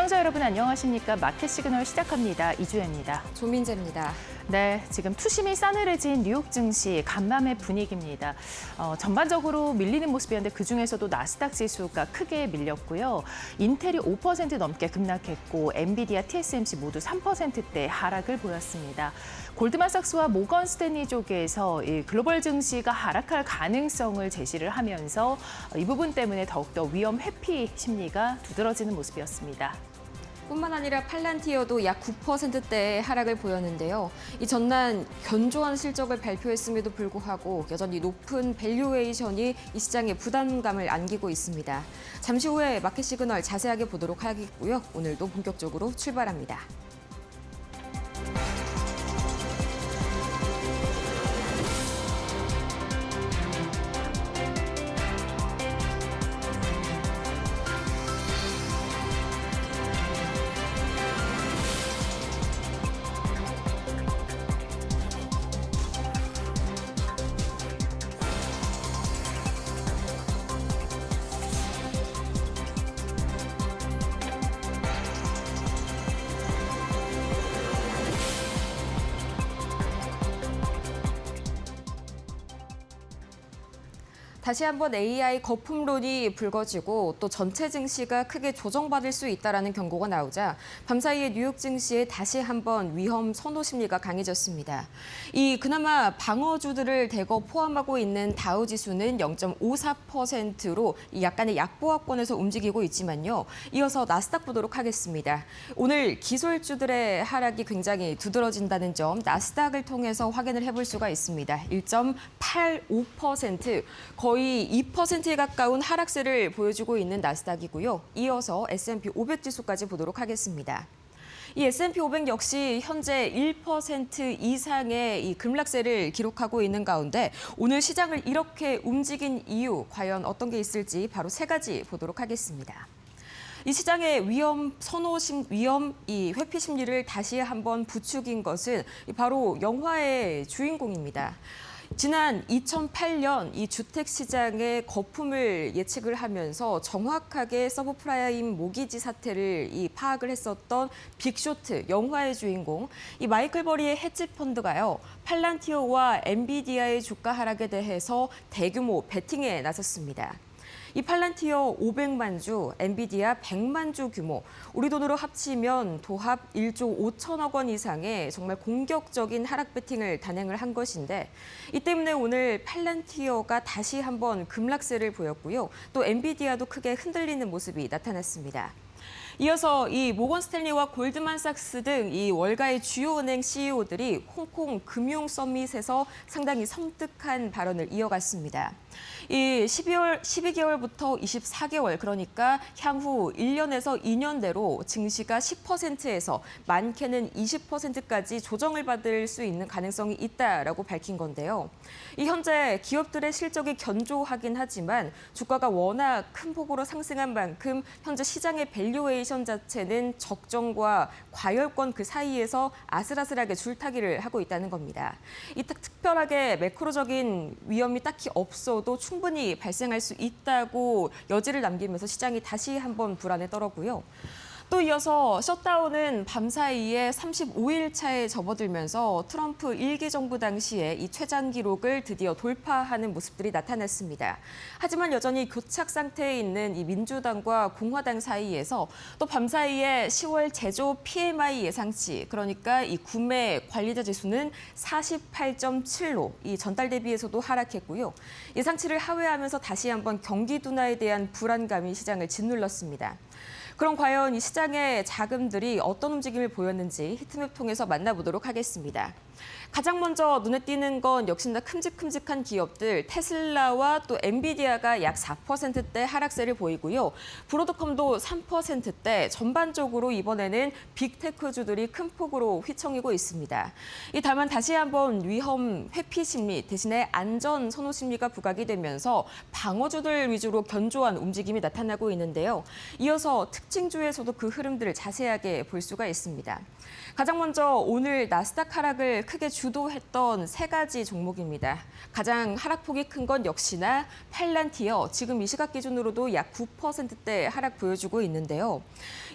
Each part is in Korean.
시청자 여러분 안녕하십니까? 마켓 시그널 시작합니다. 이주연입니다. 조민재입니다. 네, 지금 투심이 싸늘해진 뉴욕 증시 간밤의 분위기입니다. 전반적으로 밀리는 모습이었는데 그중에서도 나스닥 지수가 크게 밀렸고요. 인텔이 5% 넘게 급락했고 엔비디아, TSMC 모두 3%대 하락을 보였습니다. 골드만삭스와 모건 스탠리 쪽에서 이 글로벌 증시가 하락할 가능성을 제시를 하면서 이 부분 때문에 더욱더 위험 회피 심리가 두드러지는 모습이었습니다. 뿐만 아니라 팔란티어도 약 9%대의 하락을 보였는데요. 이 전날 견조한 실적을 발표했음에도 불구하고 여전히 높은 밸류에이션이 이 시장에 부담감을 안기고 있습니다. 잠시 후에 마켓 시그널 자세하게 보도록 하겠고요. 오늘도 본격적으로 출발합니다. 다시 한번 AI 거품론이 불거지고 또 전체 증시가 크게 조정받을 수 있다라는 경고가 나오자 밤사이에 뉴욕 증시에 다시 한번 위험 선호 심리가 강해졌습니다. 이 그나마 방어주들을 대거 포함하고 있는 다우 지수는 0.54%로 약간의 약보합권에서 움직이고 있지만요. 이어서 나스닥 보도록 하겠습니다. 오늘 기술주들의 하락이 굉장히 두드러진다는 점 나스닥을 통해서 확인을 해볼 수가 있습니다. 1.85%, 거의 2%에 가까운 하락세를 보여주고 있는 나스닥이고요. 이어서 S&P 500 지수까지 보도록 하겠습니다. 이 S&P 500 역시 현재 1% 이상의 이 급락세를 기록하고 있는 가운데 오늘 시장을 이렇게 움직인 이유 과연 어떤 게 있을지 바로 세 가지 보도록 하겠습니다. 이 시장의 이 회피 심리를 다시 한번 부추긴 것은 바로 영화의 주인공입니다. 지난 2008년 이 주택 시장의 거품을 예측을 하면서 정확하게 서브프라임 모기지 사태를 파악을 했었던 빅쇼트 영화의 주인공 이 마이클 버리의 헤지 펀드가요. 팔란티어와 엔비디아의 주가 하락에 대해서 대규모 베팅에 나섰습니다. 이 팔란티어 500만 주, 엔비디아 100만 주 규모, 우리 돈으로 합치면 도합 1조 5천억 원 이상의 정말 공격적인 하락 베팅을 단행을 한 것인데 이 때문에 오늘 팔란티어가 다시 한번 급락세를 보였고요. 또 엔비디아도 크게 흔들리는 모습이 나타났습니다. 이어서 이 모건 스탠리와 골드만삭스 등 이 월가의 주요 은행 CEO들이 홍콩 금융 서밋에서 상당히 섬뜩한 발언을 이어갔습니다. 이 12개월부터 24개월, 그러니까 향후 1년에서 2년 내로 증시가 10%에서 많게는 20%까지 조정을 받을 수 있는 가능성이 있다라고 밝힌 건데요. 이 현재 기업들의 실적이 견조하긴 하지만 주가가 워낙 큰 폭으로 상승한 만큼 현재 시장의 밸류에이션 자체는 적정과 과열권 그 사이에서 아슬아슬하게 줄타기를 하고 있다는 겁니다. 이 특별하게 매크로적인 위험이 딱히 없어도 충분히 발생할 수 있다고 여지를 남기면서 시장이 다시 한번 불안에 떨었고요. 또 이어서 셧다운은 밤사이에 35일 차에 접어들면서 트럼프 1기 정부 당시에 이 최장 기록을 드디어 돌파하는 모습들이 나타났습니다. 하지만 여전히 교착 상태에 있는 이 민주당과 공화당 사이에서 또 밤사이에 10월 제조 PMI 예상치, 그러니까 이 구매 관리자 지수는 48.7로 이 전달 대비해서도 하락했고요. 예상치를 하회하면서 다시 한번 경기 둔화에 대한 불안감이 시장을 짓눌렀습니다. 그럼 과연 이 시장의 자금들이 어떤 움직임을 보였는지 히트맵 통해서 만나보도록 하겠습니다. 가장 먼저 눈에 띄는 건 역시나 큼직큼직한 기업들 테슬라와 또 엔비디아가 약 4%대 하락세를 보이고요. 브로드컴도 3%대 전반적으로 이번에는 빅테크주들이 큰 폭으로 휘청이고 있습니다. 다만 다시 한번 위험 회피 심리 대신에 안전 선호 심리가 부각이 되면서 방어주들 위주로 견조한 움직임이 나타나고 있는데요. 이어서 특징주에서도 그 흐름들을 자세하게 볼 수가 있습니다. 가장 먼저 오늘 나스닥 하락을 크게 주도했던 세 가지 종목입니다. 가장 하락폭이 큰 건 역시나 팔란티어, 지금 이 시각 기준으로도 약 9%대 하락 보여주고 있는데요.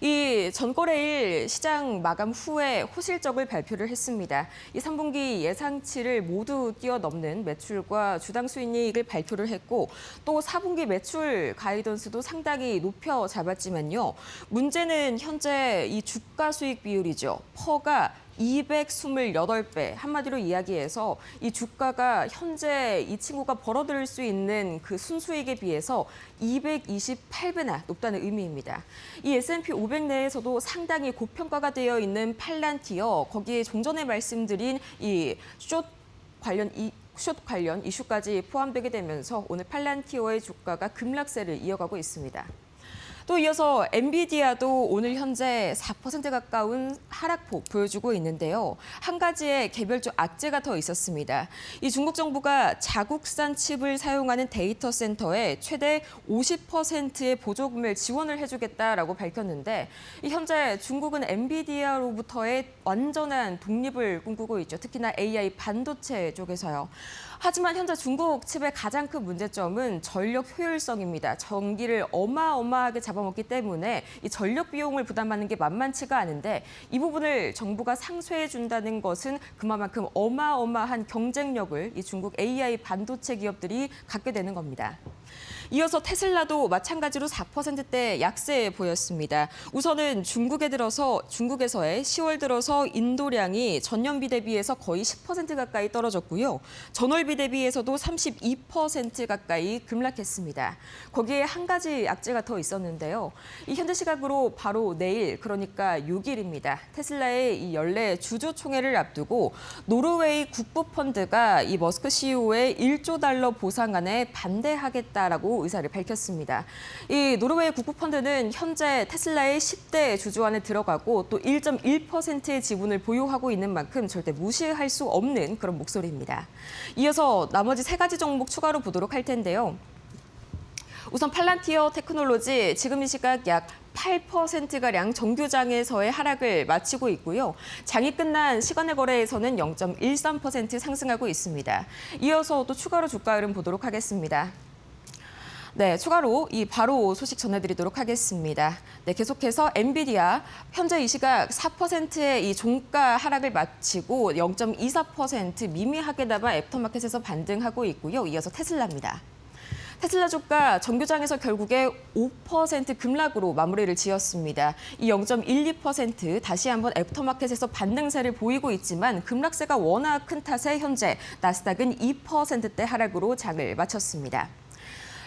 이 전거래일 시장 마감 후에 호실적을 발표를 했습니다. 이 3분기 예상치를 모두 뛰어넘는 매출과 주당 수익률을 발표를 했고 또 4분기 매출 가이던스도 상당히 높여 잡았지만요. 문제는 현재 이 주가 수익 비율이죠. 퍼가 228배, 한마디로 이야기해서 이 주가가 현재 이 친구가 벌어들일 수 있는 그 순수익에 비해서 228배나 높다는 의미입니다. 이 S&P 500 내에서도 상당히 고평가가 되어 있는 팔란티어, 거기에 좀 전에 말씀드린 이 숏 관련 이슈까지 포함되게 되면서 오늘 팔란티어의 주가가 급락세를 이어가고 있습니다. 또 이어서 엔비디아도 오늘 현재 4% 가까운 하락폭 보여주고 있는데요. 한 가지의 개별적 악재가 더 있었습니다. 이 중국 정부가 자국산 칩을 사용하는 데이터 센터에 최대 50%의 보조금을 지원을 해주겠다라고 밝혔는데 현재 중국은 엔비디아로부터의 완전한 독립을 꿈꾸고 있죠. 특히나 AI 반도체 쪽에서요. 하지만 현재 중국 칩의 가장 큰 문제점은 전력 효율성입니다. 전기를 어마어마하게 잡아먹기 때문에 이 전력 비용을 부담하는 게 만만치가 않은데 이 부분을 정부가 상쇄해 준다는 것은 그만큼 어마어마한 경쟁력을 이 중국 AI 반도체 기업들이 갖게 되는 겁니다. 이어서 테슬라도 마찬가지로 4%대 약세 보였습니다. 우선은 중국에서의 10월 들어서 인도량이 전년비 대비해서 거의 10% 가까이 떨어졌고요. 전월비 대비해서도 32% 가까이 급락했습니다. 거기에 한 가지 악재가 더 있었는데요. 이 현재 시각으로 바로 내일, 그러니까 6일입니다. 테슬라의 이 연례 주주총회를 앞두고 노르웨이 국부펀드가 이 머스크 CEO의 1조 달러 보상안에 반대하겠다라고 의사를 밝혔습니다. 이 노르웨이 국부펀드는 현재 테슬라의 10대 주주 안에 들어가고 또 1.1%의 지분을 보유하고 있는 만큼 절대 무시할 수 없는 그런 목소리입니다. 이어서 나머지 세 가지 종목 추가로 보도록 할 텐데요. 우선 팔란티어 테크놀로지 지금 이 시각 약 8%가량 정규장에서의 하락을 마치고 있고요. 장이 끝난 시간의 거래에서는 0.13% 상승하고 있습니다. 이어서 또 추가로 주가 흐름 보도록 하겠습니다. 네, 추가로 바로 소식 전해드리도록 하겠습니다. 네, 계속해서 엔비디아 현재 이 시각 4%의 이 종가 하락을 마치고 0.24% 미미하게나마 애프터마켓에서 반등하고 있고요. 이어서 테슬라입니다. 테슬라 주가 정규장에서 결국에 5% 급락으로 마무리를 지었습니다. 이 0.12% 다시 한번 애프터마켓에서 반등세를 보이고 있지만 급락세가 워낙 큰 탓에 현재 나스닥은 2%대 하락으로 장을 마쳤습니다.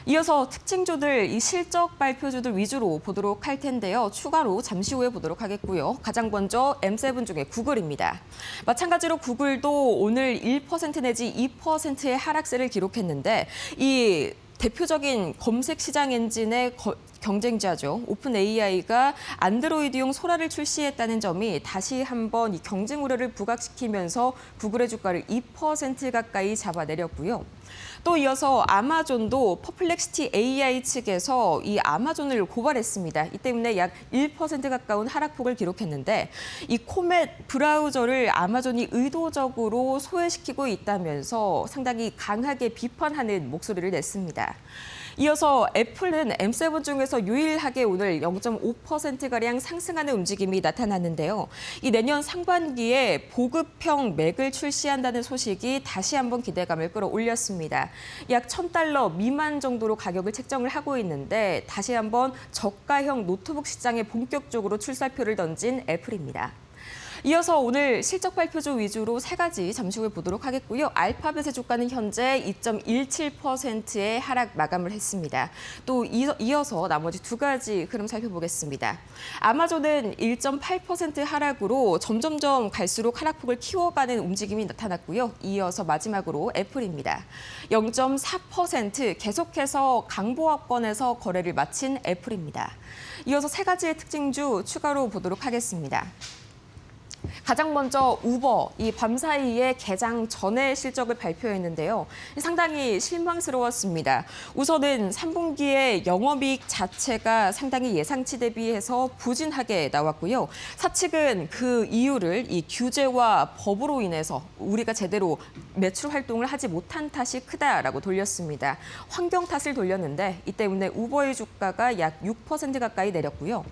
이어서 특징주들, 이 실적 발표주들 위주로 보도록 할 텐데요. 추가로 잠시 후에 보도록 하겠고요. 가장 먼저 M7 중에 구글입니다. 마찬가지로 구글도 오늘 1% 내지 2%의 하락세를 기록했는데 이 대표적인 검색 시장 엔진의 경쟁자죠. 오픈 AI가 안드로이드용 소라를 출시했다는 점이 다시 한번 이 경쟁 우려를 부각시키면서 구글의 주가를 2% 가까이 잡아내렸고요. 또 이어서 아마존도 퍼플렉시티 AI 측에서 이 아마존을 고발했습니다. 이 때문에 약 1% 가까운 하락폭을 기록했는데 이 코멧 브라우저를 아마존이 의도적으로 소외시키고 있다면서 상당히 강하게 비판하는 목소리를 냈습니다. 이어서 애플은 M7 중에서 유일하게 오늘 0.5%가량 상승하는 움직임이 나타났는데요. 이 내년 상반기에 보급형 맥을 출시한다는 소식이 다시 한번 기대감을 끌어올렸습니다. 약 $1,000 미만 정도로 가격을 책정을 하고 있는데 다시 한번 저가형 노트북 시장에 본격적으로 출사표를 던진 애플입니다. 이어서 오늘 실적 발표주 위주로 세 가지 잠시 후에 보도록 하겠고요. 알파벳의 주가는 현재 2.17%의 하락 마감을 했습니다. 또 이어서 나머지 두 가지 흐름 살펴보겠습니다. 아마존은 1.8% 하락으로 점점점 갈수록 하락폭을 키워가는 움직임이 나타났고요. 이어서 마지막으로 애플입니다. 0.4% 계속해서 강보합권에서 거래를 마친 애플입니다. 이어서 세 가지의 특징주 추가로 보도록 하겠습니다. 가장 먼저 우버, 이 밤사이에 개장 전에 실적을 발표했는데요. 상당히 실망스러웠습니다. 우선은 3분기에 영업이익 자체가 상당히 예상치 대비해서 부진하게 나왔고요. 사측은 그 이유를 이 규제와 법으로 인해서 우리가 제대로 매출 활동을 하지 못한 탓이 크다라고 돌렸습니다. 환경 탓을 돌렸는데 이 때문에 우버의 주가가 약 6% 가까이 내렸고요.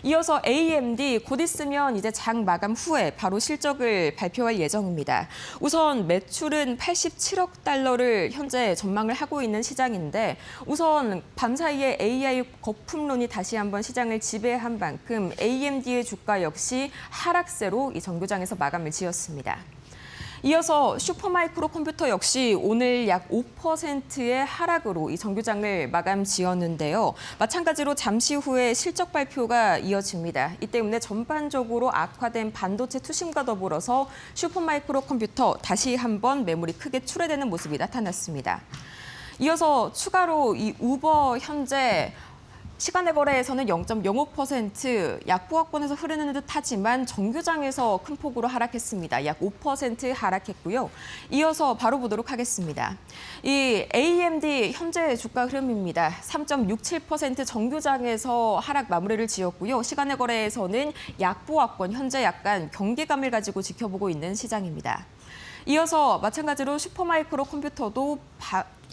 이어서 AMD 곧 있으면 이제 장 마감 후에 바로 실적을 발표할 예정입니다. 우선 매출은 87억 달러를 현재 전망을 하고 있는 시장인데 우선 밤사이에 AI 거품론이 다시 한번 시장을 지배한 만큼 AMD의 주가 역시 하락세로 이 정교장에서 마감을 지었습니다. 이어서 슈퍼마이크로 컴퓨터 역시 오늘 약 5%의 하락으로 이 정규장을 마감 지었는데요. 마찬가지로 잠시 후에 실적 발표가 이어집니다. 이 때문에 전반적으로 악화된 반도체 투심과 더불어서 슈퍼마이크로 컴퓨터 다시 한번 매물이 크게 출회되는 모습이 나타났습니다. 이어서 추가로 이 우버 현재 시간의 거래에서는 0.05% 약보합권에서 흐르는 듯하지만 정규장에서 큰 폭으로 하락했습니다. 약 5% 하락했고요. 이어서 바로 보도록 하겠습니다. 이 AMD 현재 주가 흐름입니다. 3.67% 정규장에서 하락 마무리를 지었고요. 시간의 거래에서는 약보합권 현재 약간 경계감을 가지고 지켜보고 있는 시장입니다. 이어서 마찬가지로 슈퍼마이크로 컴퓨터도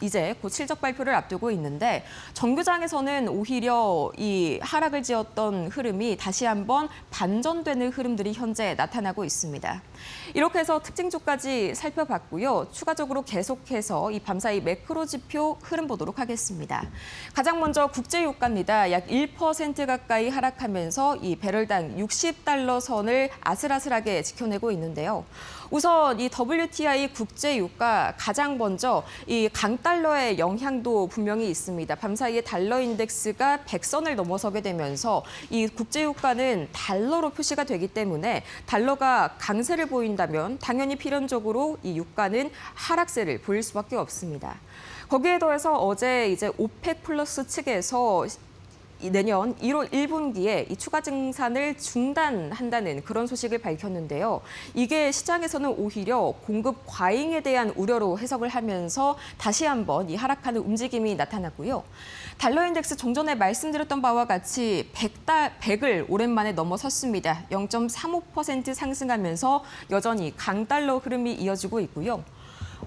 이제 곧 실적 발표를 앞두고 있는데 정규장에서는 오히려 이 하락을 지었던 흐름이 다시 한번 반전되는 흐름들이 현재 나타나고 있습니다. 이렇게 해서 특징주까지 살펴봤고요. 추가적으로 계속해서 이 밤사이 매크로 지표 흐름 보도록 하겠습니다. 가장 먼저 국제유가입니다. 약 1% 가까이 하락하면서 이 배럴당 60달러 선을 아슬아슬하게 지켜내고 있는데요. 우선 이 WTI 국제유가 가장 먼저 이 강달러의 영향도 분명히 있습니다. 밤사이에 달러 인덱스가 100선을 넘어서게 되면서 이 국제유가는 달러로 표시가 되기 때문에 달러가 강세를 보인다면 당연히 필연적으로 이 유가는 하락세를 보일 수밖에 없습니다. 거기에 더해서 어제 이제 오펙 플러스 측에서 내년 1월 1분기에 이 추가 증산을 중단한다는 그런 소식을 밝혔는데요. 이게 시장에서는 오히려 공급 과잉에 대한 우려로 해석을 하면서 다시 한번 이 하락하는 움직임이 나타났고요. 달러 인덱스 종전에 말씀드렸던 바와 같이 100을 오랜만에 넘어섰습니다. 0.35% 상승하면서 여전히 강달러 흐름이 이어지고 있고요.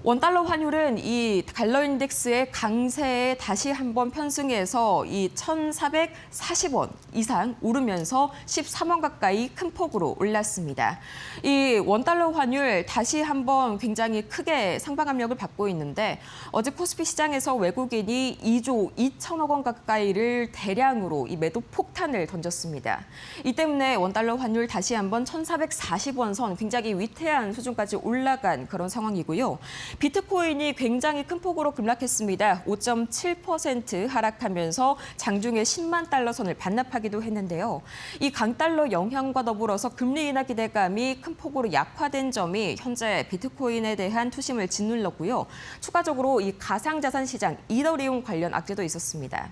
원달러 환율은 이 달러 인덱스의 강세에 다시 한번 편승해서 이 1,440원 이상 오르면서 13원 가까이 큰 폭으로 올랐습니다. 이 원달러 환율 다시 한번 굉장히 크게 상방 압력을 받고 있는데 어제 코스피 시장에서 외국인이 2조 2천억 원 가까이를 대량으로 이 매도 폭탄을 던졌습니다. 이 때문에 원달러 환율 다시 한번 1,440원 선 굉장히 위태한 수준까지 올라간 그런 상황이고요. 비트코인이 굉장히 큰 폭으로 급락했습니다. 5.7% 하락하면서 장중에 10만 달러 선을 반납하기도 했는데요. 이 강달러 영향과 더불어서 금리 인하 기대감이 큰 폭으로 약화된 점이 현재 비트코인에 대한 투심을 짓눌렀고요. 추가적으로 이 가상자산 시장 이더리움 관련 악재도 있었습니다.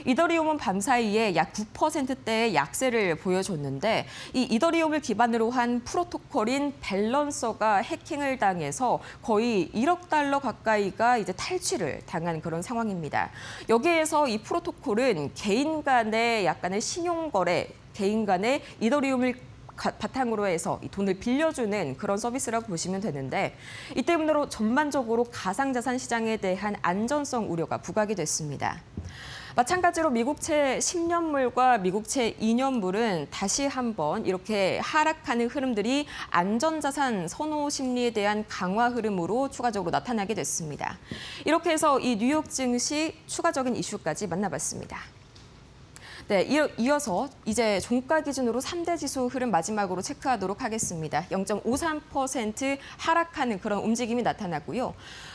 이더리움은 밤사이에 약 9%대의 약세를 보여줬는데 이 이더리움을 기반으로 한 프로토콜인 밸런서가 해킹을 당해서 거의 1억 달러 가까이가 이제 탈취를 당한 그런 상황입니다. 여기에서 이 프로토콜은 개인 간의 약간의 신용거래, 개인 간의 이더리움을 바탕으로 해서 이 돈을 빌려주는 그런 서비스라고 보시면 되는데 이 때문에 전반적으로 가상자산 시장에 대한 안전성 우려가 부각이 됐습니다. 마찬가지로 미국채 10년물과 미국채 2년물은 다시 한번 이렇게 하락하는 흐름들이 안전자산 선호 심리에 대한 강화 흐름으로 추가적으로 나타나게 됐습니다. 이렇게 해서 이 뉴욕 증시 추가적인 이슈까지 만나봤습니다. 네, 이어서 이제 종가 기준으로 3대 지수 흐름 마지막으로 체크하도록 하겠습니다. 0.53% 하락하는 그런 움직임이 나타났고요.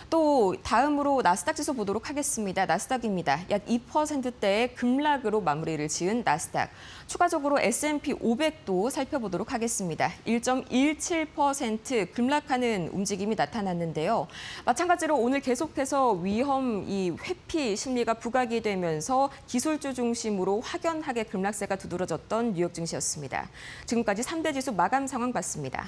또 다음으로 나스닥 지수 보도록 하겠습니다. 나스닥입니다. 약 2%대의 급락으로 마무리를 지은 나스닥. 추가적으로 S&P 500도 살펴보도록 하겠습니다. 1.17% 급락하는 움직임이 나타났는데요. 마찬가지로 오늘 계속해서 위험 이 회피 심리가 부각이 되면서 기술주 중심으로 확 확연하게 급락세가 두드러졌던 뉴욕 증시였습니다. 지금까지 3대 지수 마감 상황 봤습니다.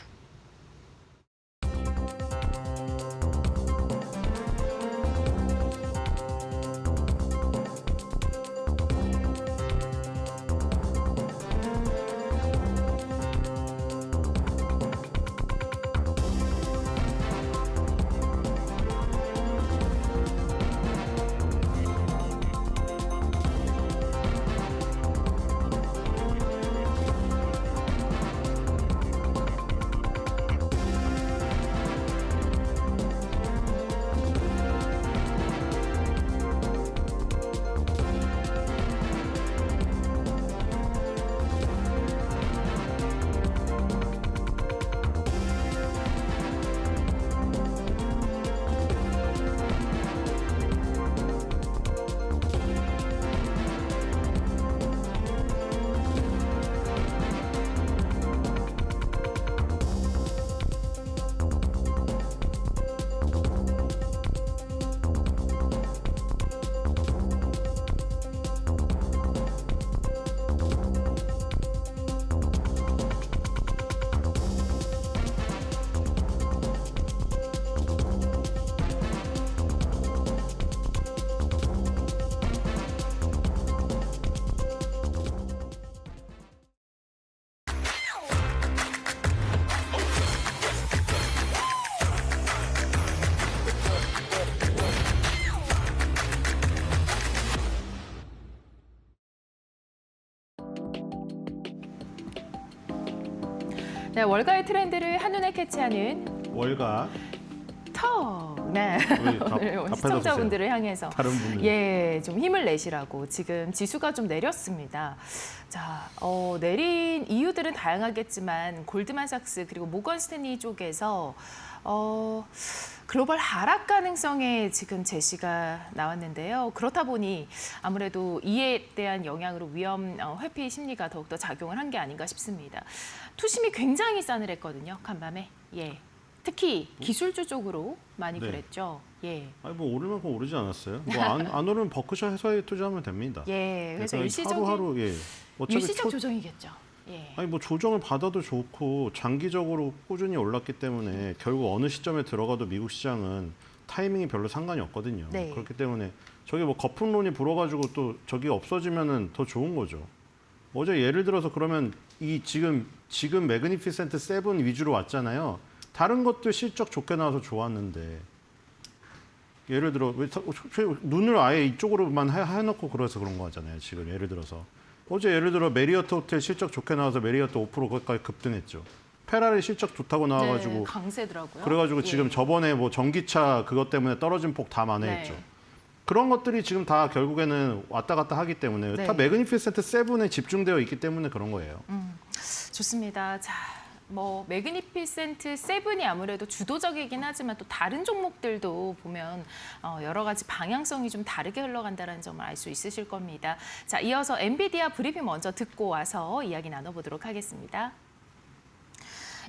네, 월가의 트렌드를 한눈에 캐치하는 월가 턱. 네. 우리 오늘 앞에서 시청자분들을 향해서 다른 분들 예, 좀 힘을 내시라고 지금 지수가 좀 내렸습니다. 자, 내린 이유들은 다양하겠지만 골드만삭스 그리고 모건 스탠리 쪽에서 글로벌 하락 가능성에 지금 제시가 나왔는데요. 그렇다 보니 아무래도 이에 대한 영향으로 위험 회피 심리가 더욱더 작용을 한 게 아닌가 싶습니다. 투심이 굉장히 싸늘했거든요. 간밤에. 예. 특히 기술주 쪽으로 많이 네. 그랬죠. 예. 아니 뭐 오를 만큼 오르지 않았어요. 뭐 안 오르면 버크셔 해서에 투자하면 됩니다. 예. 그래서 그러니까 일시적인 하루하루 예. 어차피 일시적 조정이겠죠. 예. 아니 뭐 조정을 받아도 좋고 장기적으로 꾸준히 올랐기 때문에 결국 어느 시점에 들어가도 미국 시장은 타이밍이 별로 상관이 없거든요. 네. 그렇기 때문에 저기 뭐 거품론이 불어가지고 또 저기 없어지면은 더 좋은 거죠. 어제 예를 들어서 그러면 이 지금 매그니피센트 7 위주로 왔잖아요. 다른 것도 실적 좋게 나와서 좋았는데 예를 들어 눈을 아예 이쪽으로만 해놓고 그래서 그런 거잖아요. 지금 예를 들어서 어제 예를 들어 메리어트 호텔 실적 좋게 나와서 메리어트 5% 거기까지 급등했죠. 페라리 실적 좋다고 나와가지고 네, 강세더라고요. 그래가지고 예. 지금 저번에 뭐 전기차 그것 때문에 떨어진 폭 다 만회했죠. 네. 그런 것들이 지금 다 결국에는 왔다 갔다 하기 때문에 네. 다 매그니피센트 7에 집중되어 있기 때문에 그런 거예요. 좋습니다. 자, 뭐 매그니피센트 7이 아무래도 주도적이긴 하지만 또 다른 종목들도 보면 여러 가지 방향성이 좀 다르게 흘러간다는 점을 알 수 있으실 겁니다. 자, 이어서 엔비디아 브리핑 먼저 듣고 와서 이야기 나눠보도록 하겠습니다.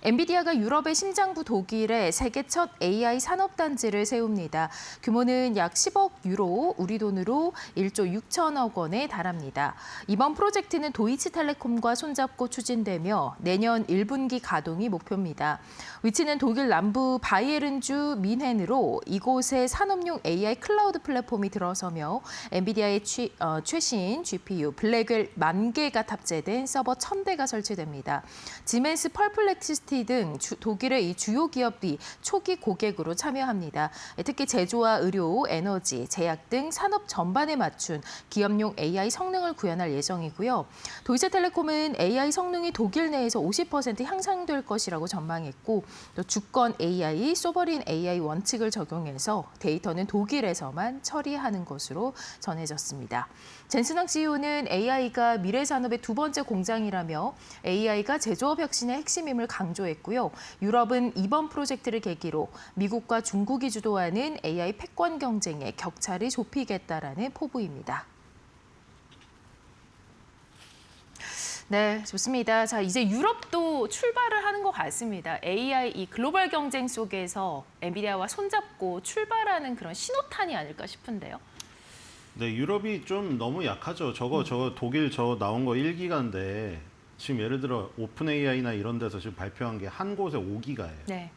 엔비디아가 유럽의 심장부 독일에 세계 첫 AI 산업단지를 세웁니다. 규모는 약 10억 유로, 우리 돈으로 1조 6천억 원에 달합니다. 이번 프로젝트는 도이치텔레콤과 손잡고 추진되며 내년 1분기 가동이 목표입니다. 위치는 독일 남부 바이에른주 민헨으로 이곳에 산업용 AI 클라우드 플랫폼이 들어서며 엔비디아의 최신 GPU 블랙웰 10,000개가 탑재된 서버 1,000대가 설치됩니다. 지멘스 펄플렉시티 등 독일의 이 주요 기업이 초기 고객으로 참여합니다. 특히 제조와 의료, 에너지, 제약 등 산업 전반에 맞춘 기업용 AI 성능을 구현할 예정이고요. 도이체텔레콤은 AI 성능이 독일 내에서 50% 향상될 것이라고 전망했고 또 주권 AI, 소버린 AI 원칙을 적용해서 데이터는 독일에서만 처리하는 것으로 전해졌습니다. 젠슨왕 CEO는 AI가 미래 산업의 두 번째 공장이라며 AI가 제조업 혁신의 핵심임을 강조했고요. 유럽은 이번 프로젝트를 계기로 미국과 중국이 주도하는 AI 패권 경쟁의 격차를 좁히겠다라는 포부입니다. 네, 좋습니다. 자, 이제 유럽도 출발을 하는 것 같습니다. AI 이 글로벌 경쟁 속에서 엔비디아와 손잡고 출발하는 그런 신호탄이 아닐까 싶은데요. 네, 유럽이 좀 너무 약하죠. 저거 독일 나온 거 1기가인데 지금 예를 들어 오픈 AI나 이런 데서 지금 발표한 게 한 곳에 5기가예요. 네.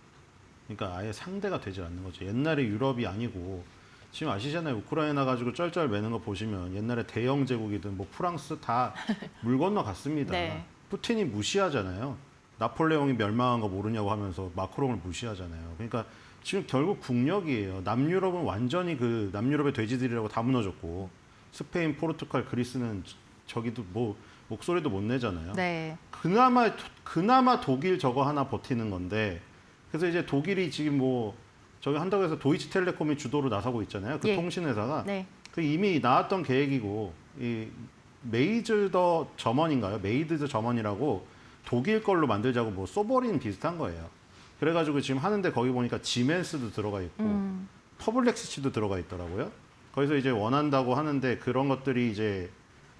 그러니까 아예 상대가 되질 않는 거죠. 옛날에 유럽이 아니고 지금 아시잖아요. 우크라이나 가지고 쩔쩔 매는 거 보시면 옛날에 대영 제국이든 뭐 프랑스 다 물 건너 갔습니다. 네. 푸틴이 무시하잖아요. 나폴레옹이 멸망한 거 모르냐고 하면서 마크롱을 무시하잖아요. 그러니까 지금 결국 국력이에요. 남유럽은 완전히 그 남유럽의 돼지들이라고 다 무너졌고 스페인, 포르투갈, 그리스는 저기도 뭐 목소리도 못 내잖아요. 네. 그나마 독일 저거 하나 버티는 건데 그래서 이제 독일이 지금 뭐 저기 한다고 해서 도이치텔레콤이 주도로 나서고 있잖아요. 그 예. 통신회사가 네. 그 이미 나왔던 계획이고 이 메이즈 더 점원인가요? 메이드 더 점원이라고 독일 걸로 만들자고 뭐 소버린 비슷한 거예요. 그래가지고 지금 하는데 거기 보니까 지멘스도 들어가 있고 퍼블렉스치도 들어가 있더라고요. 거기서 이제 원한다고 하는데 그런 것들이 이제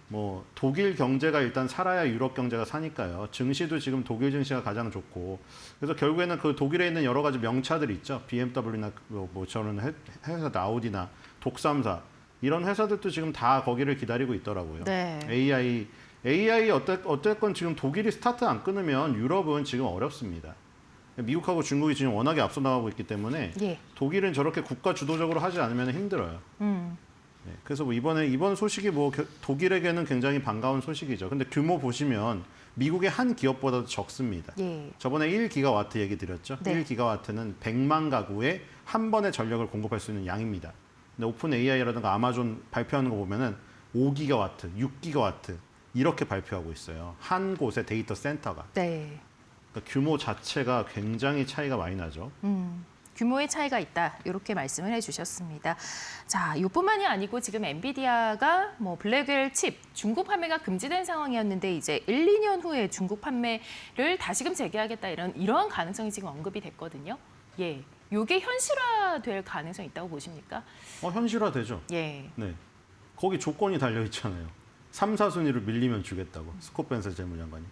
뭐 독일 경제가 일단 살아야 유럽 경제가 사니까요. 증시도 지금 독일 증시가 가장 좋고 그래서 결국에는 그 독일에 있는 여러 가지 명차들 있죠. BMW나 뭐 저는 회사 아우디나 독삼사 이런 회사들도 지금 다 거기를 기다리고 있더라고요. 네. AI 어쨌건 지금 독일이 스타트 안 끊으면 유럽은 지금 어렵습니다. 미국하고 중국이 지금 워낙에 앞서 나가고 있기 때문에 예. 독일은 저렇게 국가 주도적으로 하지 않으면 힘들어요. 네, 그래서 뭐 이번 소식이 뭐 독일에게는 굉장히 반가운 소식이죠. 근데 규모 보시면 미국의 한 기업보다도 적습니다. 예. 저번에 1기가와트 얘기 드렸죠. 네. 1기가와트는 100만 가구에 한 번에 전력을 공급할 수 있는 양입니다. 근데 오픈 AI라든가 아마존 발표하는 거 보면은 5기가와트, 6기가와트 이렇게 발표하고 있어요. 한 곳의 데이터 센터가. 네. 그러니까 규모 자체가 굉장히 차이가 많이 나죠. 규모의 차이가 있다. 이렇게 말씀을 해주셨습니다. 자, 이뿐만이 아니고 지금 엔비디아가 뭐 블랙웰 칩 중국 판매가 금지된 상황이었는데 이제 1, 2년 후에 중국 판매를 다시금 재개하겠다 이러한 가능성이 지금 언급이 됐거든요. 예, 이게 현실화될 가능성이 있다고 보십니까? 현실화되죠. 예, 네. 거기 조건이 달려 있잖아요. 3, 4순위로 밀리면 주겠다고. 스콧 벤서 재무장관이.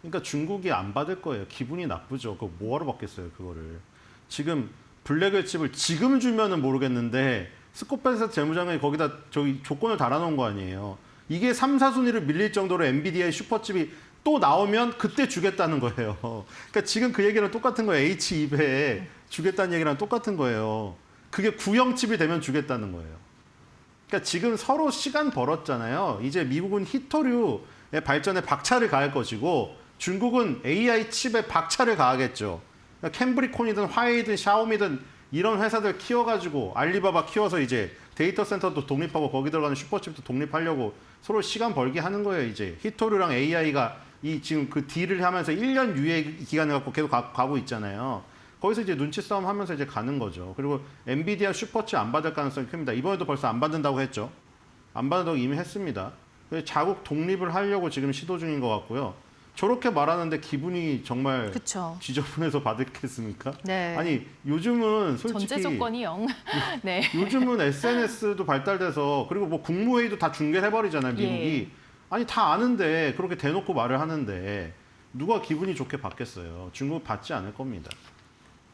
그러니까 중국이 안 받을 거예요. 기분이 나쁘죠. 그거 뭐하러 받겠어요, 그거를. 지금 블랙웰 칩을 지금 주면은 모르겠는데 스콧 벤서 재무장관이 거기다 저기 조건을 달아놓은 거 아니에요. 이게 3, 4순위를 밀릴 정도로 엔비디아의 슈퍼칩이 또 나오면 그때 주겠다는 거예요. 그러니까 지금 그 얘기랑 똑같은 거예요. H200 주겠다는 얘기랑 똑같은 거예요. 그게 구형칩이 되면 주겠다는 거예요. 그러니까 지금 서로 시간 벌었잖아요. 이제 미국은 히토류의 발전에 박차를 가할 것이고 중국은 AI 칩에 박차를 가하겠죠. 그러니까 캠브리콘이든 화웨이든 샤오미든 이런 회사들 키워가지고 알리바바 키워서 이제 데이터 센터도 독립하고 거기 들어가는 슈퍼칩도 독립하려고 서로 시간 벌기 하는 거예요. 이제 히토류랑 AI가 이 지금 그 딜을 하면서 1년 유예 기간을 갖고 계속 가고 있잖아요. 거기서 이제 눈치 싸움 하면서 이제 가는 거죠. 그리고 엔비디아 슈퍼칩 안 받을 가능성이 큽니다. 이번에도 벌써 안 받는다고 했죠. 안 받는다고 이미 했습니다. 자국 독립을 하려고 지금 시도 중인 것 같고요. 저렇게 말하는데 기분이 정말 그렇죠. 지저분해서 받겠습니까? 네. 아니 요즘은 솔직히 전제 조건이 0. 네. 요즘은 SNS도 발달돼서 그리고 뭐 국무회의도 다 중계해버리잖아요, 미국이. 예. 아니 다 아는데 그렇게 대놓고 말을 하는데 누가 기분이 좋게 받겠어요. 중국 받지 않을 겁니다.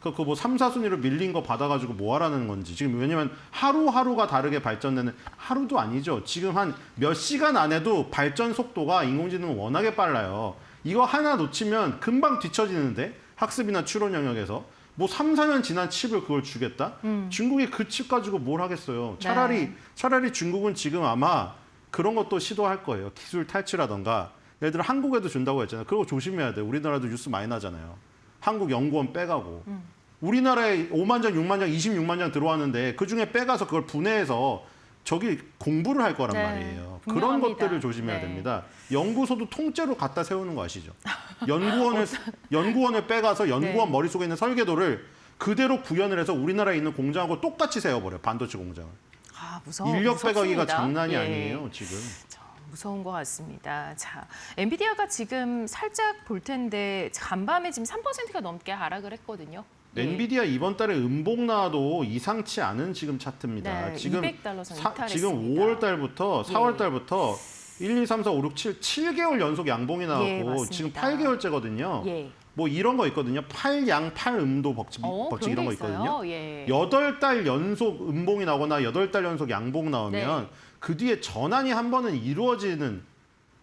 그 뭐 3, 4순위로 밀린 거 받아가지고 뭐 하라는 건지. 지금 왜냐면 하루하루가 다르게 발전되는 하루도 아니죠. 지금 한 몇 시간 안에도 발전 속도가 인공지능은 워낙에 빨라요. 이거 하나 놓치면 금방 뒤처지는데 학습이나 추론 영역에서 뭐 3, 4년 지난 칩을 그걸 주겠다? 중국이 그 칩 가지고 뭘 하겠어요. 차라리 중국은 지금 아마 그런 것도 시도할 거예요. 기술 탈취라던가. 예를 들어 한국에도 준다고 했잖아요. 그거 조심해야 돼요. 우리나라도 뉴스 많이 나잖아요. 한국 연구원 빼가고. 우리나라에 5만 장, 6만 장, 26만 장 들어왔는데 그중에 빼가서 그걸 분해해서 저기 공부를 할 거란 네, 말이에요. 그런 분명합니다. 것들을 조심해야 네. 됩니다. 연구소도 통째로 갖다 세우는 거 아시죠? 연구원을 빼가서 연구원 네. 머릿속에 있는 설계도를 그대로 구현을 해서 우리나라에 있는 공장하고 똑같이 세워버려요. 반도체 공장을. 아, 무서워. 인력 빼가기가 무섭습니다. 장난이 예. 아니에요, 지금. 무서운 것 같습니다. 자, 엔비디아가 지금 살짝 볼 텐데 간밤에 지금 3%가 넘게 하락을 했거든요. 예. 엔비디아 이번 달에 음봉 나와도 이상치 않은 지금 차트입니다. 네, 지금 $200 선 이탈했습니다. 지금 5월 달부터 예. 4월 달부터 1, 2, 3, 4, 5, 6, 7 7개월 연속 양봉이 나왔고 예, 맞습니다. 지금 8개월째거든요. 예. 뭐 이런 거 있거든요. 팔양 팔음도 법칙 그런 이런 게 거 있어요? 있거든요. 예. 8달 연속 음봉이 나오거나 8달 연속 양봉 나오면 네. 그 뒤에 전환이 한 번은 이루어지는,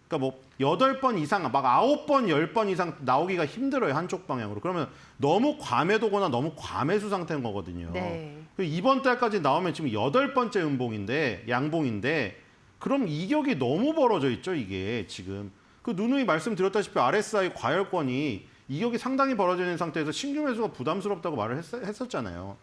그러니까 뭐 8번 이상, 막 9번, 10번 이상 나오기가 힘들어요. 한쪽 방향으로. 그러면 너무 과매도거나 너무 과매수 상태인 거거든요. 네. 이번 달까지 나오면 지금 8번째 음봉인데, 양봉인데, 그럼 이격이 너무 벌어져 있죠, 이게 지금. 그 누누이 말씀드렸다시피 RSI 과열권이 이격이 상당히 벌어져 있는 상태에서 신규 매수가 부담스럽다고 말을 했었잖아요.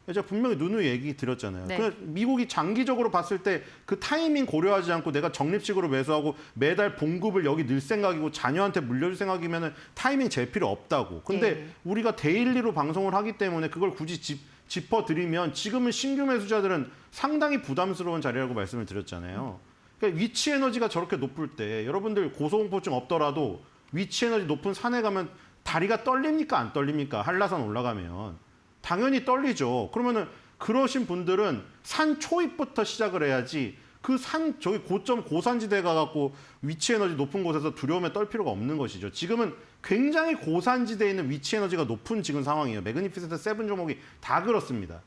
제가 분명히 누누이 얘기 드렸잖아요. 네. 그냥 미국이 장기적으로 봤을 때 그 타이밍 고려하지 않고 내가 적립식으로 매수하고 매달 봉급을 여기 넣을 생각이고 자녀한테 물려줄 생각이면 타이밍 잴 필요 없다고. 근데 네. 우리가 데일리로 방송을 하기 때문에 그걸 굳이 짚어드리면 지금은 신규 매수자들은 상당히 부담스러운 자리라고 말씀을 드렸잖아요. 그러니까 위치 에너지가 저렇게 높을 때 여러분들 고소공포증 없더라도 위치 에너지 높은 산에 가면 다리가 떨립니까? 안 떨립니까? 한라산 올라가면. 당연히 떨리죠. 그러면은 그러신 분들은 산 초입부터 시작을 해야지 그 산 저기 고점 고산지대 가갖고 위치 에너지 높은 곳에서 두려움에 떨 필요가 없는 것이죠. 지금은 굉장히 고산지대에 있는 위치 에너지가 높은 지금 상황이에요. 매그니피센트 7 종목이 다 그렇습니다.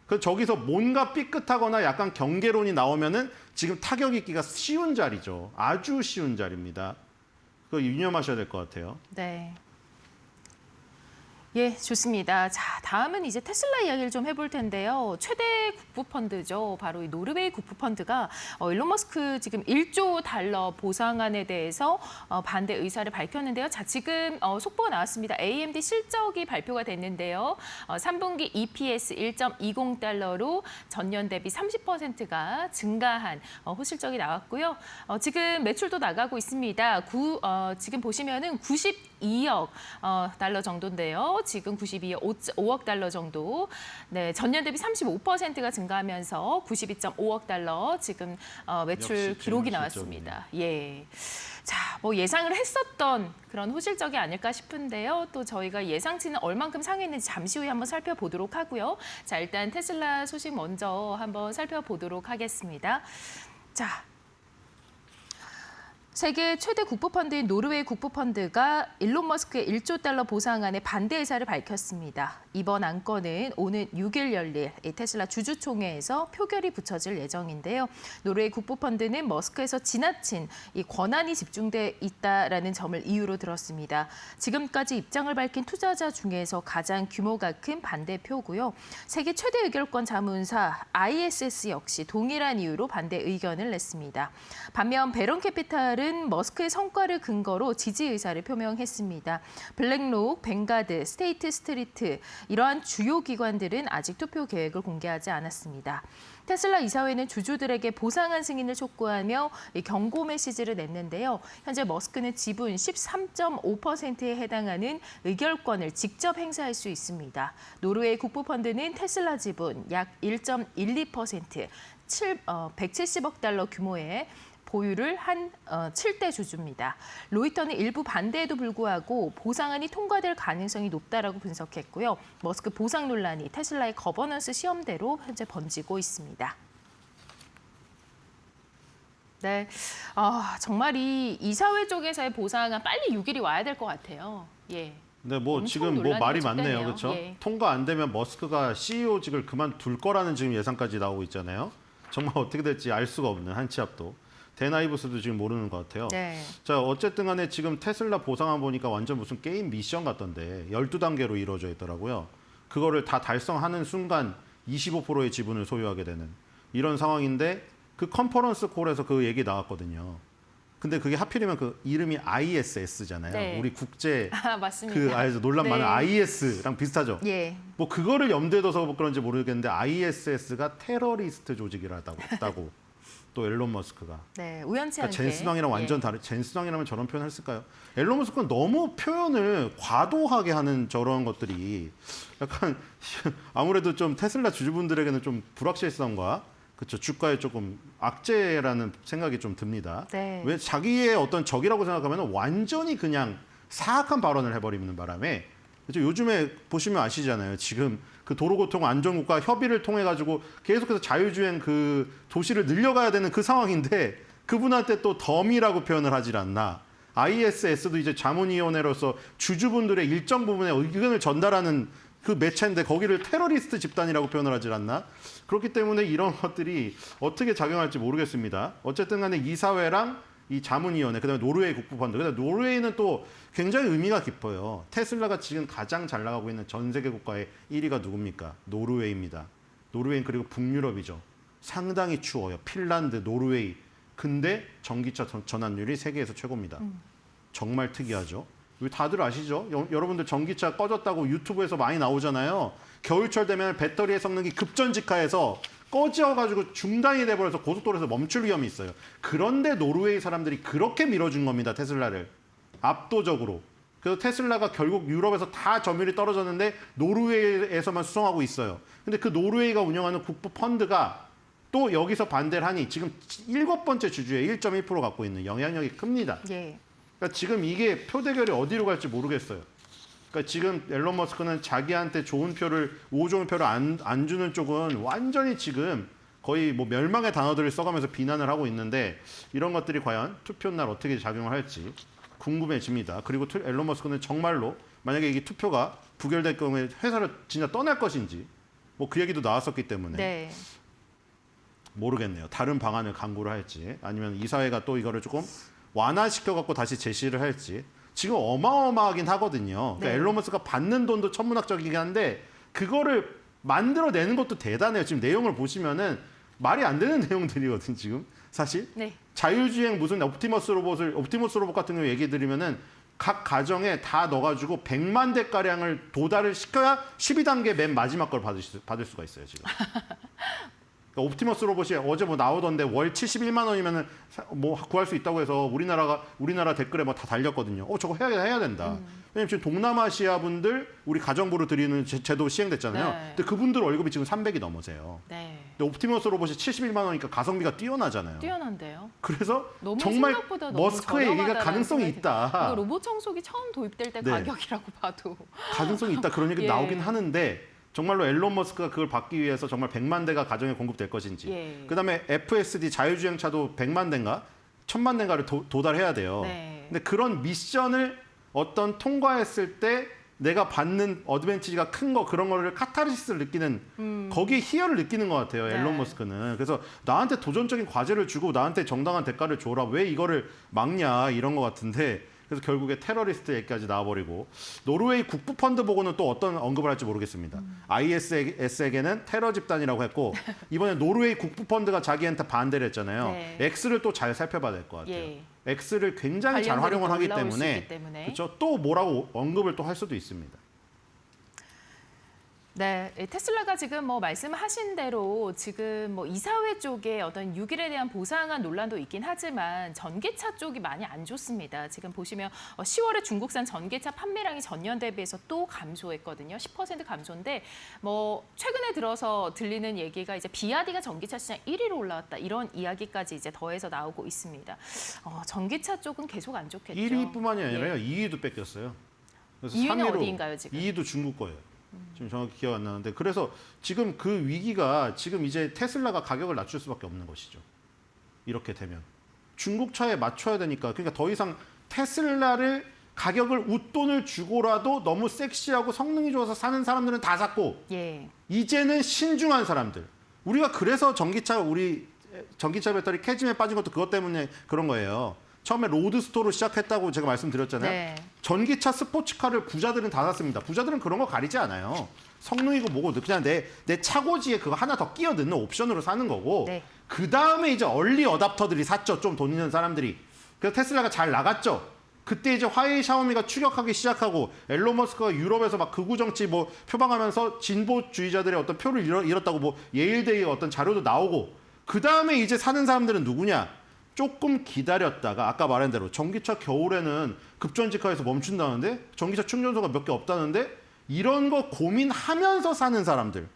그래서 저기서 뭔가 삐끗하거나 약간 경계론이 나오면은 지금 타격 있기가 쉬운 자리죠. 아주 쉬운 자리입니다. 그거 유념하셔야 될 것 같아요. 네. 예, 좋습니다. 자, 다음은 이제 테슬라 이야기를 좀 해볼 텐데요. 최대 국부펀드죠. 바로 이 노르웨이 국부펀드가 일론 머스크 지금 1조 달러 보상안에 대해서 반대 의사를 밝혔는데요. 자, 지금 속보가 나왔습니다. AMD 실적이 발표가 됐는데요. 3분기 EPS 1.20달러로 전년 대비 30%가 증가한 호실적이 나왔고요. 지금 매출도 나가고 있습니다. 지금 보시면은 92억 달러 정도인데요. 지금 92억 5억 달러 정도. 네, 전년 대비 35%가 증가하면서 92.5억 달러 지금 매출 역시 기록이 재무 나왔습니다. 예. 자, 뭐 예상을 했었던 그런 호실적이 아닐까 싶은데요. 또 저희가 예상치는 얼만큼 상했는지 잠시 후에 한번 살펴보도록 하고요. 자, 일단 테슬라 소식 먼저 한번 살펴보도록 하겠습니다. 자, 세계 최대 국부펀드인 노르웨이 국부펀드가 일론 머스크의 1조 달러 보상안에 반대 의사를 밝혔습니다. 이번 안건은 오는 6일 열릴 테슬라 주주총회에서 표결이 붙여질 예정인데요. 노르웨이 국부펀드는 머스크에서 지나친 이 권한이 집중돼 있다라는 점을 이유로 들었습니다. 지금까지 입장을 밝힌 투자자 중에서 가장 규모가 큰 반대표고요. 세계 최대 의결권 자문사 ISS 역시 동일한 이유로 반대 의견을 냈습니다. 반면 베런캐피탈은 머스크의 성과를 근거로 지지 의사를 표명했습니다. 블랙록, 뱅가드, 스테이트 스트리트 이러한 주요 기관들은 아직 투표 계획을 공개하지 않았습니다. 테슬라 이사회는 주주들에게 보상안 승인을 촉구하며 경고 메시지를 냈는데요. 현재 머스크는 지분 13.5%에 해당하는 의결권을 직접 행사할 수 있습니다. 노르웨이 국부펀드는 테슬라 지분 약 1.12%, 170억 달러 규모의 보유를 한 7대 주주입니다. 로이터는 일부 반대에도 불구하고 보상안이 통과될 가능성이 높다라고 분석했고요. 머스크 보상 논란이 테슬라의 거버넌스 시험대로 현재 번지고 있습니다. 네, 정말 이 이사회 쪽에서의 보상안 빨리 6일이 와야 될 것 같아요. 예. 근데 뭐 엄청 지금 뭐 논란이 말이 계속되네요. 많네요. 그렇죠? 예. 통과 안 되면 머스크가 CEO직을 그만둘 거라는 지금 예상까지 나오고 있잖아요. 정말 어떻게 될지 알 수가 없는 한치 앞도. 데나이브스도 지금 모르는 것 같아요. 네. 자, 어쨌든 간에 지금 테슬라 보상안 보니까 완전 무슨 게임 미션 같던데 12단계로 이루어져 있더라고요. 그거를 다 달성하는 순간 25%의 지분을 소유하게 되는 이런 상황인데 그 컨퍼런스 콜에서 그 얘기 나왔거든요. 근데 그게 하필이면 그 이름이 ISS잖아요. 네. 우리 국제 맞습니다. 그 알죠? 논란 많은 네. IS랑 비슷하죠. 예. 뭐 그거를 염두에 둬서 그런지 모르겠는데 ISS가 테러리스트 조직이라고 또 엘론 머스크가. 네, 우연치 않게. 그러니까 젠슨왕이랑 완전 다른. 젠슨왕이라면 저런 표현 했을까요? 엘론 머스크는 너무 표현을 과도하게 하는 저런 것들이 약간 아무래도 좀 테슬라 주주분들에게는 좀 불확실성과 그렇죠. 주가에 조금 악재라는 생각이 좀 듭니다. 네. 왜 자기의 어떤 적이라고 생각하면 완전히 그냥 사악한 발언을 해버리는 바람에 그렇죠? 요즘에 보시면 아시잖아요. 지금 그 도로교통 안전국가 협의를 통해 가지고 계속해서 자율주행 그 도시를 늘려가야 되는 그 상황인데 그분한테 또 덤이라고 표현을 하질 않나. ISS도 이제 자문위원회로서 주주분들의 일정 부분의 의견을 전달하는 그 매체인데 거기를 테러리스트 집단이라고 표현을 하질 않나? 그렇기 때문에 이런 것들이 어떻게 작용할지 모르겠습니다. 어쨌든 간에 이사회랑 이 자문위원회, 그다음에 노르웨이 국부펀드. 그다음에 노르웨이는 또 굉장히 의미가 깊어요. 테슬라가 지금 가장 잘 나가고 있는 전 세계 국가의 1위가 누굽니까? 노르웨이입니다. 노르웨이는 그리고 북유럽이죠. 상당히 추워요. 핀란드, 노르웨이. 근데 전기차 전환율이 세계에서 최고입니다. 정말 특이하죠. 다들 아시죠? 여러분들 전기차 꺼졌다고 유튜브에서 많이 나오잖아요. 겨울철 되면 배터리의 성능이 급전직하해서 꺼져가지고 중단이 돼버려서 고속도로에서 멈출 위험이 있어요. 그런데 노르웨이 사람들이 그렇게 밀어준 겁니다. 테슬라를. 압도적으로. 그래서 테슬라가 결국 유럽에서 다 점유율이 떨어졌는데 노르웨이에서만 수성하고 있어요. 근데 그 노르웨이가 운영하는 국부 펀드가 또 여기서 반대를 하니 지금 7번째 주주의 1.1% 갖고 있는 영향력이 큽니다. 예. 그러니까 지금 이게 표대결이 어디로 갈지 모르겠어요. 그러니까 지금 앨런 머스크는 자기한테 좋은 표를 5좋은 표를 안 주는 쪽은 완전히 지금 거의 뭐 멸망의 단어들을 써가면서 비난을 하고 있는데 이런 것들이 과연 투표 날 어떻게 작용을 할지 궁금해집니다. 그리고 앨런 머스크는 정말로 만약에 이게 투표가 부결될 경우에 회사를 진짜 떠날 것인지 뭐 그 얘기도 나왔었기 때문에 네. 모르겠네요. 다른 방안을 강구를 할지 아니면 이사회가 또 이거를 조금 완화시켜 갖고 다시 제시를 할지 지금 어마어마하긴 하거든요. 그러니까 네. 앨런 머스크가 받는 돈도 천문학적이긴 한데 그거를 만들어내는 것도 대단해요. 지금 내용을 보시면은 말이 안 되는 내용들이거든요. 지금 사실 네. 자율주행 무슨 옵티머스 로봇 같은 거 얘기 드리면은 각 가정에 다 넣어가지고 100만 대 가량을 도달을 시켜야 12단계 맨 마지막 걸 받을 수가 있어요. 지금. 그러니까 옵티머스 로봇이 어제 뭐 나오던데 월 71만 원이면은 뭐 구할 수 있다고 해서 우리나라 댓글에 뭐 다 달렸거든요. 저거 해야 된다. 왜냐면 지금 동남아시아 분들 우리 가정부로 드리는 제도 시행됐잖아요. 네. 근데 그분들 월급이 지금 300이 넘으세요. 네. 근데 옵티머스 로봇이 71만 원이니까 가성비가 뛰어나잖아요. 뛰어난데요. 그래서 너무 정말 생각보다 너무 머스크의 얘기가 저렴하다라는 가능성이 생각이 있다. 이거 로봇 청소기 처음 도입될 때 네. 가격이라고 봐도 가능성이 있다 그런 얘기 예. 나오긴 하는데 정말로 앨런 머스크가 그걸 받기 위해서 정말 100만 대가 가정에 공급될 것인지 예. 그다음에 FSD 자율주행차도 100만 대인가 1000만 대인가를 도달해야 돼요. 네. 근데 그런 미션을 어떤 통과했을 때 내가 받는 어드밴티지가 큰 거 그런 거를 카타르시스를 느끼는 거기에 희열을 느끼는 것 같아요. 네. 앨런 머스크는. 그래서 나한테 도전적인 과제를 주고 나한테 정당한 대가를 줘라. 왜 이거를 막냐 이런 것 같은데 그래서 결국에 테러리스트 얘기까지 나와버리고 노르웨이 국부펀드 보고는 또 어떤 언급을 할지 모르겠습니다. IS에게는 테러 집단이라고 했고 이번에 노르웨이 국부펀드가 자기한테 반대를 했잖아요. 네. X를 또 잘 살펴봐야 될 것 같아요. 예. X를 굉장히 잘 관련들이 활용을 또 하기 올라올 수 때문에, 있기 때문에. 그렇죠. 또 뭐라고 언급을 또 할 수도 있습니다. 네, 테슬라가 지금 뭐 말씀하신 대로 지금 뭐 이사회 쪽에 어떤 6일에 대한 보상안 논란도 있긴 하지만 전기차 쪽이 많이 안 좋습니다. 지금 보시면 10월에 중국산 전기차 판매량이 전년 대비해서 또 감소했거든요. 10% 감소인데 뭐 최근에 들어서 들리는 얘기가 이제 비아디가 전기차 시장 1위로 올라왔다 이런 이야기까지 이제 더해서 나오고 있습니다. 전기차 쪽은 계속 안 좋겠죠. 1위뿐만이 예. 아니라요. 2위도 뺏겼어요. 그래서 2위는 3위로 어디인가요, 지금? 2위도 중국 거예요. 지금 정확히 기억 안 나는데 그래서 지금 그 위기가 지금 이제 테슬라가 가격을 낮출 수밖에 없는 것이죠. 이렇게 되면 중국 차에 맞춰야 되니까 그러니까 더 이상 테슬라를 가격을 웃돈을 주고라도 너무 섹시하고 성능이 좋아서 사는 사람들은 다 샀고 예. 이제는 신중한 사람들. 우리가 그래서 전기차 배터리 캐즘에 빠진 것도 그것 때문에 그런 거예요. 처음에 로드스토로 시작했다고 제가 말씀드렸잖아요. 네. 전기차 스포츠카를 부자들은 다 샀습니다. 부자들은 그런 거 가리지 않아요. 성능이고 뭐고 그냥 내 차고지에 그거 하나 더 끼워 넣는 옵션으로 사는 거고 네. 그 다음에 이제 얼리 어답터들이 샀죠. 좀 돈 있는 사람들이. 그래서 테슬라가 잘 나갔죠. 그때 이제 화웨이 샤오미가 추격하기 시작하고 앨런 머스크가 유럽에서 막 극우 정치 뭐 표방하면서 진보주의자들의 어떤 표를 잃었다고 뭐 예일대의 어떤 자료도 나오고 그 다음에 이제 사는 사람들은 누구냐? 조금 기다렸다가 아까 말한 대로 전기차 겨울에는 급전직하에서 멈춘다는데 전기차 충전소가 몇 개 없다는데 이런 거 고민하면서 사는 사람들.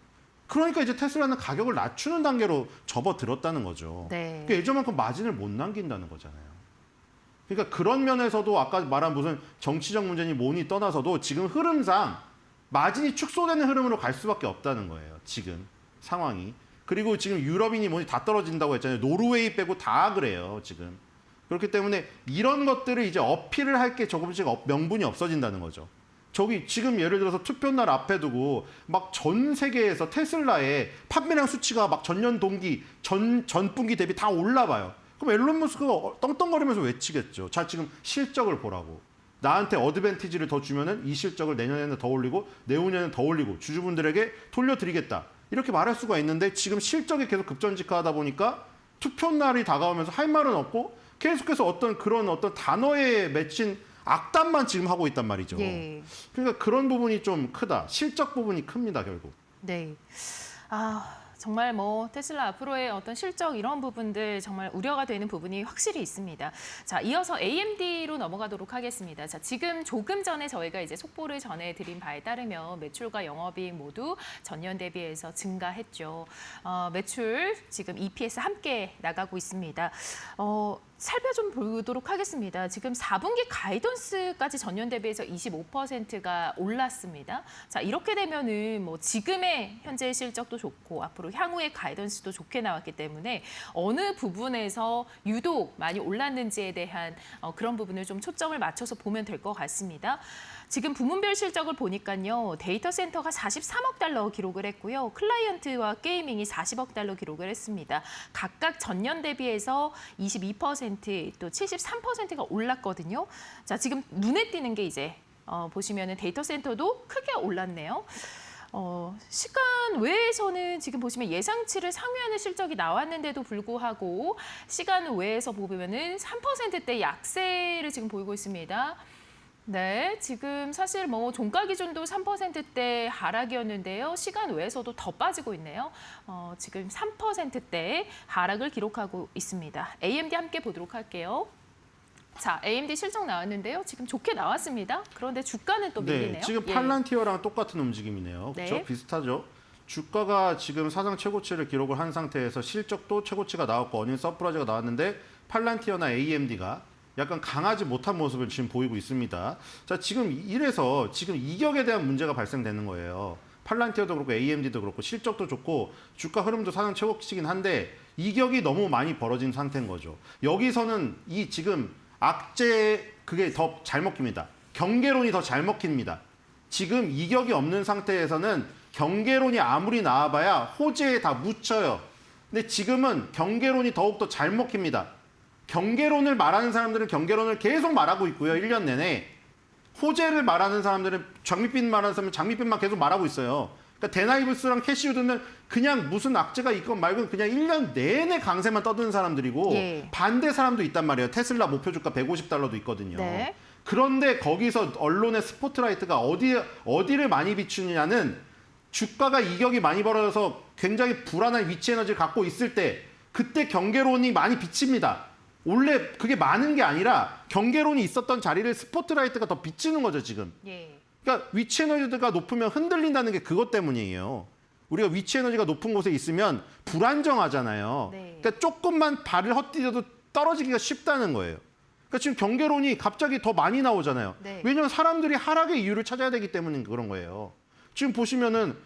그러니까 이제 테슬라는 가격을 낮추는 단계로 접어들었다는 거죠. 네. 그러니까 예전만큼 마진을 못 남긴다는 거잖아요. 그러니까 그런 면에서도 아까 말한 무슨 정치적 문제니 뭐니 떠나서도 지금 흐름상 마진이 축소되는 흐름으로 갈 수밖에 없다는 거예요. 지금 상황이. 그리고 지금 유럽인이 뭐니 다 떨어진다고 했잖아요. 노르웨이 빼고 다 그래요, 지금. 그렇기 때문에 이런 것들을 이제 어필을 할 게 조금씩 명분이 없어진다는 거죠. 저기 지금 예를 들어서 투표날 앞에 두고 막 전 세계에서 테슬라의 판매량 수치가 막 전년 동기, 전분기 대비 다 올라봐요. 그럼 앨런 머스크가 떵떵거리면서 외치겠죠. 자, 지금 실적을 보라고. 나한테 어드밴티지를 더 주면은 이 실적을 내년에는 더 올리고 내후년에는 더 올리고 주주분들에게 돌려드리겠다. 이렇게 말할 수가 있는데 지금 실적이 계속 급전직하다 보니까 투표날이 다가오면서 할 말은 없고 계속해서 어떤 단어에 맺힌 악담만 지금 하고 있단 말이죠. 예. 그러니까 그런 부분이 좀 크다. 실적 부분이 큽니다, 결국. 네. 정말 뭐 테슬라 앞으로의 어떤 실적 이런 부분들 정말 우려가 되는 부분이 확실히 있습니다. 자, 이어서 AMD로 넘어가도록 하겠습니다. 자, 지금 조금 전에 저희가 이제 속보를 전해드린 바에 따르면 매출과 영업이익 모두 전년 대비해서 증가했죠. 매출 지금 EPS 함께 나가고 있습니다. 살펴 좀 보도록 하겠습니다. 지금 4분기 가이던스까지 전년 대비해서 25%가 올랐습니다. 자, 이렇게 되면은 뭐 지금의 현재 실적도 좋고 앞으로 향후의 가이던스도 좋게 나왔기 때문에 어느 부분에서 유독 많이 올랐는지에 대한 그런 부분을 좀 초점을 맞춰서 보면 될 것 같습니다. 지금 부문별 실적을 보니까요. 데이터 센터가 43억 달러 기록을 했고요. 클라이언트와 게이밍이 40억 달러 기록을 했습니다. 각각 전년 대비해서 22%, 또 73%가 올랐거든요. 자, 지금 눈에 띄는 게 이제 보시면은 데이터 센터도 크게 올랐네요. 시간 외에서는 지금 보시면 예상치를 상회하는 실적이 나왔는데도 불구하고 시간 외에서 보면은 3%대 약세를 지금 보이고 있습니다. 네, 지금 사실 뭐 종가 기준도 3%대 하락이었는데요. 시간 외에서도 더 빠지고 있네요. 지금 3%대 하락을 기록하고 있습니다. AMD 함께 보도록 할게요. 자, AMD 실적 나왔는데요. 지금 좋게 나왔습니다. 그런데 주가는 또 밀리네요. 네, 지금 예. 팔란티어랑 똑같은 움직임이네요. 그렇죠? 네. 비슷하죠. 주가가 지금 사상 최고치를 기록을 한 상태에서 실적도 최고치가 나왔고 어닝 서프라이즈가 나왔는데 팔란티어나 AMD가 약간 강하지 못한 모습을 지금 보이고 있습니다. 자, 지금 이래서 지금 이격에 대한 문제가 발생되는 거예요. 팔란티어도 그렇고 AMD도 그렇고 실적도 좋고 주가 흐름도 사상 최고치긴 한데 이격이 너무 많이 벌어진 상태인 거죠. 여기서는 이 지금 악재 그게 더 잘 먹힙니다. 경계론이 더 잘 먹힙니다. 지금 이격이 없는 상태에서는 경계론이 아무리 나와봐야 호재에 다 묻혀요. 근데 지금은 경계론이 더욱더 잘 먹힙니다. 경계론을 말하는 사람들은 경계론을 계속 말하고 있고요. 1년 내내. 호재를 말하는 사람들은 장밋빛 말하는 사람은 장밋빛만 계속 말하고 있어요. 그러니까 데나이브스랑 캐시우드는 그냥 무슨 악재가 있건 말건 그냥 1년 내내 강세만 떠드는 사람들이고 예. 반대 사람도 있단 말이에요. 테슬라 목표 주가 $150도 있거든요. 네. 그런데 거기서 언론의 스포트라이트가 어디를 많이 비추느냐는 주가가 이격이 많이 벌어져서 굉장히 불안한 위치 에너지를 갖고 있을 때 그때 경계론이 많이 비칩니다. 원래 그게 많은 게 아니라 경계론이 있었던 자리를 스포트라이트가 더 비치는 거죠, 지금. 예. 그러니까 위치 에너지가 높으면 흔들린다는 게 그것 때문이에요. 우리가 위치 에너지가 높은 곳에 있으면 불안정하잖아요. 네. 그러니까 조금만 발을 헛디뎌도 떨어지기가 쉽다는 거예요. 그러니까 지금 경계론이 갑자기 더 많이 나오잖아요. 네. 왜냐하면 사람들이 하락의 이유를 찾아야 되기 때문인 그런 거예요. 지금 보시면은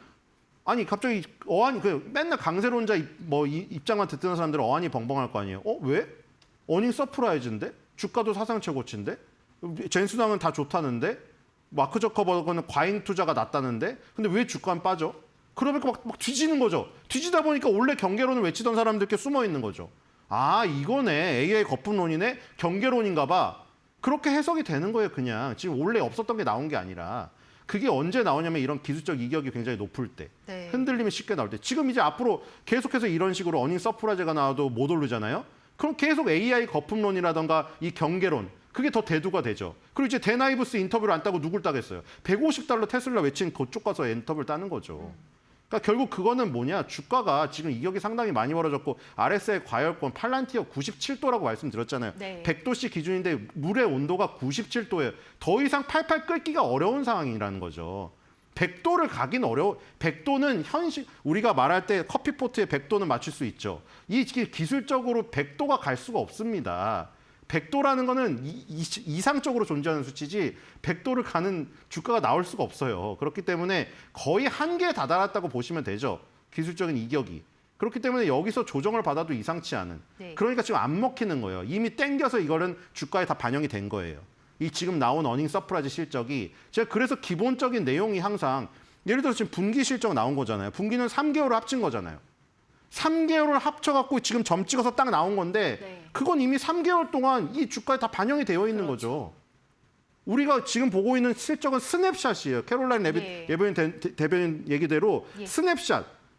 아니 갑자기 어안이 맨날 강세론자 입장만 듣는 사람들은 어안이 벙벙할 거 아니에요. 왜? 어닝 서프라이즈인데? 주가도 사상 최고치인데? 젠수당은 다 좋다는데? 마크 저커버그는 과잉 투자가 낮다는데? 근데 왜 주가는 빠져? 그러니까 막 뒤지는 거죠. 뒤지다 보니까 원래 경계론을 외치던 사람들께 숨어 있는 거죠. 아, 이거네. AI 거품론이네. 경계론인가 봐. 그렇게 해석이 되는 거예요, 그냥. 지금 원래 없었던 게 나온 게 아니라. 그게 언제 나오냐면 이런 기술적 이격이 굉장히 높을 때. 네. 흔들림이 쉽게 나올 때. 지금 이제 앞으로 계속해서 이런 식으로 어닝 서프라이즈가 나와도 못 오르잖아요. 그럼 계속 AI 거품론이라던가 이 경계론. 그게 더 대두가 되죠. 그리고 이제 데나이브스 인터뷰를 안 따고 누굴 따겠어요. $150 테슬라 외친 그쪽 가서 인터뷰를 따는 거죠. 그러니까 결국 그거는 뭐냐. 주가가 지금 이격이 상당히 많이 벌어졌고 RSI 과열권 팔란티어 97도라고 말씀드렸잖아요. 네. 100도씨 기준인데 물의 온도가 97도예요. 더 이상 팔팔 끓기가 어려운 상황이라는 거죠. 100도를 가긴 어려워. 100도는 우리가 말할 때 커피포트에 100도는 맞출 수 있죠. 이 기술적으로 100도가 갈 수가 없습니다. 100도라는 거는 이상적으로 존재하는 수치지 100도를 가는 주가가 나올 수가 없어요. 그렇기 때문에 거의 한계에 다다랐다고 보시면 되죠. 기술적인 이격이. 그렇기 때문에 여기서 조정을 받아도 이상치 않은. 네. 그러니까 지금 안 먹히는 거예요. 이미 땡겨서 이거는 주가에 다 반영이 된 거예요. 이 지금 나온 어닝 서프라이즈 실적이 제가 그래서 기본적인 내용이 항상 예를 들어서 지금 분기 실적 나온 거잖아요. 분기는 3개월을 합친 거잖아요. 3개월을 합쳐갖고 지금 점 찍어서 딱 나온 건데 네. 그건 이미 3개월 동안 이 주가에 다 반영이 되어 있는 거죠. 우리가 지금 보고 있는 실적은 스냅샷이에요. 캐롤라인 예. 대변인 얘기대로 예.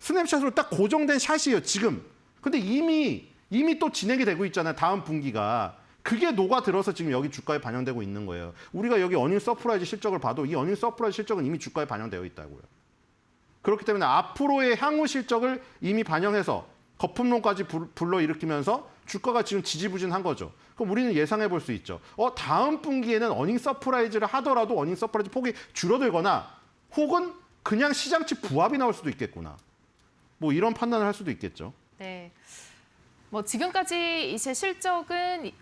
스냅샷으로 딱 고정된 샷이에요. 지금. 근데 이미 또 진행이 되고 있잖아요. 다음 분기가. 그게 녹아들어서 지금 여기 주가에 반영되고 있는 거예요. 우리가 여기 어닝 서프라이즈 실적을 봐도 이 어닝 서프라이즈 실적은 이미 주가에 반영되어 있다고요. 그렇기 때문에 앞으로의 향후 실적을 이미 반영해서 거품론까지 불러일으키면서 주가가 지금 지지부진한 거죠. 그럼 우리는 예상해 볼 수 있죠. 다음 분기에는 어닝 서프라이즈를 하더라도 어닝 서프라이즈 폭이 줄어들거나 혹은 그냥 시장치 부합이 나올 수도 있겠구나. 뭐 이런 판단을 할 수도 있겠죠. 네. 뭐 지금까지 이제 실적은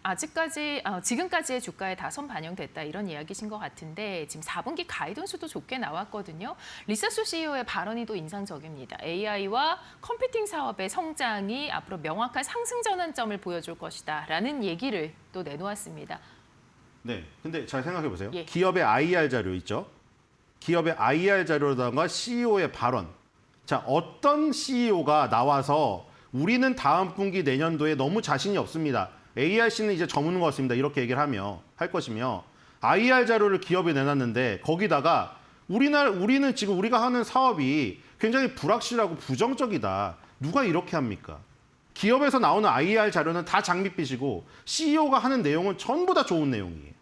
지금까지의 주가에 다 선 반영됐다 이런 이야기신 것 같은데 지금 4분기 가이던스도 좋게 나왔거든요. 리사수 CEO의 발언이 또 인상적입니다. AI와 컴퓨팅 사업의 성장이 앞으로 명확한 상승 전환점을 보여줄 것이다라는 얘기를 또 내놓았습니다. 네. 근데 잘 생각해 보세요. 예. 기업의 IR 자료 있죠. 기업의 IR 자료라던가 CEO의 발언. 자, 어떤 CEO가 나와서 우리는 다음 분기 내년도에 너무 자신이 없습니다. ARC는 이제 저무는 것 같습니다. 이렇게 얘기를 할 것이며 IR 자료를 기업에 내놨는데 거기다가 우리는 지금 우리가 하는 사업이 굉장히 불확실하고 부정적이다. 누가 이렇게 합니까? 기업에서 나오는 IR 자료는 다 장밋빛이고 CEO가 하는 내용은 전부 다 좋은 내용이에요.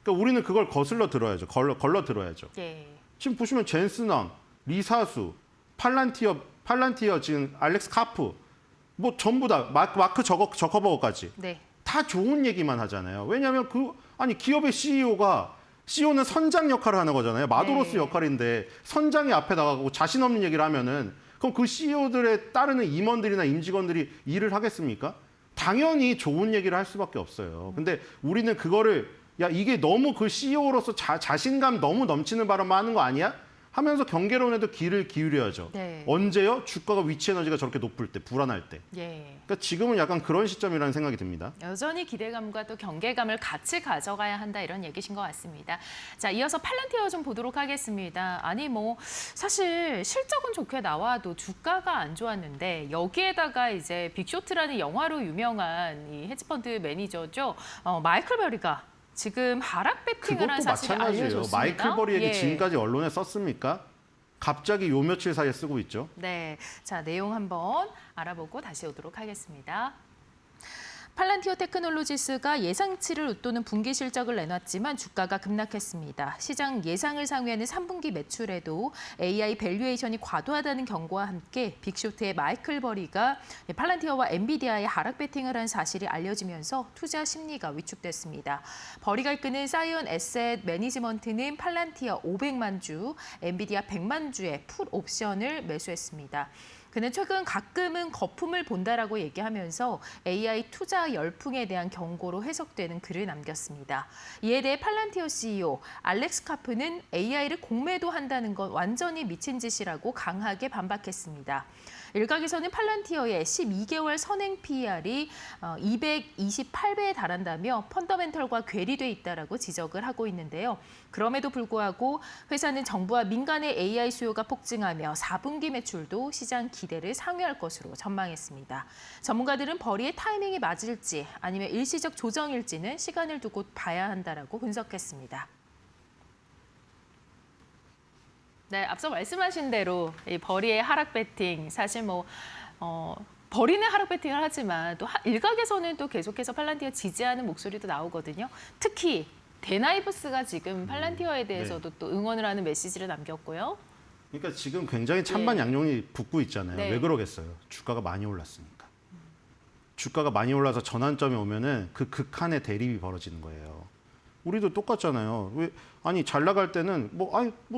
그러니까 우리는 그걸 거슬러 들어야죠. 걸러 들어야죠. 예. 지금 보시면 젠슨왕, 리사수, 팔란티어 지금 알렉스 카프 뭐 전부 다 마크 저커버거까지 네. 다 좋은 얘기만 하잖아요. 왜냐하면 기업의 CEO는 선장 역할을 하는 거잖아요. 마도로스 네. 역할인데 선장이 앞에 나가고 자신 없는 얘기를 하면은 그럼 그 CEO들에 따르는 임원들이나 임직원들이 일을 하겠습니까? 당연히 좋은 얘기를 할 수밖에 없어요. 근데 우리는 그거를 이게 너무 그 CEO로서 자신감 너무 넘치는 발언만 하는 거 아니야? 하면서 경계론에도 귀를 기울여야죠. 네. 언제요? 주가가 위치 에너지가 저렇게 높을 때, 불안할 때. 예. 그러니까 지금은 약간 그런 시점이라는 생각이 듭니다. 여전히 기대감과 또 경계감을 같이 가져가야 한다 이런 얘기신 것 같습니다. 자, 이어서 팔란티어 좀 보도록 하겠습니다. 아니 뭐 사실 실적은 좋게 나와도 주가가 안 좋았는데 여기에다가 이제 빅쇼트라는 영화로 유명한 이 헤지펀드 매니저죠. 마이클 베리가 지금 하락 배팅을 한 그것도 사실을 마찬가지예요. 알려줬습니다. 마이클 버리 얘기 예. 지금까지 언론에 썼습니까? 갑자기 요 며칠 사이에 쓰고 있죠. 네, 자 내용 한번 알아보고 다시 오도록 하겠습니다. 팔란티어 테크놀로지스가 예상치를 웃도는 분기 실적을 내놨지만 주가가 급락했습니다. 시장 예상을 상회하는 3분기 매출에도 AI 밸류에이션이 과도하다는 경고와 함께 빅쇼트의 마이클 버리가 팔란티어와 엔비디아의 하락 배팅을 한 사실이 알려지면서 투자 심리가 위축됐습니다. 버리가 이끄는 사이언 에셋 매니지먼트는 팔란티어 500만 주, 엔비디아 100만 주의 풋 옵션을 매수했습니다. 그는 최근 가끔은 거품을 본다라고 얘기하면서 AI 투자 열풍에 대한 경고로 해석되는 글을 남겼습니다. 이에 대해 팔란티어 CEO 알렉스 카프는 AI를 공매도 한다는 건 완전히 미친 짓이라고 강하게 반박했습니다. 일각에서는 팔란티어의 12개월 선행 PER이 228배에 달한다며 펀더멘털과 괴리돼 있다라고 지적을 하고 있는데요. 그럼에도 불구하고 회사는 정부와 민간의 AI 수요가 폭증하며 4분기 매출도 시장 기대를 상회할 것으로 전망했습니다. 전문가들은 버리의 타이밍이 맞을지 아니면 일시적 조정일지는 시간을 두고 봐야 한다라고 분석했습니다. 네, 앞서 말씀하신 대로 이 버리의 하락 배팅 사실 버리는 하락 배팅을 하지만 또 일각에서는 또 계속해서 팔란티어 지지하는 목소리도 나오거든요. 특히 데나이브스가 지금 팔란티어에 대해서도 또 응원을 하는 메시지를 남겼고요. 그러니까 지금 굉장히 찬반 양용이 붙고 있잖아요. 네. 왜 그러겠어요? 주가가 많이 올랐으니까. 주가가 많이 올라서 전환점이 오면은 그 극한의 대립이 벌어지는 거예요. 우리도 똑같잖아요. 잘 나갈 때는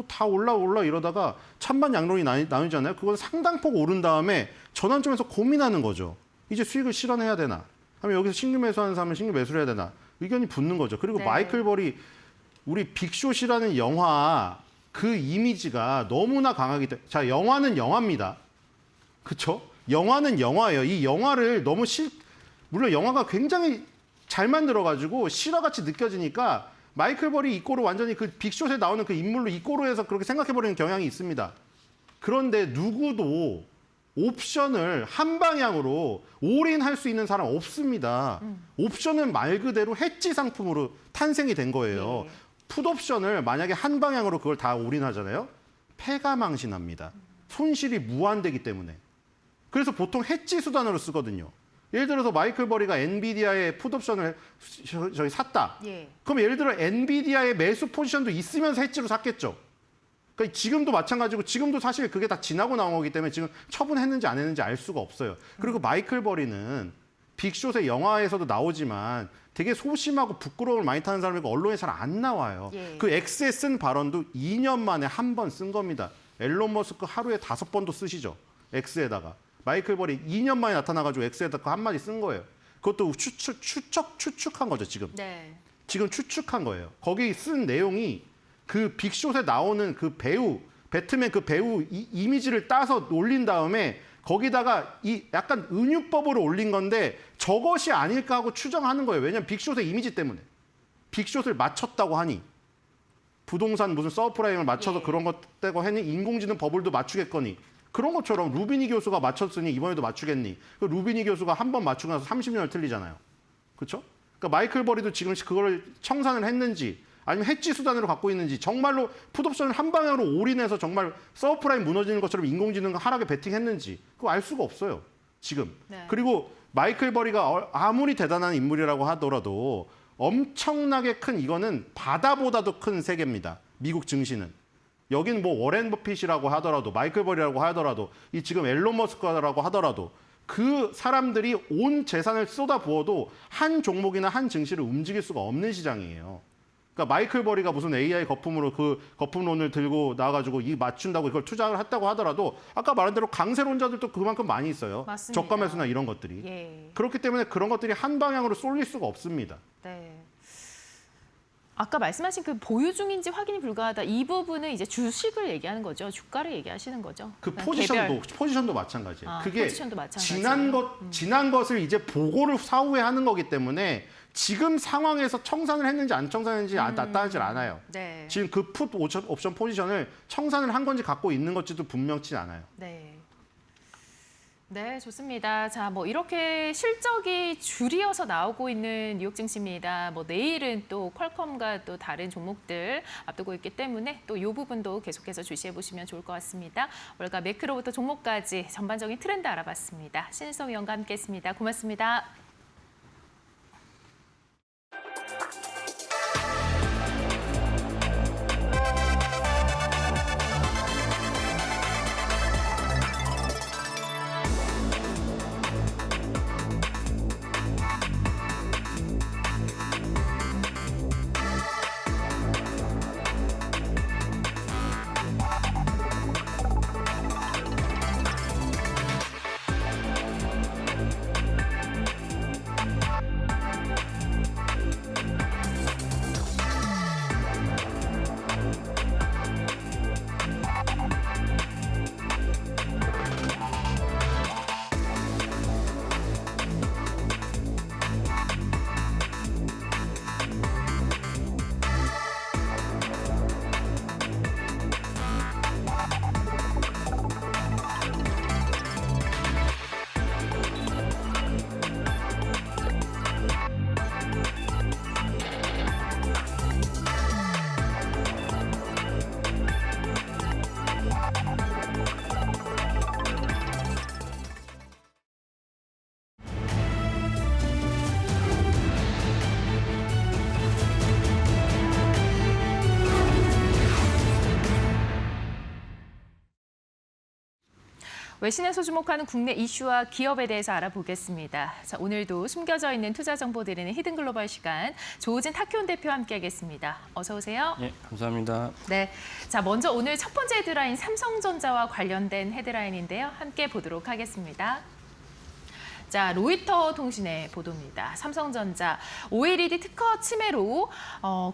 다 올라 이러다가 찬반 양론이 나뉘잖아요. 그건 상당폭 오른 다음에 전환점에서 고민하는 거죠. 이제 수익을 실현해야 되나? 아니면 여기서 신규 매수하는 사람은 신규 매수를 해야 되나? 의견이 붙는 거죠. 그리고 네. 마이클 버리 우리 빅숏이라는 영화 그 이미지가 너무나 강하기 때문에 자, 영화는 영화입니다. 그렇죠? 영화는 영화예요. 이 영화를 너무 물론 영화가 굉장히 잘 만들어가지고 실화같이 느껴지니까 마이클 버리 이꼬로 완전히 그 빅숏에 나오는 그 인물로 이꼬로해서 그렇게 생각해버리는 경향이 있습니다. 그런데 누구도 옵션을 한 방향으로 올인할 수 있는 사람 없습니다. 옵션은 말 그대로 해지 상품으로 탄생이 된 거예요. 네. 풋옵션을 만약에 한 방향으로 그걸 다 올인하잖아요. 패가망신합니다. 손실이 무한되기 때문에. 그래서 보통 해지 수단으로 쓰거든요. 예를 들어서 마이클 버리가 엔비디아의 풋옵션을 저기 샀다. 예. 그럼 예를 들어 엔비디아의 매수 포지션도 있으면서 해지로 샀겠죠. 그러니까 지금도 마찬가지고 지금도 사실 그게 다 지나고 나온 거기 때문에 지금 처분했는지 안 했는지 알 수가 없어요. 그리고 마이클 버리는 빅숏의 영화에서도 나오지만 되게 소심하고 부끄러움을 많이 타는 사람이고 언론에 잘 안 나와요. 예. 그 X에 쓴 발언도 2년 만에 한 번 쓴 겁니다. 앨런 머스크 하루에 5번도 쓰시죠. X에다가. 마이클 버리 2년 만에 나타나가지고 X에다가 한마디 쓴 거예요. 그것도 추측한 거죠, 지금. 네. 지금 추측한 거예요. 거기 쓴 내용이 그 빅숏에 나오는 그 배우, 배트맨 그 배우 이미지를 따서 올린 다음에 거기다가 이 약간 은유법으로 올린 건데 저것이 아닐까 하고 추정하는 거예요. 왜냐하면 빅숏의 이미지 때문에. 빅숏을 맞췄다고 하니. 부동산 무슨 서브프라임을 맞춰서 예. 그런 것 떼고 했니? 인공지능 버블도 맞추겠거니. 그런 것처럼 루비니 교수가 맞췄으니 이번에도 맞추겠니? 그 루비니 교수가 한 번 맞추고 나서 30년을 틀리잖아요. 그렇죠? 그러니까 마이클 버리도 지금 그걸 청산을 했는지 아니면 해지 수단으로 갖고 있는지 정말로 풋옵션을 한 방향으로 올인해서 정말 서브프라임 무너지는 것처럼 인공지능 하락에 베팅했는지 그거 알 수가 없어요. 지금. 네. 그리고 마이클 버리가 아무리 대단한 인물이라고 하더라도 엄청나게 큰 이거는 바다보다도 큰 세계입니다. 미국 증시는. 여기는 뭐 워렌 버핏이라고 하더라도 마이클 버리라고 하더라도 이 지금 앨런 머스크라고 하더라도 그 사람들이 온 재산을 쏟아부어도 한 종목이나 한 증시를 움직일 수가 없는 시장이에요. 그러니까 마이클 버리가 무슨 AI 거품으로 그 거품론을 들고 나와가지고 이 맞춘다고 이걸 투자를 했다고 하더라도 아까 말한 대로 강세론자들도 그만큼 많이 있어요. 맞습니다. 저가 매수나 이런 것들이. 예. 그렇기 때문에 그런 것들이 한 방향으로 쏠릴 수가 없습니다. 네. 아까 말씀하신 그 보유 중인지 확인이 불가하다 이 부분은 이제 주식을 얘기하는 거죠. 주가를 얘기하는 거죠. 그 그냥 포지션도 마찬가지예요. 아, 그게 포지션도 마찬가지예요. 지난 것을 이제 보고를 사후에 하는 거기 때문에 지금 상황에서 청산을 했는지 안 청산했는지 나타나질 않아요. 네. 지금 그 풋 옵션 포지션을 청산을 한 건지 갖고 있는 건지도 분명치 않아요. 네. 네, 좋습니다. 자, 뭐 이렇게 실적이 줄이어서 나오고 있는 뉴욕 증시입니다. 뭐 내일은 또 퀄컴과 또 다른 종목들 앞두고 있기 때문에 또 이 부분도 계속해서 주시해 보시면 좋을 것 같습니다. 월가 매크로부터 종목까지 전반적인 트렌드 알아봤습니다. 신일성 위원과 함께했습니다. 고맙습니다. 외신에서 주목하는 국내 이슈와 기업에 대해서 알아보겠습니다. 자, 오늘도 숨겨져 있는 투자 정보 드리는 히든 글로벌 시간 조우진 타키온 대표와 함께하겠습니다. 어서 오세요. 예, 감사합니다. 네, 자 먼저 오늘 첫 번째 헤드라인 삼성전자와 관련된 헤드라인인데요. 함께 보도록 하겠습니다. 자, 로이터 통신의 보도입니다. 삼성전자 OLED 특허 침해로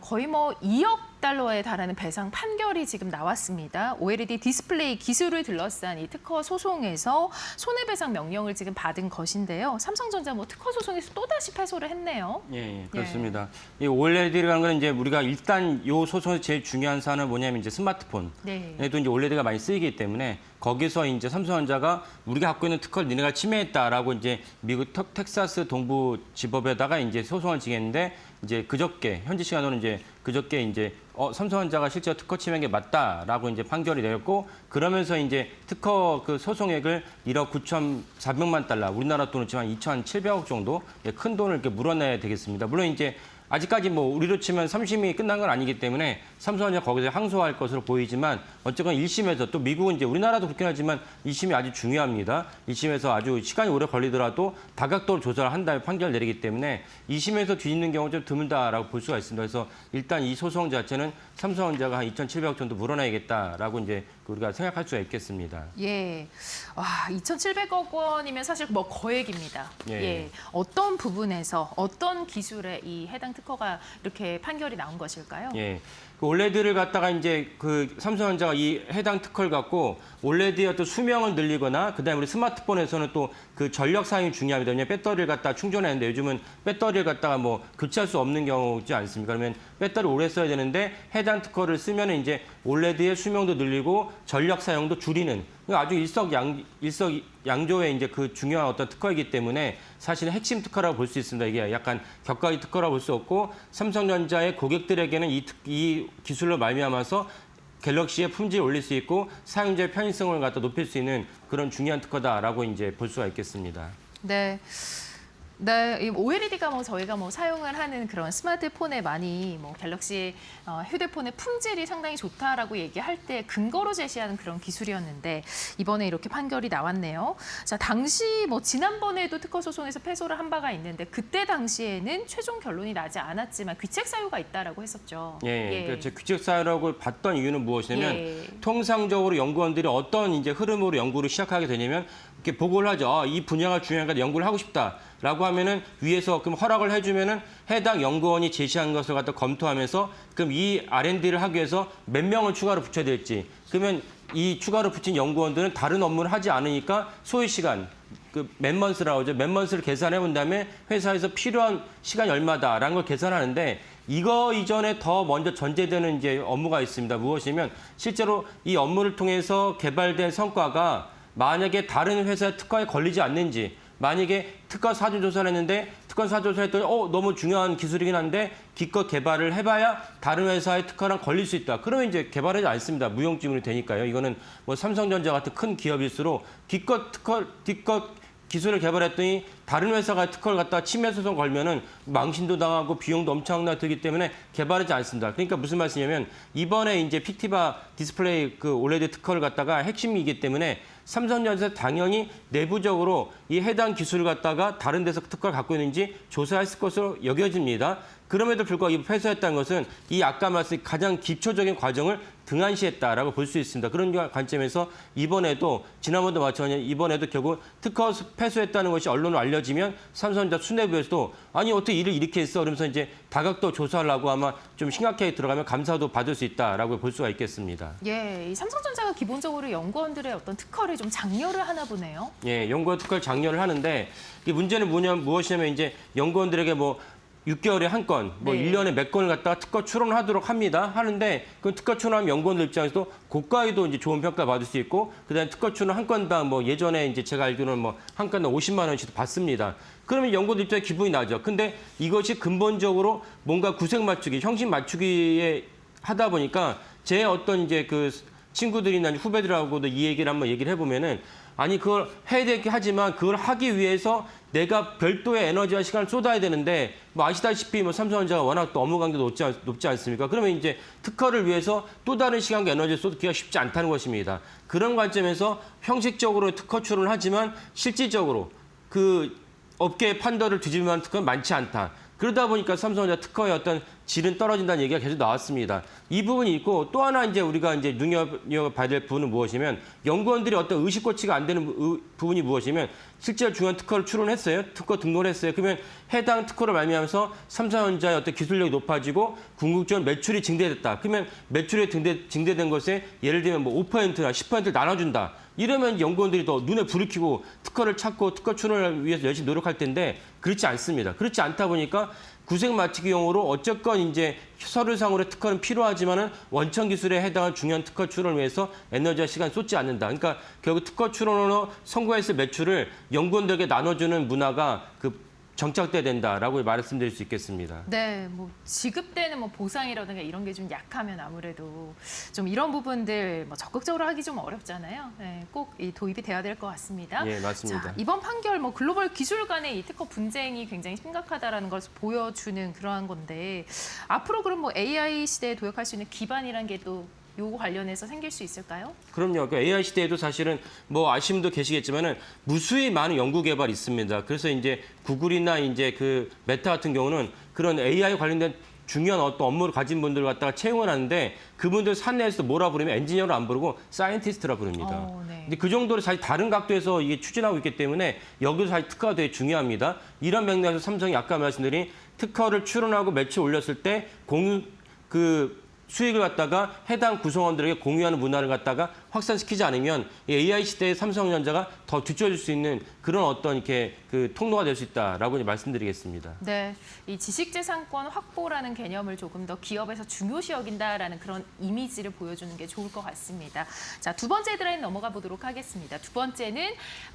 거의 뭐 2억 달러에 달하는 배상 판결이 지금 나왔습니다. OLED 디스플레이 기술을 둘러싼 이 특허 소송에서 손해배상 명령을 지금 받은 것인데요. 삼성전자 뭐 특허 소송에서 또다시 패소를 했네요. 예, 그렇습니다. 이 OLED라는 건 이제 우리가 일단 이 소송에서 제일 중요한 사안은 뭐냐면 이제 스마트폰에도 네. 이제 OLED가 많이 쓰이기 때문에 거기서 이제 삼성전자가 우리가 갖고 있는 특허를 니네가 침해했다라고 이제 미국 텍사스 동부 지법에다가 이제 소송을 지겠는데 이제 그저께 현지 시간으로 이제 그저께 이제 삼성전자가 실제로 특허 침해한 게 맞다라고 이제 판결이 내렸고 그러면서 이제 특허 그 소송액을 1억 9,400만 달러 우리나라 돈으로 치면 2,700억 정도 큰 돈을 이렇게 물어내야 되겠습니다. 물론 이제 아직까지 뭐 우리로 치면 3심이 끝난 건 아니기 때문에 삼성전자 거기서 항소할 것으로 보이지만 어쨌건 1심에서 또 미국은 이제 우리나라도 그렇긴 하지만 1심이 아주 중요합니다. 1심에서 아주 시간이 오래 걸리더라도 다각도로 조사를 한 다음에 판결 내리기 때문에 2심에서 뒤집는 경우가 좀 드물다라고 볼 수가 있습니다. 그래서 일단 이 소송 자체는 삼성전자가 한 2,700억 정도 물어내야겠다라고 이제 우리가 생각할 수가 있겠습니다. 예. 와, 2,700억 원이면 사실 뭐 거액입니다. 예. 예. 어떤 부분에서 어떤 기술에 이 해당 특허가 이렇게 판결이 나온 것일까요? 예. 그 올레드를 갖다가 이제 그 삼성전자가 이 해당 특허를 갖고 올레드의 어떤 수명을 늘리거나 그다음에 우리 스마트폰에서는 또 그 전력 사용이 중요합니다. 왜냐하면 배터리를 갖다 충전했는데 요즘은 배터리를 갖다가 뭐 교체할 수 없는 경우지 않습니까? 그러면 배터리 오래 써야 되는데 해당 특허를 쓰면 이제 올레드의 수명도 늘리고 전력 사용도 줄이는 아주 일석양조의 이제 그 중요한 어떤 특허이기 때문에 사실은 핵심 특허라고 볼 수 있습니다. 이게 약간 격가지 특허라고 볼 수 없고 삼성전자의 고객들에게는 이 기술로 말미암아서 갤럭시의 품질을 올릴 수 있고 사용자의 편의성을 갖다 높일 수 있는 그런 중요한 특허다라고 이제 볼 수가 있겠습니다. 네. 네, 이 OLED가 뭐 저희가 뭐 사용을 하는 그런 스마트폰에 많이 뭐 갤럭시 휴대폰의 품질이 상당히 좋다라고 얘기할 때 근거로 제시하는 그런 기술이었는데 이번에 이렇게 판결이 나왔네요. 자, 당시 뭐 지난번에도 특허 소송에서 패소를 한 바가 있는데 그때 당시에는 최종 결론이 나지 않았지만 귀책 사유가 있다라고 했었죠. 예, 그렇죠. 귀책 사유라고 봤던 이유는 무엇이냐면 예. 통상적으로 연구원들이 어떤 이제 흐름으로 연구를 시작하게 되냐면 이렇게 보고를 하죠. 이 분야가 중요하니까 연구를 하고 싶다라고 하면은 위에서 그럼 허락을 해주면은 해당 연구원이 제시한 것을 갖다 검토하면서 그럼 이 R&D를 하기 위해서 몇 명을 추가로 붙여야 될지 그러면 이 추가로 붙인 연구원들은 다른 업무를 하지 않으니까 소요 시간 그 맨먼스라고 하죠. 맨먼스를 계산해 본 다음에 회사에서 필요한 시간이 얼마다라는 걸 계산하는데 이거 이전에 더 먼저 전제되는 이제 업무가 있습니다. 무엇이냐면 실제로 이 업무를 통해서 개발된 성과가 만약에 다른 회사의 특허에 걸리지 않는지 만약에 특허 사전 조사를 했는데 특허 사전 조사를 했더니 너무 중요한 기술이긴 한데 기껏 개발을 해봐야 다른 회사의 특허랑 걸릴 수 있다. 그러면 이제 개발하지 않습니다. 무용지물이 되니까요. 이거는 뭐 삼성전자 같은 큰 기업일수록 기껏 기술을 개발했더니 다른 회사가 특허를 갖다 침해 소송 걸면은 망신도 당하고 비용도 엄청나게 들기 때문에 개발하지 않습니다. 그러니까 무슨 말씀이냐면 이번에 이제 픽티바 디스플레이 그 OLED 특허를 갖다가 핵심이기 때문에 삼성전자 당연히 내부적으로 이 해당 기술을 갖다가 다른 데서 특허를 갖고 있는지 조사했을 것으로 여겨집니다. 그럼에도 불구하고 패소했다는 것은 이 아까 말씀 가장 기초적인 과정을 등한시했다라고 볼 수 있습니다. 그런 관점에서 이번에도 지난번도 마찬가지로 이번에도 결국 특허 패소했다는 것이 언론으로 알려지면 삼성전자 수뇌부에서도 아니 어떻게 일을 이렇게 했어? 그러면서 이제 다각도 조사하려고 아마 좀 심각하게 들어가면 감사도 받을 수 있다라고 볼 수가 있겠습니다. 예, 이 삼성전자가 기본적으로 연구원들의 어떤 특허를 좀 장려를 하나 보네요. 예, 연구원 특허를 장려를 하는데 이 문제는 무엇이냐면 이제 연구원들에게 뭐 6개월에 한 건, 뭐 네. 1년에 몇 건을 갖다가 특허 출원을 하도록 합니다. 하는데 그 특허 출원하면 연구원들 입장에서도 고가에도 이제 좋은 평가 받을 수 있고 그다음에 특허 출원 한 건당 뭐 예전에 이제 제가 알기로는 뭐 한 건당 50만 원씩도 받습니다. 그러면 연구원들 입장에 기분이 나죠. 근데 이것이 근본적으로 뭔가 구색 맞추기, 형식 맞추기에 하다 보니까 제 어떤 이제 그 친구들이나 후배들하고도 이 얘기를 한번 얘기를 해보면은 아니 그걸 해야 되긴 하지만 그걸 하기 위해서 내가 별도의 에너지와 시간을 쏟아야 되는데 뭐 아시다시피 뭐 삼성전자가 워낙 또 업무 강도도 높지 않습니까? 그러면 이제 특허를 위해서 또 다른 시간과 에너지를 쏟기가 쉽지 않다는 것입니다. 그런 관점에서 형식적으로 특허 출원을 하지만 실질적으로 그 업계의 판도를 뒤집을 만한 특허는 많지 않다. 그러다 보니까 삼성전자 특허의 어떤 질은 떨어진다는 얘기가 계속 나왔습니다. 이 부분이 있고 또 하나 이제 우리가 이제 눈여겨봐야 될 부분은 무엇이면 연구원들이 어떤 의식고치가 안 되는 부분이 무엇이면 실제로 중요한 특허를 출원했어요. 특허 등록을 했어요. 그러면 해당 특허를 말미암아서 삼성전자의 어떤 기술력이 높아지고 궁극적으로 매출이 증대됐다. 그러면 매출이 증대된 것에 예를 들면 뭐 5%나 10%를 나눠준다. 이러면 연구원들이 더 눈에 불을 켜고 특허를 찾고 특허 출원을 위해서 열심히 노력할 텐데 그렇지 않습니다. 그렇지 않다 보니까 구색 맞추기용으로 어쨌건 이제 서류상으로의 특허는 필요하지만은 원천 기술에 해당한 중요한 특허 출원을 위해서 에너지와 시간 쏟지 않는다. 그러니까 결국 특허 출원으로 성공했을 매출을 연구원들에게 나눠주는 문화가 정착돼야 된다라고 말씀드릴 수 있겠습니다. 네, 뭐 지급되는 뭐 보상이라든가 이런 게 좀 약하면 아무래도 좀 이런 부분들 뭐 적극적으로 하기 좀 어렵잖아요. 네, 꼭 이 도입이 돼야 될 것 같습니다. 예, 맞습니다. 자, 이번 판결 뭐 글로벌 기술 간의 이 특허 분쟁이 굉장히 심각하다라는 걸 보여주는 그러한 건데 앞으로 그럼 뭐 AI 시대에 도약할 수 있는 기반이란 게 또 요거 관련해서 생길 수 있을까요? 그럼요. 그 AI 시대에도 사실은 뭐 아시는 분도 계시겠지만은 무수히 많은 연구 개발이 있습니다. 그래서 이제 구글이나 이제 그 메타 같은 경우는 그런 AI 관련된 중요한 어떤 업무를 가진 분들 갖다가 채용을 하는데 그분들 사내에서 뭐라 부르면 엔지니어로 안 부르고 사이언티스트라 부릅니다. 네. 근데 그 정도로 사실 다른 각도에서 이게 추진하고 있기 때문에 여기서 사실 특허가 되게 중요합니다. 이런 맥락에서 삼성이 아까 말씀드린 특허를 출원하고 매출 올렸을 때 수익을 갖다가 해당 구성원들에게 공유하는 문화를 갖다가 확산시키지 않으면 이 AI 시대의 삼성전자가 더 뒤처질 수 있는 그런 어떤 이렇게 그 통로가 될 수 있다라고 말씀드리겠습니다. 네, 이 지식재산권 확보라는 개념을 조금 더 기업에서 중요시 여긴다라는 그런 이미지를 보여주는 게 좋을 것 같습니다. 자, 두 번째 헤드라인 넘어가 보도록 하겠습니다. 두 번째는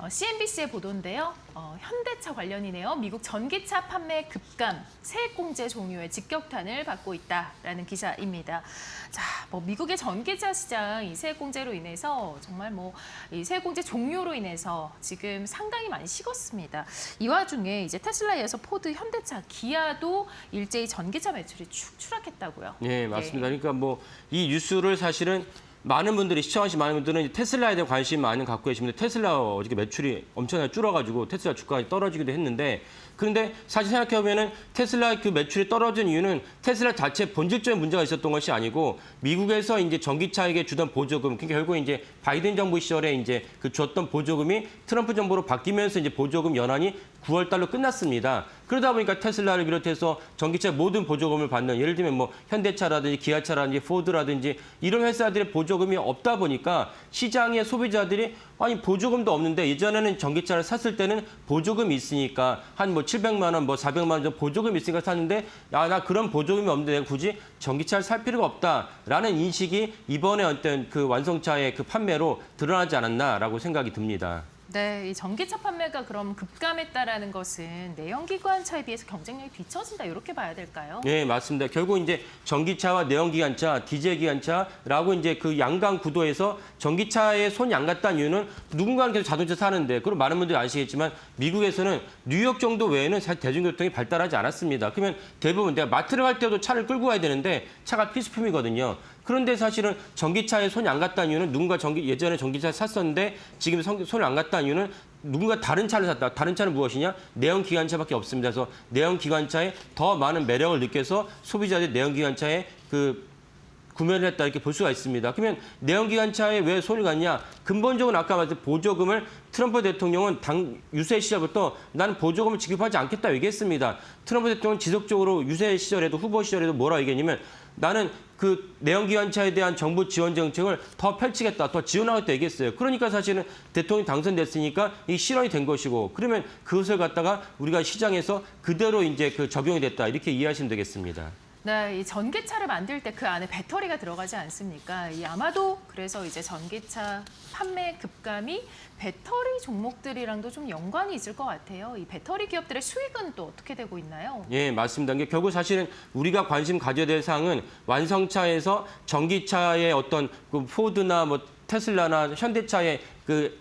CNBC의 보도인데요. 현대차 관련이네요. 미국 전기차 판매 급감, 세액공제 종료의 직격탄을 받고 있다라는 기사입니다. 자, 뭐 미국의 전기차 시장 이 세액공제로 인해서 정말 뭐 이 세액공제 종료로 인해서 지금 상당히 많이 식었습니다. 이 와중에 이제 테슬라에 이어서 포드, 현대차, 기아도 일제히 전기차 매출이 축 추락했다고요. 네, 맞습니다. 그러니까 뭐 이 뉴스를 사실은 많은 분들이 시청하신 많은 분들은 테슬라에 대한 관심 많이 갖고 계십니다. 테슬라 어저께 매출이 엄청나게 줄어가지고 테슬라 주가가 떨어지기도 했는데 그런데 사실 생각해보면은 테슬라 그 매출이 떨어진 이유는 테슬라 자체 본질적인 문제가 있었던 것이 아니고 미국에서 이제 전기차에게 주던 보조금, 그러니까 결국 이제 바이든 정부 시절에 이제 그 줬던 보조금이 트럼프 정부로 바뀌면서 이제 보조금 연한이 9월 달로 끝났습니다. 그러다 보니까 테슬라를 비롯해서 전기차 모든 보조금을 받는 예를 들면 뭐 현대차라든지 기아차라든지 포드라든지 이런 회사들의 보조금이 없다 보니까 시장의 소비자들이 아니 보조금도 없는데 예전에는 전기차를 샀을 때는 보조금이 있으니까 한 뭐 700만 원, 뭐 400만 원 정도 보조금이 있으니까 샀는데 야, 나 그런 보조금이 없는데 내가 굳이 전기차를 살 필요가 없다라는 인식이 이번에 어떤 그 완성차의 그 판매로 드러나지 않았나라고 생각이 듭니다. 네, 이 전기차 판매가 그럼 급감했다라는 것은 내연기관차에 비해서 경쟁력이 뒤처진다 이렇게 봐야 될까요? 네, 맞습니다. 결국 이제 전기차와 내연기관차, 디젤기관차라고 이제 그 양강 구도에서 전기차에 손이 안 갔다는 이유는 누군가는 계속 자동차 사는데 그럼 많은 분들이 아시겠지만 미국에서는 뉴욕 정도 외에는 사실 대중교통이 발달하지 않았습니다. 그러면 대부분 내가 마트를 갈 때도 차를 끌고 가야 되는데 차가 필수품이거든요. 그런데 사실은 전기차에 손이 안 갔다는 이유는 누군가 예전에 전기차를 샀었는데 지금 손을 안 갔다는 이유는 누군가 다른 차를 샀다. 다른 차는 무엇이냐? 내연기관차밖에 없습니다. 그래서 내연기관차에 더 많은 매력을 느껴서 소비자들이 내연기관차에 구매를 했다 이렇게 볼 수가 있습니다. 그러면 내연기관차에 왜 손이 갔냐? 근본적으로 아까 말했던 보조금을 트럼프 대통령은 당 유세 시절부터 나는 보조금을 지급하지 않겠다 얘기했습니다. 트럼프 대통령은 지속적으로 유세 시절에도 후보 시절에도 뭐라 얘기했냐면 나는 그 내연기관차에 대한 정부 지원 정책을 더 펼치겠다, 더 지원하겠다 얘기했어요. 그러니까 사실은 대통령이 당선됐으니까 이 실현이 된 것이고 그러면 그것을 갖다가 우리가 시장에서 그대로 이제 그 적용이 됐다 이렇게 이해하시면 되겠습니다. 네, 이 전기차를 만들 때 그 안에 배터리가 들어가지 않습니까? 이 아마도 그래서 이제 전기차 판매 급감이 배터리 종목들이랑도 좀 연관이 있을 것 같아요. 이 배터리 기업들의 수익은 또 어떻게 되고 있나요? 예, 맞습니다. 이게 결국 사실은 우리가 관심 가져야 될 사항은 완성차에서 전기차의 어떤 그 포드나 뭐 테슬라나 현대차의 그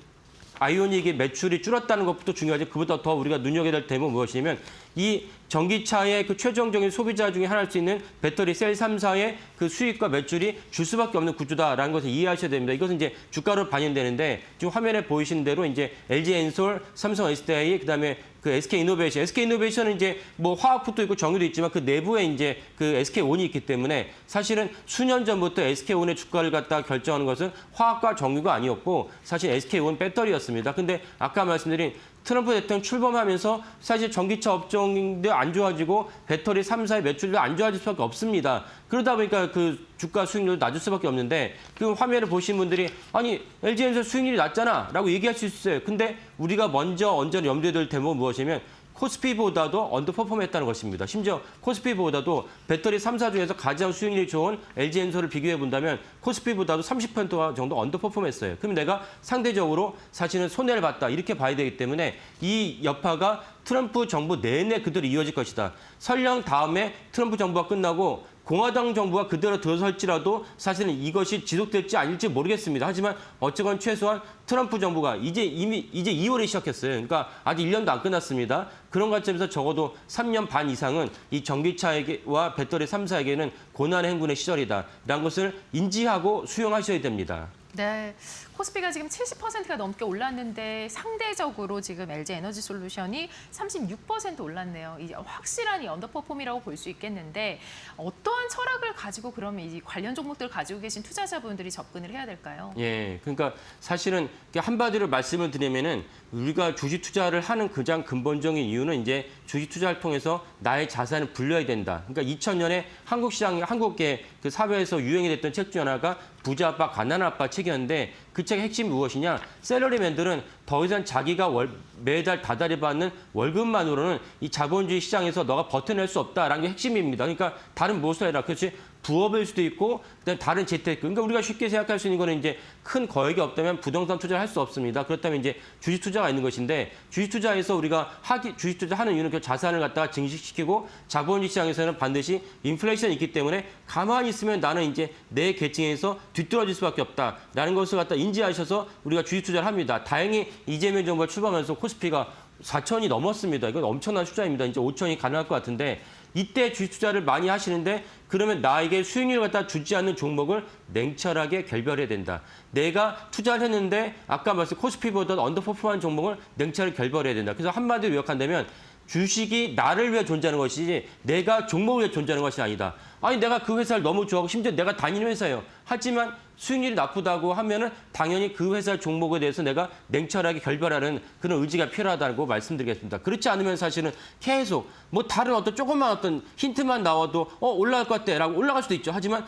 아이오닉의 매출이 줄었다는 것부터 중요하지 그보다 더 우리가 눈여겨야 될 대목은 무엇이냐면 이 전기차의 그 최종적인 소비자 중에 하나일 수 있는 배터리 셀 3사의 그 수익과 매출이 줄 수밖에 없는 구조다라는 것을 이해하셔야 됩니다. 이것은 이제 주가로 반영되는데 지금 화면에 보이시는 대로 이제 LG 엔솔, 삼성 SDI, 그다음에 그 SK이노베이션은 이제 뭐 화학부도 있고 정유도 있지만 그 내부에 이제 그 SK온이 있기 때문에 사실은 수년 전부터 SK온의 주가를 갖다 결정하는 것은 화학과 정유가 아니었고 사실 SK온 배터리였습니다. 근데 아까 말씀드린 트럼프 대통령 출범하면서 사실 전기차 업종도 안 좋아지고 배터리 3사의 매출도 안 좋아질 수밖에 없습니다. 그러다 보니까 그 주가 수익률도 낮을 수밖에 없는데 그 화면을 보신 분들이 아니 LG에서 수익률이 낮잖아 라고 얘기할 수 있어요. 근데 우리가 먼저 염두에 둘 대목은 무엇이냐면 코스피보다도 언더퍼폼했다는 것입니다. 심지어 코스피보다도 배터리 3사 중에서 가장 수익률이 좋은 LG엔솔을 비교해 본다면 코스피보다도 30% 정도 언더퍼폼했어요. 그럼 내가 상대적으로 사실은 손해를 봤다 이렇게 봐야 되기 때문에 이 여파가 트럼프 정부 내내 그대로 이어질 것이다. 설령 다음에 트럼프 정부가 끝나고 공화당 정부가 그대로 들어설지라도 사실은 이것이 지속될지 아닐지 모르겠습니다. 하지만 어쨌건 최소한 트럼프 정부가 이제 2월에 시작했어요. 그러니까 아직 1년도 안 끝났습니다. 그런 관점에서 적어도 3년 반 이상은 이 전기차와 배터리 3사에게는 고난의 행군의 시절이다. 라는 것을 인지하고 수용하셔야 됩니다. 네, 코스피가 지금 70%가 넘게 올랐는데 상대적으로 지금 LG에너지솔루션이 36% 올랐네요. 이제 확실한 이 언더퍼폼이라고 볼 수 있겠는데 어떠한 철학을 가지고 그러면 이 관련 종목들을 가지고 계신 투자자분들이 접근을 해야 될까요? 예, 그러니까 사실은 한마디로 말씀을 드리면은 우리가 주식 투자를 하는 가장 근본적인 이유는 이제 주식 투자를 통해서 나의 자산을 불려야 된다. 그러니까 2000년에 한국계 그 사회에서 유행이 됐던 책 중 하나가 부자 아빠, 가난한 아빠 책이었는데 그 책의 핵심이 무엇이냐? 샐러리맨들은 더 이상 자기가 매달 다달이 받는 월급만으로는 이 자본주의 시장에서 너가 버텨낼 수 없다라는 게 핵심입니다. 그러니까 다른 무엇을 해라. 그렇지? 부업일 수도 있고 그다음에 다른 재테크. 그러니까 우리가 쉽게 생각할 수 있는 거는 이제 큰 거액이 없다면 부동산 투자를 할 수 없습니다. 그렇다면 이제 주식 투자가 있는 것인데 주식 투자에서 우리가 주식 투자하는 이유는 그 자산을 갖다가 증식시키고 자본주의 시장에서는 반드시 인플레이션이 있기 때문에 가만히 있으면 나는 이제 내 계층에서 뒤떨어질 수밖에 없다라는 것을 갖다 인지하셔서 우리가 주식 투자를 합니다. 다행히 이재명 정부가 출범하면서 코스피가 4천이 넘었습니다. 이건 엄청난 숫자입니다. 이제 5천이 가능할 것 같은데 이때 주식 투자를 많이 하시는데 그러면 나에게 수익률을 갖다 주지 않는 종목을 냉철하게 결별해야 된다. 내가 투자를 했는데 아까 말씀 코스피보다 언더퍼폼한 종목을 냉철하게 결별해야 된다. 그래서 한마디로 요약한다면 주식이 나를 위해 존재하는 것이지 내가 종목을 위해 존재하는 것이 아니다. 아니 내가 그 회사를 너무 좋아하고 심지어 내가 다니는 회사예요. 하지만 수익률이 나쁘다고 하면은 당연히 그 회사 종목에 대해서 내가 냉철하게 결별하는 그런 의지가 필요하다고 말씀드리겠습니다. 그렇지 않으면 사실은 계속 뭐 다른 어떤 조그만 어떤 힌트만 나와도 올라갈 것 같다라고 올라갈 수도 있죠. 하지만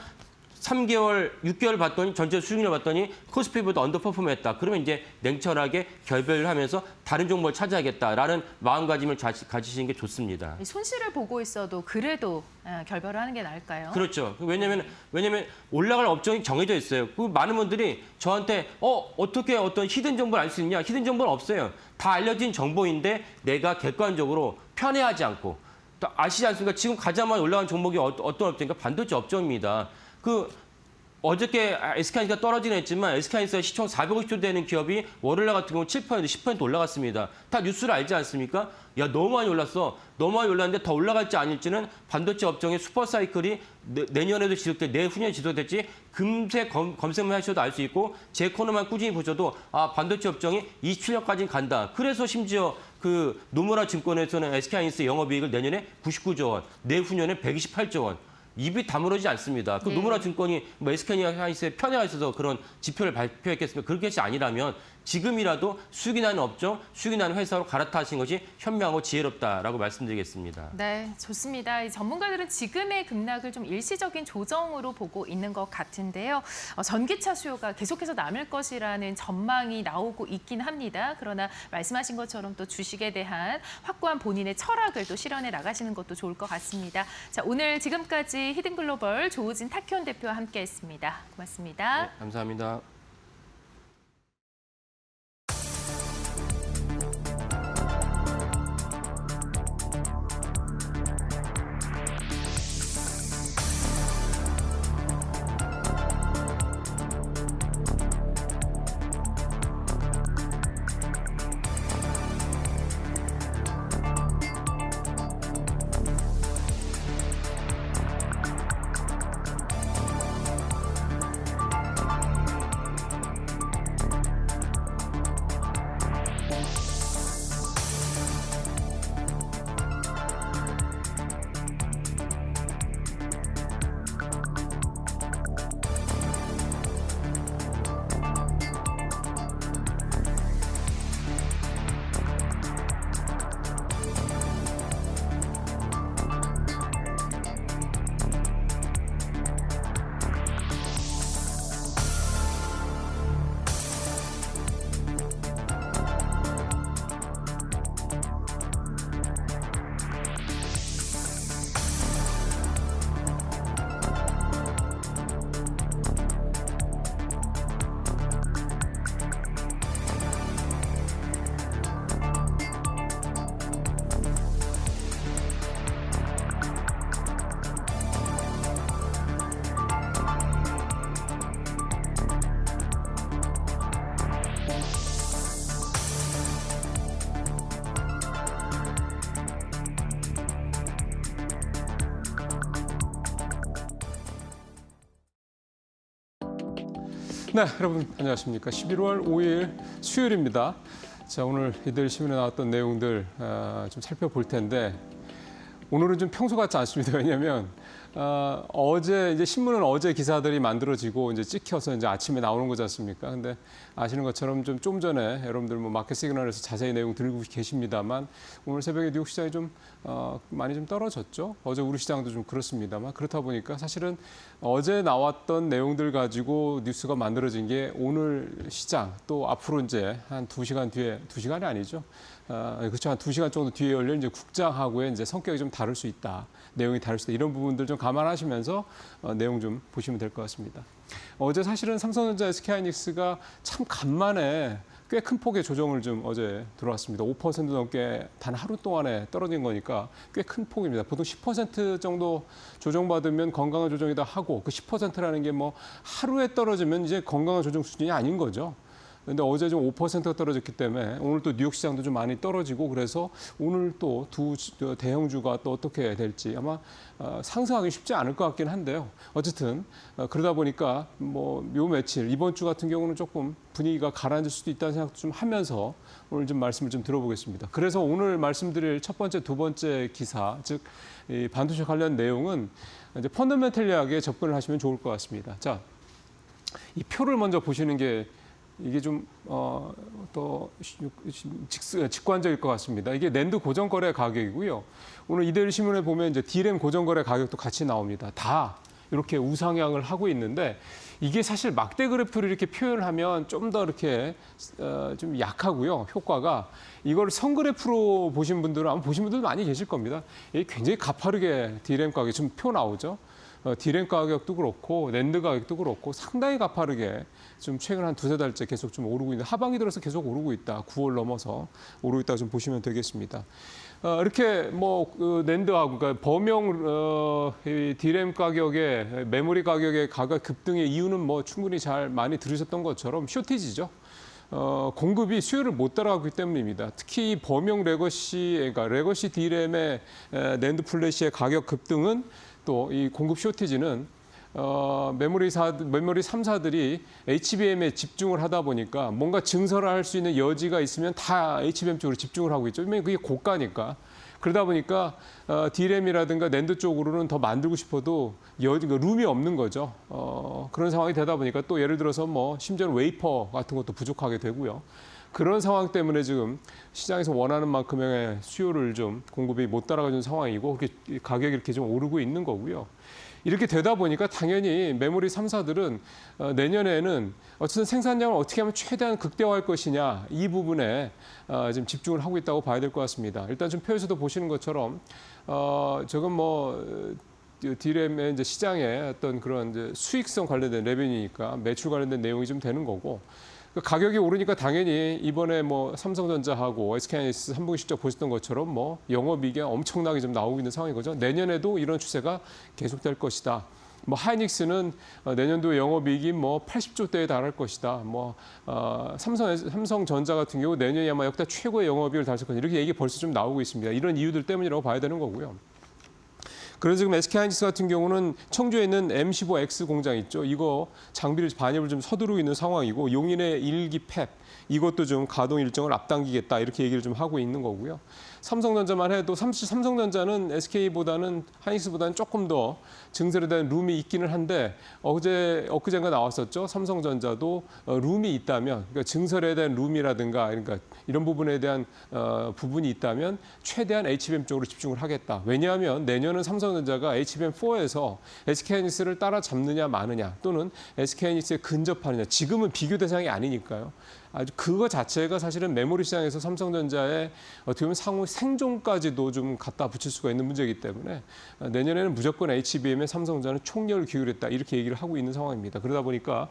3개월, 6개월 봤더니 전체 수익률을 봤더니 코스피보다 언더퍼폼했다. 그러면 이제 냉철하게 결별을 하면서 다른 종목을 찾아야겠다라는 마음가짐을 가지시는 게 좋습니다. 손실을 보고 있어도 그래도 결별을 하는 게 나을까요? 그렇죠. 왜냐면 올라갈 업종이 정해져 있어요. 그 많은 분들이 저한테 어떻게 어떤 히든 정보를 알 수 있냐? 히든 정보는 없어요. 다 알려진 정보인데 내가 객관적으로 편애하지 않고 또 아시지 않습니까? 지금 가장 많이 올라간 종목이 어떤 업종인가? 반도체 업종입니다. 어저께 SK하이닉스가 떨어지긴 했지만 SK하이닉스가 시총 450조 되는 기업이 월요일 같은 경우 7%, 10% 올라갔습니다. 다 뉴스를 알지 않습니까? 야, 너무 많이 올랐어. 너무 많이 올랐는데 더 올라갈지 아닐지는 반도체 업종의 슈퍼사이클이 내년에도 지속될지 내후년에 지속될지 금세 검색만 하셔도 알 수 있고 제 코너만 꾸준히 보셔도 반도체 업종이 27년까지는 간다. 그래서 심지어 그 노무라 증권에서는 SK하이닉스 영업이익을 내년에 99조 원, 내후년에 128조 원. 입이 다물어지지 않습니다. 그 노무라 증권이 SK하이닉스에 편애가 있어서 그런 지표를 발표했겠습니까? 그런 것이 아니라면 지금이라도 수익이 나는 업종, 수익이 나는 회사로 갈아타신 것이 현명하고 지혜롭다라고 말씀드리겠습니다. 네, 좋습니다. 전문가들은 지금의 급락을 좀 일시적인 조정으로 보고 있는 것 같은데요. 전기차 수요가 계속해서 남을 것이라는 전망이 나오고 있긴 합니다. 그러나 말씀하신 것처럼 또 주식에 대한 확고한 본인의 철학을 또 실현해 나가시는 것도 좋을 것 같습니다. 자, 오늘 지금까지 히든글로벌 조우진 탁현 대표와 함께했습니다. 고맙습니다. 네, 감사합니다. 네, 여러분 안녕하십니까. 11월 5일 수요일입니다. 자, 오늘 이들 신문에 나왔던 내용들 좀 살펴볼 텐데 오늘은 좀 평소 같지 않습니다. 왜냐하면 어제 이제 신문은 어제 기사들이 만들어지고 이제 찍혀서 이제 아침에 나오는 거지 않습니까? 근데 아시는 것처럼 좀 전에 여러분들 뭐 마켓 시그널에서 자세히 내용 들고 계십니다만 오늘 새벽에 뉴욕 시장이 좀 많이 좀 떨어졌죠. 어제 우리 시장도 좀 그렇습니다만 그렇다 보니까 사실은 어제 나왔던 내용들 가지고 뉴스가 만들어진 게 오늘 시장 또 앞으로 이제 한 2시간 뒤에 2시간이 아니죠. 그렇죠. 한 2시간 정도 뒤에 열린 이제 국장하고의 이제 성격이 좀 다를 수 있다. 내용이 다를 수 있다. 이런 부분들 좀 감안하시면서 내용 좀 보시면 될 것 같습니다. 어제 사실은 삼성전자, SK하이닉스가 참 간만에 꽤 큰 폭의 조정을 좀 어제 들어왔습니다. 5% 넘게 단 하루 동안에 떨어진 거니까 꽤 큰 폭입니다. 보통 10% 정도 조정받으면 건강한 조정이다 하고 그 10%라는 게 뭐 하루에 떨어지면 이제 건강한 조정 수준이 아닌 거죠. 근데 어제 좀 5%가 떨어졌기 때문에 오늘 또 뉴욕 시장도 좀 많이 떨어지고 그래서 오늘 또 두 대형주가 또 어떻게 될지 아마 상승하기 쉽지 않을 것 같긴 한데요. 어쨌든 그러다 보니까 뭐 요 며칠 이번 주 같은 경우는 조금 분위기가 가라앉을 수도 있다는 생각도 좀 하면서 오늘 좀 말씀을 좀 들어보겠습니다. 그래서 오늘 말씀드릴 첫 번째, 두 번째 기사, 즉 이 반도체 관련 내용은 이제 펀더멘털리하게 접근을 하시면 좋을 것 같습니다. 자, 이 표를 먼저 보시는 게 이게 좀 더 직관적일 것 같습니다. 이게 낸드 고정거래 가격이고요. 오늘 이데일리 신문에 보면 이제 D램 고정거래 가격도 같이 나옵니다. 다 이렇게 우상향을 하고 있는데 이게 사실 막대 그래프를 이렇게 표현하면 좀 더 이렇게 좀 약하고요. 효과가 이걸 선 그래프로 보신 분들은 아마 보신 분들 많이 계실 겁니다. 이게 굉장히 가파르게 D램 가격이 지금 표 나오죠. D램 가격도 그렇고 낸드 가격도 그렇고 상당히 가파르게 좀 최근 한 두세 달째 계속 좀 오르고 있는 하반기 들어서 계속 오르고 있다. 9월 넘어서 오르고 있다 좀 보시면 되겠습니다. 이렇게 뭐 낸드하고 그러니까 범용 D램 가격의 메모리 가격의 가격 급등의 이유는 뭐 충분히 잘 많이 들으셨던 것처럼 쇼티지죠. 공급이 수요를 못 따라가기 때문입니다. 특히 범용 레거시, 그러니까 레거시 D램의 낸드 플래시의 가격 급등은 또 이 공급 쇼티지는 메모리 3사들이 HBM에 집중을 하다 보니까 뭔가 증설을 할 수 있는 여지가 있으면 다 HBM 쪽으로 집중을 하고 있죠. 왜냐면 그게 고가니까. 그러다 보니까 D램이라든가 낸드 쪽으로는 더 만들고 싶어도 룸이 없는 거죠. 그런 상황이 되다 보니까 또 예를 들어서 뭐 심지어는 웨이퍼 같은 것도 부족하게 되고요. 그런 상황 때문에 지금 시장에서 원하는 만큼의 수요를 좀 공급이 못 따라가는 상황이고 그렇게 가격이 이렇게 좀 오르고 있는 거고요. 이렇게 되다 보니까 당연히 메모리 3사들은 내년에는 어쨌든 생산량을 어떻게 하면 최대한 극대화할 것이냐 이 부분에 지금 집중을 하고 있다고 봐야 될 것 같습니다. 일단 좀 표에서도 보시는 것처럼 저건 뭐 D램의 이제 시장의 어떤 그런 이제 수익성 관련된 레베뉴니까 매출 관련된 내용이 좀 되는 거고. 가격이 오르니까 당연히 이번에 뭐 삼성전자하고 SK하이닉스 3분기 실적 보셨던 것처럼 뭐 영업이익이 엄청나게 좀 나오고 있는 상황인 거죠. 내년에도 이런 추세가 계속될 것이다. 뭐 하이닉스는 내년도 영업이익이 뭐 80조 대에 달할 것이다. 뭐 삼성전자 같은 경우 내년이 아마 역대 최고의 영업이익을 달성할 것이다. 이렇게 얘기 벌써 좀 나오고 있습니다. 이런 이유들 때문이라고 봐야 되는 거고요. 그래서 지금 SK하이닉스 같은 경우는 청주에 있는 M15X 공장 있죠. 이거 장비를 반입을 좀 서두르고 있는 상황이고 용인의 1기 팹 이것도 좀 가동 일정을 앞당기겠다 이렇게 얘기를 좀 하고 있는 거고요. 삼성전자만 해도 삼성전자는 SK보다는 하이닉스보다는 조금 더 증설에 대한 룸이 있기는 한데 엊그젠가 나왔었죠. 삼성전자도 룸이 있다면 그러니까 증설에 대한 룸이라든가 그러니까 이런 부분에 대한 부분이 있다면 최대한 HBM 쪽으로 집중을 하겠다. 왜냐하면 내년은 삼성전자가 HBM4에서 SK하이닉스를 따라잡느냐 마느냐 또는 SK하이닉스에 근접하느냐 지금은 비교 대상이 아니니까요. 아주 그거 자체가 사실은 메모리 시장에서 삼성전자의 어떻게 보면 상호 생존까지도 좀 갖다 붙일 수가 있는 문제이기 때문에 내년에는 무조건 HBM에 삼성전자는 총력을 기울였다 이렇게 얘기를 하고 있는 상황입니다. 그러다 보니까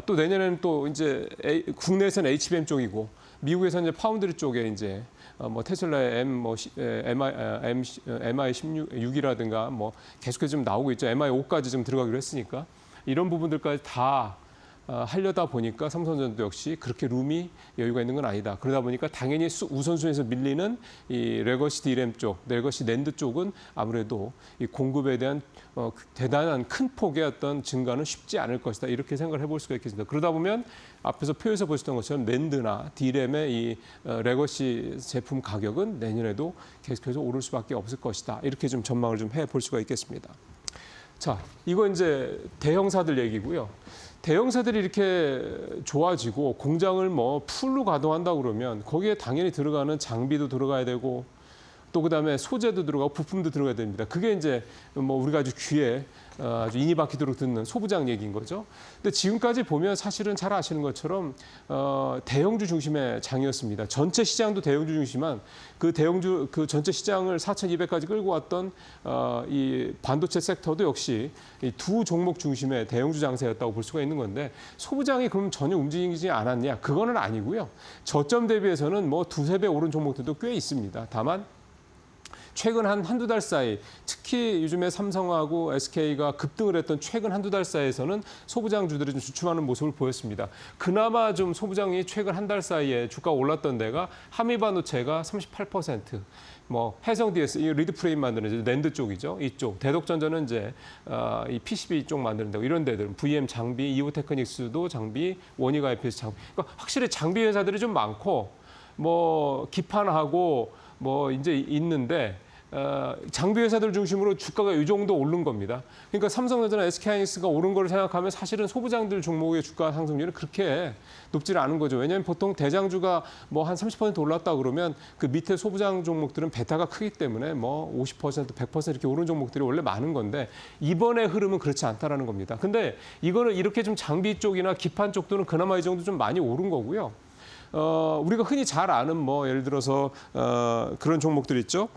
또 내년에는 또 이제 국내에서는 HBM 쪽이고 미국에서는 이제 파운드리 쪽에 이제 뭐 테슬라의 MI16이라든가 뭐 계속해서 좀 나오고 있죠. MI5까지 좀 들어가기로 했으니까 이런 부분들까지 다 하려다 보니까 삼성전자도 역시 그렇게 룸이 여유가 있는 건 아니다. 그러다 보니까 당연히 우선순위에서 밀리는 이 레거시 D램 쪽, 레거시 낸드 쪽은 아무래도 이 공급에 대한 대단한 큰 폭의 어떤 증가는 쉽지 않을 것이다. 이렇게 생각을 해볼 수가 있겠습니다. 그러다 보면 앞에서 표에서 보셨던 것처럼 낸드나 D램의 이 레거시 제품 가격은 내년에도 계속해서 오를 수밖에 없을 것이다. 이렇게 좀 전망을 좀 해볼 수가 있겠습니다. 자, 이거 이제 대형사들 얘기고요. 대형사들이 이렇게 좋아지고 공장을 뭐 풀로 가동한다 그러면 거기에 당연히 들어가는 장비도 들어가야 되고 또 그다음에 소재도 들어가고 부품도 들어가야 됩니다. 그게 이제 뭐 우리가 아주 귀에 아주 인이 박히도록 듣는 소부장 얘기인 거죠. 근데 지금까지 보면 사실은 잘 아시는 것처럼 대형주 중심의 장이었습니다. 전체 시장도 대형주 중심한 그 대형주 그 전체 시장을 4,200까지 끌고 왔던 이 반도체 섹터도 역시 이 두 종목 중심의 대형주 장세였다고 볼 수가 있는 건데 소부장이 그럼 전혀 움직이지 않았냐? 그거는 아니고요. 저점 대비해서는 뭐 두세 배 오른 종목들도 꽤 있습니다. 다만 최근 한두 달 사이 특히 요즘에 삼성하고 SK가 급등을 했던 최근 한두 달 사이에서는 소부장주들이 좀 주춤하는 모습을 보였습니다. 그나마 좀 소부장이 최근 한 달 사이에 주가 올랐던 데가 한미반도체가 38%, 뭐 해성 DS, 이 리드 프레임 만드는 이제 낸드 쪽이죠. 이쪽 대덕전자는 이제 이 PCB 쪽 만드는 데고 이런 데들은 VM 장비, 이오테크닉스도 장비, 원익 IPS 장비. 그러니까 확실히 장비 회사들이 좀 많고 뭐 기판하고 뭐 이제 있는데 장비 회사들 중심으로 주가가 이 정도 오른 겁니다. 그러니까 삼성전자나 SK하이닉스가 오른 거를 생각하면 사실은 소부장들 종목의 주가 상승률은 그렇게 높지는 않은 거죠. 왜냐하면 보통 대장주가 뭐 한 30% 올랐다 그러면 그 밑에 소부장 종목들은 베타가 크기 때문에 뭐 50%, 100% 이렇게 오른 종목들이 원래 많은 건데 이번의 흐름은 그렇지 않다라는 겁니다. 근데 이거는 이렇게 좀 장비 쪽이나 기판 쪽들은 그나마 이 정도 좀 많이 오른 거고요. 우리가 흔히 잘 아는 뭐 예를 들어서 그런 종목들 있죠.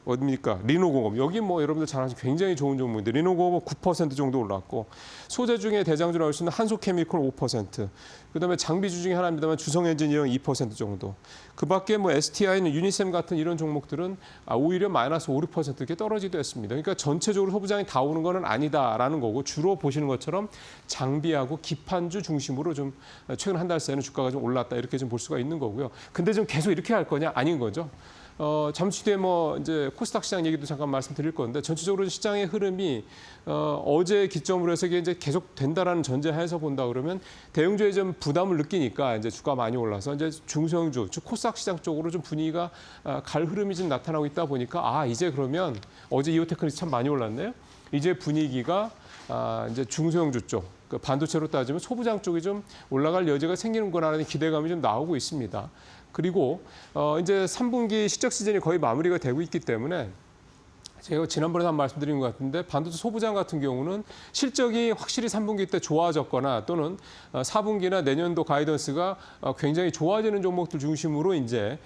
어딥니까? 리노공업. 여기 뭐 여러분들 잘 아시는 굉장히 좋은 종목인데 리노공업 9% 정도 올랐고 소재 중에 대장주로 할 수 있는 한소케미컬 5%. 그다음에 장비주 중에 하나입니다만 주성엔지니어링 2% 정도. 그밖에 뭐 STI는 유니셈 같은 이런 종목들은 오히려 마이너스 5, 6% 이렇게 떨어지기도 했습니다. 그러니까 전체적으로 소부장이 다 오는 거는 아니다라는 거고 주로 보시는 것처럼 장비하고 기판주 중심으로 좀 최근 한 달 사이에는 주가가 좀 올랐다 이렇게 좀 볼 수가 있는 거고요. 근데 좀 계속 이렇게 할 거냐? 아닌 거죠. 잠시 뒤에 뭐 이제 코스닥 시장 얘기도 잠깐 말씀드릴 건데 전체적으로 시장의 흐름이 어제 기점으로 해서 이게 이제 계속 된다라는 전제하에서 본다 그러면 대형주에 좀 부담을 느끼니까 이제 주가 많이 올라서 이제 중소형주, 즉 코스닥 시장 쪽으로 좀 분위기가 갈 흐름이 좀 나타나고 있다 보니까 이제 그러면 어제 이오테크닉스 참 많이 올랐네요. 이제 분위기가 이제 중소형주 쪽, 그 반도체로 따지면 소부장 쪽이 좀 올라갈 여지가 생기는구나라는 기대감이 좀 나오고 있습니다. 그리고 이제 3분기 실적 시즌이 거의 마무리가 되고 있기 때문에 제가 지난번에 한 말씀드린 것 같은데 반도체 소부장 같은 경우는 실적이 확실히 3분기 때 좋아졌거나 또는 4분기나 내년도 가이던스가 굉장히 좋아지는 종목들 중심으로 이제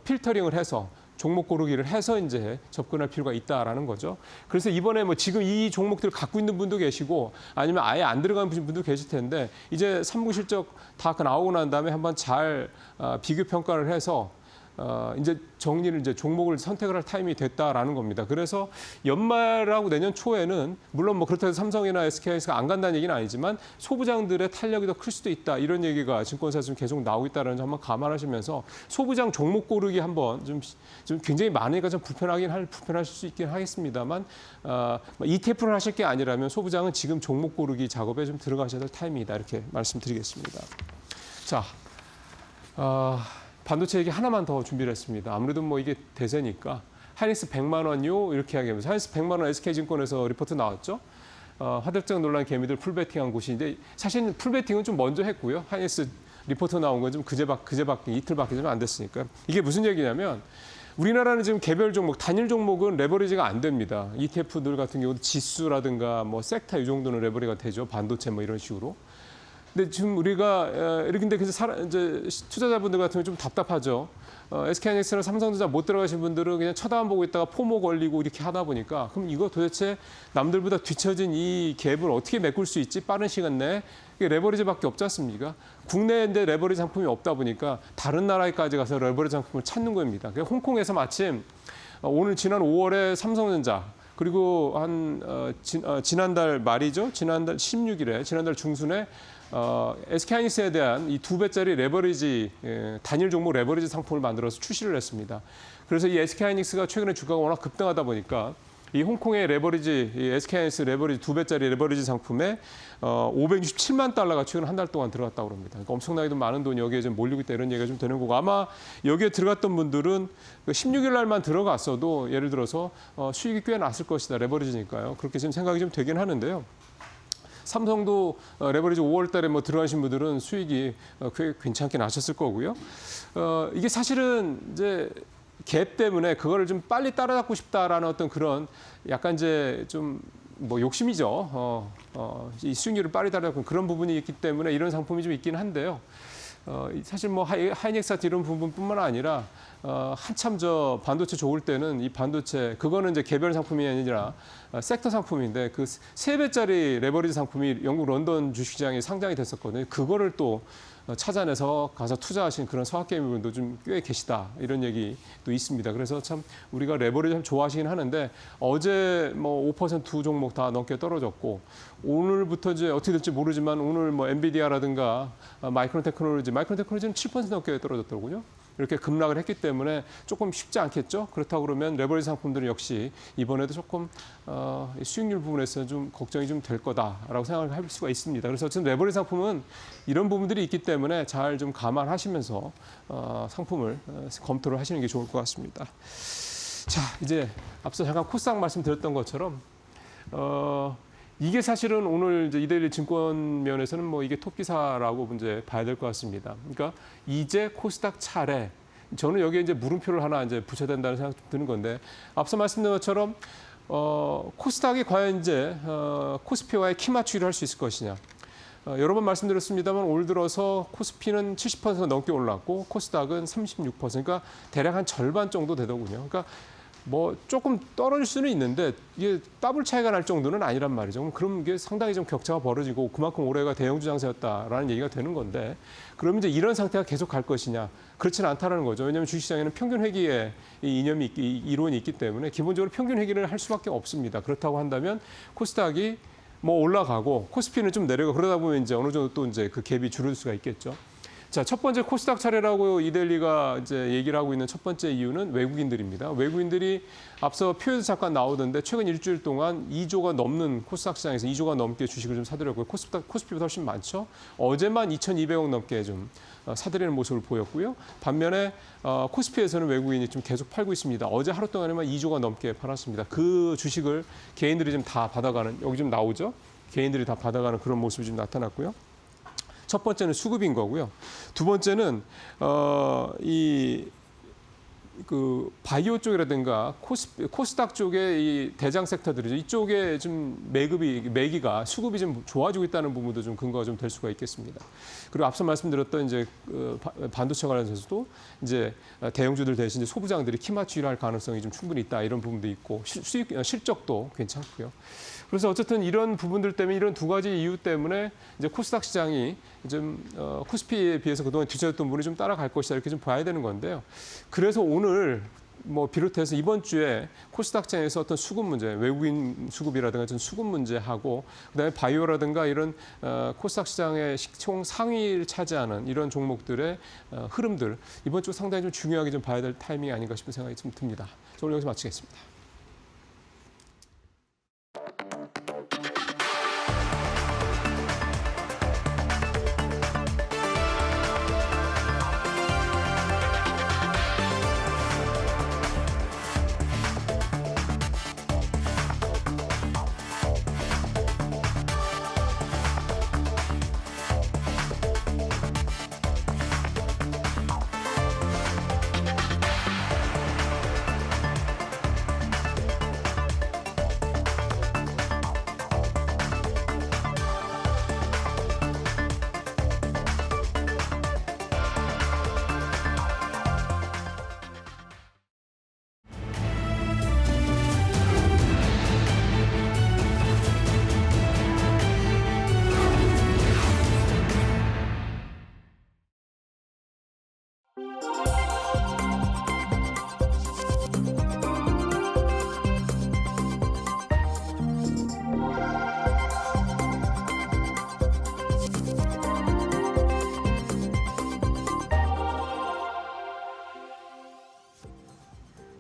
필터링을 해서 종목 고르기를 해서 이제 접근할 필요가 있다라는 거죠. 그래서 이번에 뭐 지금 이 종목들 갖고 있는 분도 계시고 아니면 아예 안 들어간 분도 계실 텐데 이제 3분 실적 다 나오고 난 다음에 한번 잘 비교 평가를 해서 이제 정리를 이제 종목을 선택을 할 타임이 됐다라는 겁니다. 그래서 연말하고 내년 초에는 물론 뭐 그렇다고 해서 삼성이나 SK하이닉스가 안 간다는 얘기는 아니지만 소부장들의 탄력이 더 클 수도 있다 이런 얘기가 증권사에서 계속 나오고 있다는 점 한번 감안하시면서 소부장 종목 고르기 한번 좀 굉장히 많으니까 좀 불편하실 수 있긴 하겠습니다만 ETF를 하실 게 아니라면 소부장은 지금 종목 고르기 작업에 좀 들어가셔야 될 타임이다 이렇게 말씀드리겠습니다. 자. 반도체 얘기 하나만 더 준비를 했습니다. 아무래도 뭐 이게 대세니까 하이닉스 100만 원요 이렇게 이야기하면서 하이닉스 100만 원 SK증권에서 리포트 나왔죠. 화들짝 놀란 개미들 풀베팅한 곳인데 사실 풀베팅은 좀 먼저 했고요. 하이닉스 리포트 나온 건 좀 그제밖에 이틀밖에 좀 안 됐으니까 이게 무슨 얘기냐면 우리나라는 지금 개별 종목, 단일 종목은 레버리지가 안 됩니다. ETF들 같은 경우도 지수라든가 뭐 섹터 이 정도는 레버리가 되죠. 반도체 뭐 이런 식으로. 근데 지금 우리가 이렇게 근데 이제 투자자분들 같은 경우 좀 답답하죠. SK하이닉스나 삼성전자 못 들어가신 분들은 그냥 쳐다만 보고 있다가 포모 걸리고 이렇게 하다 보니까 그럼 이거 도대체 남들보다 뒤처진 이 갭을 어떻게 메꿀 수 있지? 빠른 시간 내에 이게 레버리지밖에 없지 않습니까? 국내인데 레버리지 상품이 없다 보니까 다른 나라에까지 가서 레버리지 상품을 찾는 겁니다. 홍콩에서 마침 오늘 지난 5월에 삼성전자 그리고 지난달 말이죠. 지난달 16일에 지난달 중순에 SK하이닉스에 대한 이 2배짜리 레버리지 단일 종목 레버리지 상품을 만들어서 출시를 했습니다. 그래서 이 SK하이닉스가 최근에 주가가 워낙 급등하다 보니까 이 홍콩의 레버리지, 이 SK하이닉스 레버리지 2배짜리 레버리지 상품에 567만 달러가 최근 한 달 동안 들어갔다고 합니다. 그러니까 엄청나게 많은 돈이 여기에 좀 몰리고 있다 이런 얘기가 좀 되는 거고 아마 여기에 들어갔던 분들은 16일 날만 들어갔어도 예를 들어서 수익이 꽤 났을 것이다. 레버리지니까요. 그렇게 지금 생각이 좀 되긴 하는데요. 삼성도 레버리지 5월 달에 뭐 들어가신 분들은 수익이 꽤 괜찮게 나셨을 거고요. 이게 사실은 이제 갭 때문에 그거를 좀 빨리 따라잡고 싶다라는 어떤 그런 약간 이제 좀 뭐 욕심이죠. 이 수익률을 빨리 따라잡고 그런 부분이 있기 때문에 이런 상품이 좀 있긴 한데요. 사실 뭐 하이닉스 이런 부분뿐만 아니라 한참 저 반도체 좋을 때는 이 반도체 그거는 이제 개별 상품이 아니라 섹터 상품인데 그 3배짜리 레버리지 상품이 영국 런던 주식시장에 상장이 됐었거든요. 그거를 또 찾아내서 가서 투자하신 그런 서학개미분도 좀 꽤 계시다 이런 얘기도 있습니다. 그래서 참 우리가 레버리지 참 좋아하시긴 하는데 어제 뭐 5% 두 종목 다 넘게 떨어졌고 오늘부터 이제 어떻게 될지 모르지만 오늘 뭐 엔비디아라든가 마이크론 테크놀로지는 7% 넘게 떨어졌더라고요. 이렇게 급락을 했기 때문에 조금 쉽지 않겠죠. 그렇다고 그러면 레버리지 상품들은 역시 이번에도 조금 수익률 부분에서 좀 걱정이 좀 될 거다라고 생각을 할 수가 있습니다. 그래서 지금 레버리지 상품은 이런 부분들이 있기 때문에 잘 좀 감안하시면서 상품을 검토를 하시는 게 좋을 것 같습니다. 자, 이제 앞서 잠깐 코스닥 말씀드렸던 것처럼 이게 사실은 오늘 이제 이데일리 증권 면에서는 뭐 이게 톱 기사라고 이제 봐야 될 것 같습니다. 그러니까 이제 코스닥 차례. 저는 여기에 이제 물음표를 하나 이제 붙여야 된다는 생각이 드는 건데 앞서 말씀드린 것처럼 코스닥이 과연 이제 코스피와의 키 맞추기를 할 수 있을 것이냐. 여러 번 말씀드렸습니다만 올 들어서 코스피는 70% 넘게 올랐고 코스닥은 36%. 그러니까 대략 한 절반 정도 되더군요. 그러니까 뭐 조금 떨어질 수는 있는데 이게 더블 차이가 날 정도는 아니란 말이죠. 그럼 이게 상당히 좀 격차가 벌어지고 그만큼 올해가 대형주 장세였다라는 얘기가 되는 건데 그러면 이제 이런 상태가 계속 갈 것이냐? 그렇지는 않다라는 거죠. 왜냐하면 주식시장에는 평균 회귀의 이론이 있기 때문에 기본적으로 평균 회귀를 할 수밖에 없습니다. 그렇다고 한다면 코스닥이 뭐 올라가고 코스피는 좀 내려가 그러다 보면 이제 어느 정도 또 이제 그 갭이 줄어들 수가 있겠죠. 자, 첫 번째 코스닥 차례라고 이데일리가 이제 얘기를 하고 있는 첫 번째 이유는 외국인들입니다. 외국인들이 앞서 표에도 잠깐 나오던데 최근 일주일 동안 2조가 넘는 코스닥 시장에서 2조가 넘게 주식을 좀 사들였고요. 코스피보다 훨씬 많죠. 어제만 2,200억 넘게 좀 사들이는 모습을 보였고요. 반면에 코스피에서는 외국인이 좀 계속 팔고 있습니다. 어제 하루 동안에만 2조가 넘게 팔았습니다. 그 주식을 개인들이 좀 다 받아가는 여기 좀 나오죠. 개인들이 다 받아가는 그런 모습이 좀 나타났고요. 첫 번째는 수급인 거고요. 두 번째는 그 바이오 쪽이라든가 코스닥 쪽의 이 대장 섹터들이죠. 이쪽에 좀 매기가 수급이 좀 좋아지고 있다는 부분도 좀 근거가 좀 될 수가 있겠습니다. 그리고 앞서 말씀드렸던 이제 반도체 관련해서도 이제 대형주들 대신 이제 소부장들이 키 맞추기를 할 가능성이 좀 충분히 있다 이런 부분도 있고 실적도 괜찮고요. 그래서 어쨌든 이런 부분들 때문에 이런 두 가지 이유 때문에 이제 코스닥 시장이 좀 코스피에 비해서 그동안 뒤처졌던 부분이 좀 따라갈 것이다 이렇게 좀 봐야 되는 건데요. 그래서 오늘 뭐 비롯해서 이번 주에 코스닥 시장에서 어떤 수급 문제, 외국인 수급이라든가 좀 수급 문제하고 그다음에 바이오라든가 이런 코스닥 시장의 총 상위를 차지하는 이런 종목들의 흐름들 이번 주 상당히 좀 중요하게 좀 봐야 될 타이밍이 아닌가 싶은 생각이 좀 듭니다. 오늘 여기서 마치겠습니다.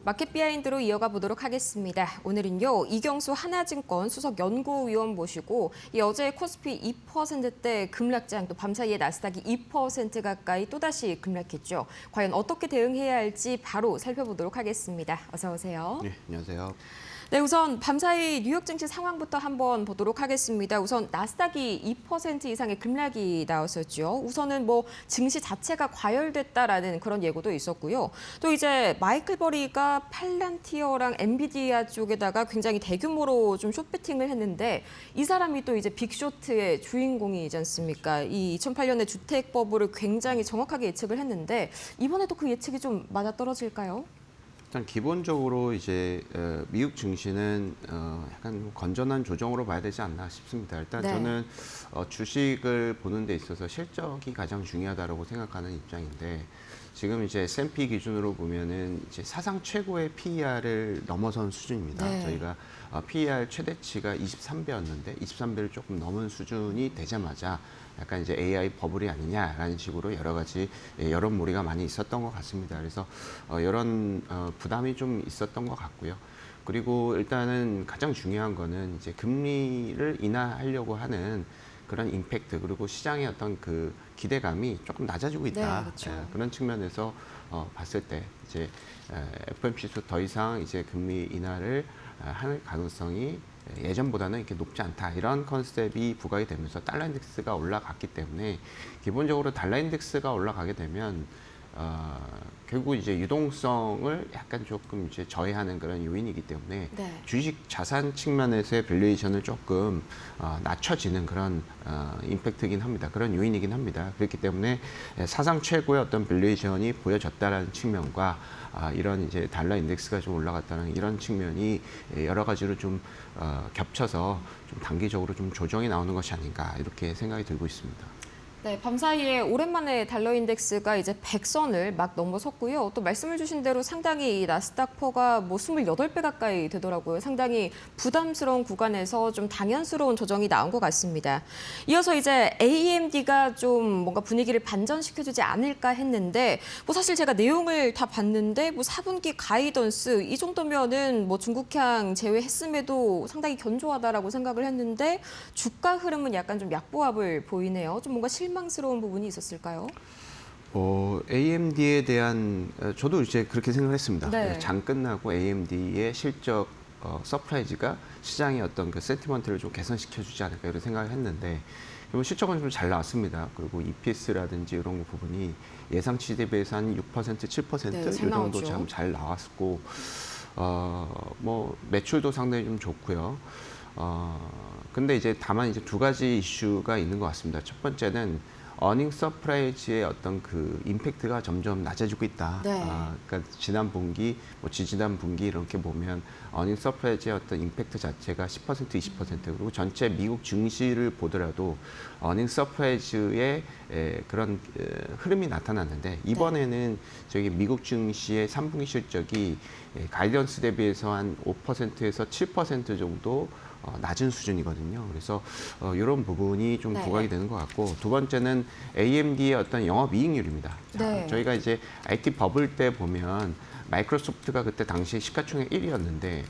마켓 비하인드로 이어가 보도록 하겠습니다. 오늘은요, 이경수 하나증권 수석 연구위원 모시고 이 어제 코스피 2%대 급락장, 또 밤사이에 나스닥이 2% 가까이 또다시 급락했죠. 과연 어떻게 대응해야 할지 바로 살펴보도록 하겠습니다. 어서 오세요. 네, 안녕하세요. 네, 우선 밤사이 뉴욕 증시 상황부터 한번 보도록 하겠습니다. 우선 나스닥이 2% 이상의 급락이 나왔었죠. 우선은 뭐 증시 자체가 과열됐다라는 그런 예고도 있었고요. 또 이제 마이클 버리가 팔란티어랑 엔비디아 쪽에다가 굉장히 대규모로 좀 숏배팅을 했는데 이 사람이 또 이제 빅쇼트의 주인공이지 않습니까? 이 2008년에 주택 버블을 굉장히 정확하게 예측을 했는데 이번에도 그 예측이 좀 맞아떨어질까요? 일단 기본적으로 이제 미국 증시는 약간 건전한 조정으로 봐야 되지 않나 싶습니다. 일단 네. 저는 주식을 보는 데 있어서 실적이 가장 중요하다고 생각하는 입장인데 지금 이제 S&P 기준으로 보면은 이제 사상 최고의 PER을 넘어선 수준입니다. 네. 저희가 PER 최대치가 23배였는데 23배를 조금 넘은 수준이 되자마자 약간 이제 AI 버블이 아니냐라는 식으로 여러 가지 여론몰이가 많이 있었던 것 같습니다. 그래서 이런 부담이 좀 있었던 것 같고요. 그리고 일단은 가장 중요한 거는 이제 금리를 인하하려고 하는 그런 임팩트 그리고 시장의 어떤 그 기대감이 조금 낮아지고 있다. 네, 그렇죠. 그런 측면에서 봤을 때 이제 FOMC도 더 이상 이제 금리 인하를 할 가능성이 예전보다는 이렇게 높지 않다. 이런 컨셉이 부각이 되면서 달러 인덱스가 올라갔기 때문에 기본적으로 달러 인덱스가 올라가게 되면 결국 이제 유동성을 약간 조금 이제 저해하는 그런 요인이기 때문에 네. 주식 자산 측면에서의 밸류에이션을 조금 낮춰지는 그런 임팩트이긴 합니다. 그런 요인이긴 합니다. 그렇기 때문에 사상 최고의 어떤 밸류에이션이 보여졌다라는 측면과 이런 이제 달러 인덱스가 좀 올라갔다는 이런 측면이 여러 가지로 좀 겹쳐서 좀 단기적으로 좀 조정이 나오는 것이 아닌가 이렇게 생각이 들고 있습니다. 네, 밤사이에 오랜만에 달러 인덱스가 이제 100선을 막 넘어섰고요. 또 말씀을 주신 대로 상당히 이 나스닥4가 뭐 28배 가까이 되더라고요. 상당히 부담스러운 구간에서 좀 당연스러운 조정이 나온 것 같습니다. 이어서 이제 AMD가 좀 뭔가 분위기를 반전시켜주지 않을까 했는데 뭐 사실 제가 내용을 다 봤는데 뭐 4분기 가이던스 이 정도면은 뭐 중국향 제외했음에도 상당히 견조하다라고 생각을 했는데 주가 흐름은 약간 좀 약보합을 보이네요. 좀 뭔가 실망스러운 부분이 있었을까요? AMD에 대한 저도 이제 그렇게 생각했습니다. 네. 장 끝나고 AMD의 실적 서프라이즈가 시장의 어떤 그 센티먼트를 좀 개선시켜주지 않을까 이런 생각을 했는데 실적은 좀 잘 나왔습니다. 그리고 EPS라든지 이런 부분이 예상치 대비해서 한 6%, 7% 네, 이 잘 정도 나왔죠. 참 잘 나왔고 뭐 매출도 상당히 좀 좋고요. 근데 이제 다만 이제 두 가지 이슈가 있는 것 같습니다. 첫 번째는 어닝 서프라이즈의 어떤 그 임팩트가 점점 낮아지고 있다. 네. 그러니까 지난 분기, 뭐 지지난 분기 이렇게 보면 어닝 서프라이즈의 어떤 임팩트 자체가 10%, 20% 그리고 전체 미국 증시를 보더라도 어닝 서프라이즈의 그런 흐름이 나타났는데 이번에는 저기 미국 증시의 3분기 실적이 가이던스 대비해서 한 5%에서 7% 정도 낮은 수준이거든요. 그래서 이런 부분이 좀 네. 부각이 되는 것 같고 두 번째는 AMD의 어떤 영업이익률입니다. 네. 저희가 이제 IT 버블 때 보면 마이크로소프트가 그때 당시에 시가총액 1위였는데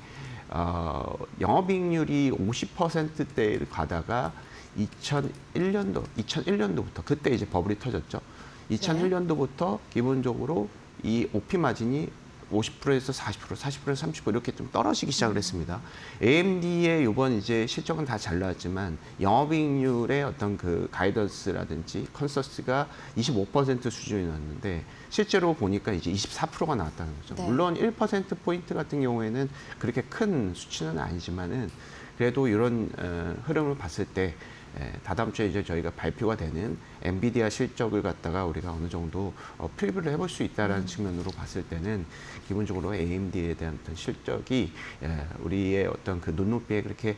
영업이익률이 50%대를 가다가 2001년도부터 그때 이제 버블이 터졌죠. 2001년도부터 기본적으로 이 OP 마진이 50%에서 40%, 40%에서 30% 이렇게 좀 떨어지기 시작을 했습니다. AMD의 이번 이제 실적은 다 잘 나왔지만 영업이익률의 어떤 그 가이던스라든지 컨서스가 25% 수준이었는데 실제로 보니까 이제 24%가 나왔다는 거죠. 네. 물론 1% 포인트 같은 경우에는 그렇게 큰 수치는 아니지만은 그래도 이런 흐름을 봤을 때 다다음 주에 이제 저희가 발표가 되는 엔비디아 실적을 갖다가 우리가 어느 정도 프리뷰를 해볼 수 있다라는 측면으로 봤을 때는 기본적으로 AMD에 대한 어떤 실적이 우리의 어떤 그 눈높이에 그렇게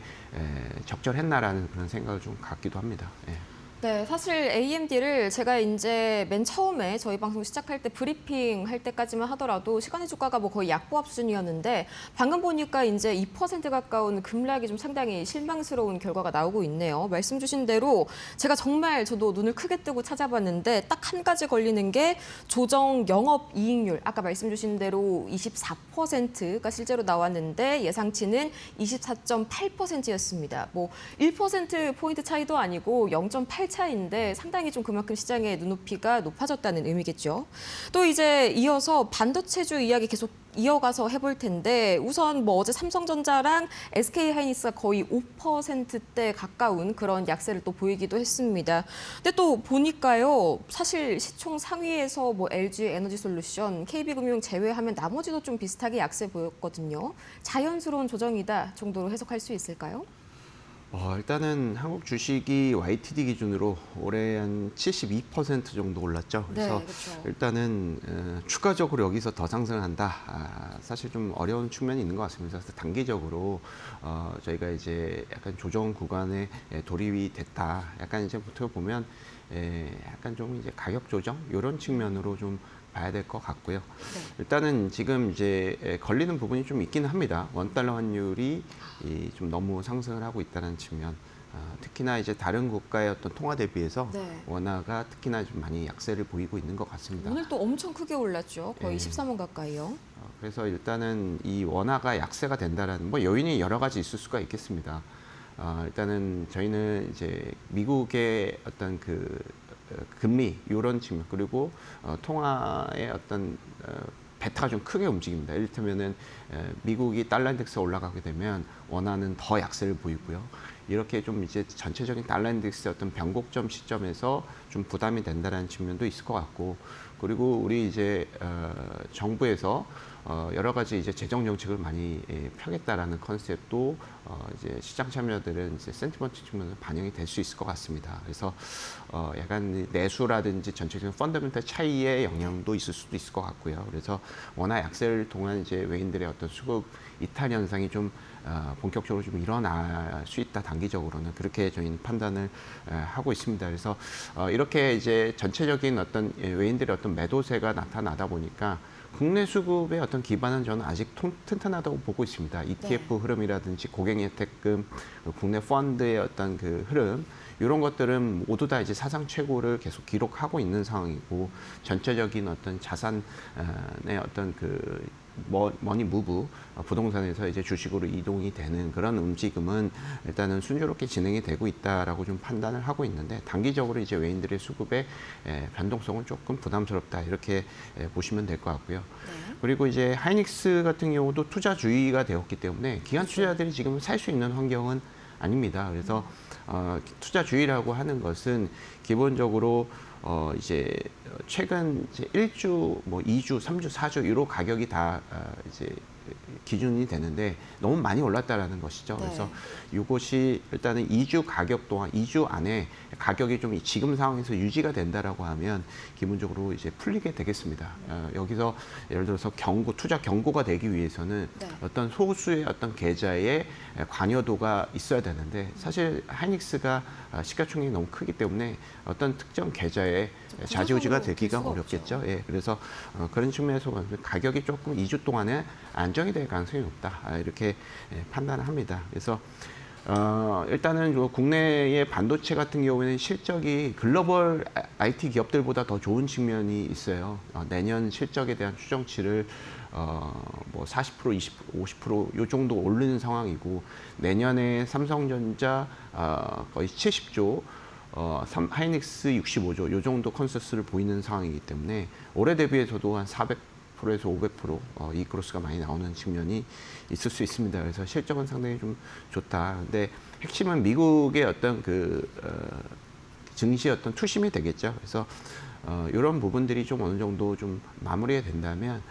적절했나라는 그런 생각을 좀 갖기도 합니다. 예. 네, 사실 AMD를 제가 이제 맨 처음에 저희 방송 시작할 때 브리핑 할 때까지만 하더라도 시간의 주가가 뭐 거의 약보합 수준이었는데 방금 보니까 이제 2% 가까운 급락이 좀 상당히 실망스러운 결과가 나오고 있네요. 말씀 주신 대로 제가 정말 저도 눈을 크게 뜨고 찾아봤는데 딱 한 가지 걸리는 게 조정 영업 이익률. 아까 말씀 주신 대로 24%가 실제로 나왔는데 예상치는 24.8%였습니다. 뭐 1% 포인트 차이도 아니고 0.8 차이인데 상당히 좀 그만큼 시장의 눈높이가 높아졌다는 의미겠죠. 또 이제 이어서 반도체주 이야기 계속 이어가서 해볼 텐데 우선 뭐 어제 삼성전자랑 SK하이닉스가 거의 5%대 가까운 그런 약세를 또 보이기도 했습니다. 근데 또 보니까요, 사실 시총 상위에서 뭐 LG 에너지솔루션, KB금융 제외하면 나머지도 좀 비슷하게 약세 보였거든요. 자연스러운 조정이다 정도로 해석할 수 있을까요? 일단은 한국 주식이 YTD 기준으로 올해 한 72% 정도 올랐죠. 그래서 네, 그렇죠. 일단은 추가적으로 여기서 더 상승한다. 사실 좀 어려운 측면이 있는 것 같습니다. 그래서 단기적으로 저희가 이제 약간 조정 구간에 돌입이 됐다. 약간 이제 부터 보면 약간 좀 이제 가격 조정 이런 측면으로 좀 봐야 될 것 같고요. 네. 일단은 지금 이제 걸리는 부분이 좀 있기는 합니다. 원달러 환율이 좀 너무 상승을 하고 있다는 측면. 특히나 이제 다른 국가의 어떤 통화 대비해서 네. 원화가 특히나 좀 많이 약세를 보이고 있는 것 같습니다. 오늘 또 엄청 크게 올랐죠. 거의 네. 13원 가까이요. 그래서 일단은 이 원화가 약세가 된다라는 뭐 요인이 여러 가지 있을 수가 있겠습니다. 일단은 저희는 이제 미국의 어떤 그 금리 이런 측면 그리고 통화의 어떤 베타가 좀 크게 움직입니다. 이를테면은 미국이 달러 인덱스가 올라가게 되면 원화는 더 약세를 보이고요. 이렇게 좀 이제 전체적인 달러 인덱스의 어떤 변곡점 시점에서 좀 부담이 된다는 측면도 있을 것 같고, 그리고 우리 이제 정부에서 여러 가지 이제 재정 정책을 많이 펴겠다라는 컨셉도 이제 시장 참여들은 이제 센티먼트 측면에서 반영이 될 수 있을 것 같습니다. 그래서 약간 내수라든지 전체적인 펀더멘탈 차이의 영향도 있을 수도 있을 것 같고요. 그래서 워낙 약세를 통한 이제 외인들의 어떤 수급 이탈 현상이 좀 본격적으로 좀 일어날 수 있다, 단기적으로는 그렇게 저희는 판단을 하고 있습니다. 그래서 이렇게 이제 전체적인 어떤 외인들의 어떤 매도세가 나타나다 보니까 국내 수급의 어떤 기반은 저는 아직 튼튼하다고 보고 있습니다. ETF 흐름이라든지 고객예택금, 국내 펀드의 어떤 그 흐름, 이런 것들은 모두 다 이제 사상 최고를 계속 기록하고 있는 상황이고, 전체적인 어떤 자산의 어떤 그 머니 무브, 부동산에서 이제 주식으로 이동이 되는 그런 움직임은 일단은 순조롭게 진행이 되고 있다라고 좀 판단을 하고 있는데, 단기적으로 이제 외인들의 수급의 변동성은 조금 부담스럽다, 이렇게 보시면 될 것 같고요. 네. 그리고 이제 하이닉스 같은 경우도 투자주의가 되었기 때문에 기관 투자자들이 지금 살 수 있는 환경은 아닙니다. 그래서 투자주의라고 하는 것은 기본적으로 이제 최근 이제 1주, 뭐 2주, 3주, 4주 이런 가격이 다 이제 기준이 되는데 너무 많이 올랐다라는 것이죠. 네. 그래서 이것이 일단은 2주 가격 동안 2주 안에 가격이 좀 지금 상황에서 유지가 된다라고 하면 기본적으로 이제 풀리게 되겠습니다. 여기서 예를 들어서 투자 경고가 되기 위해서는 네. 어떤 소수의 어떤 계좌에 관여도가 있어야 되는데, 사실 하이닉스가 시가총액이 너무 크기 때문에 어떤 특정 계좌에 좌지우지가 되기가 수가 어렵겠죠. 없죠. 예, 그래서 그런 측면에서 가격이 조금 2주 동안에 안정이 될 가능성이 높다, 이렇게 판단을 합니다. 그래서 일단은 국내의 반도체 같은 경우에는 실적이 글로벌 IT 기업들보다 더 좋은 측면이 있어요. 내년 실적에 대한 추정치를 뭐 40%, 20%, 50% 요 정도 오르는 상황이고, 내년에 삼성전자 거의 70조, 하이닉스 65조 요 정도 컨센서스를 보이는 상황이기 때문에 올해 대비해서도 한 400%에서 500% 이크로스가 많이 나오는 측면이 있을 수 있습니다. 그래서 실적은 상당히 좀 좋다. 근데 핵심은 미국의 어떤 그 증시의 어떤 투심이 되겠죠. 그래서 이런 부분들이 좀 어느 정도 좀 마무리가 된다면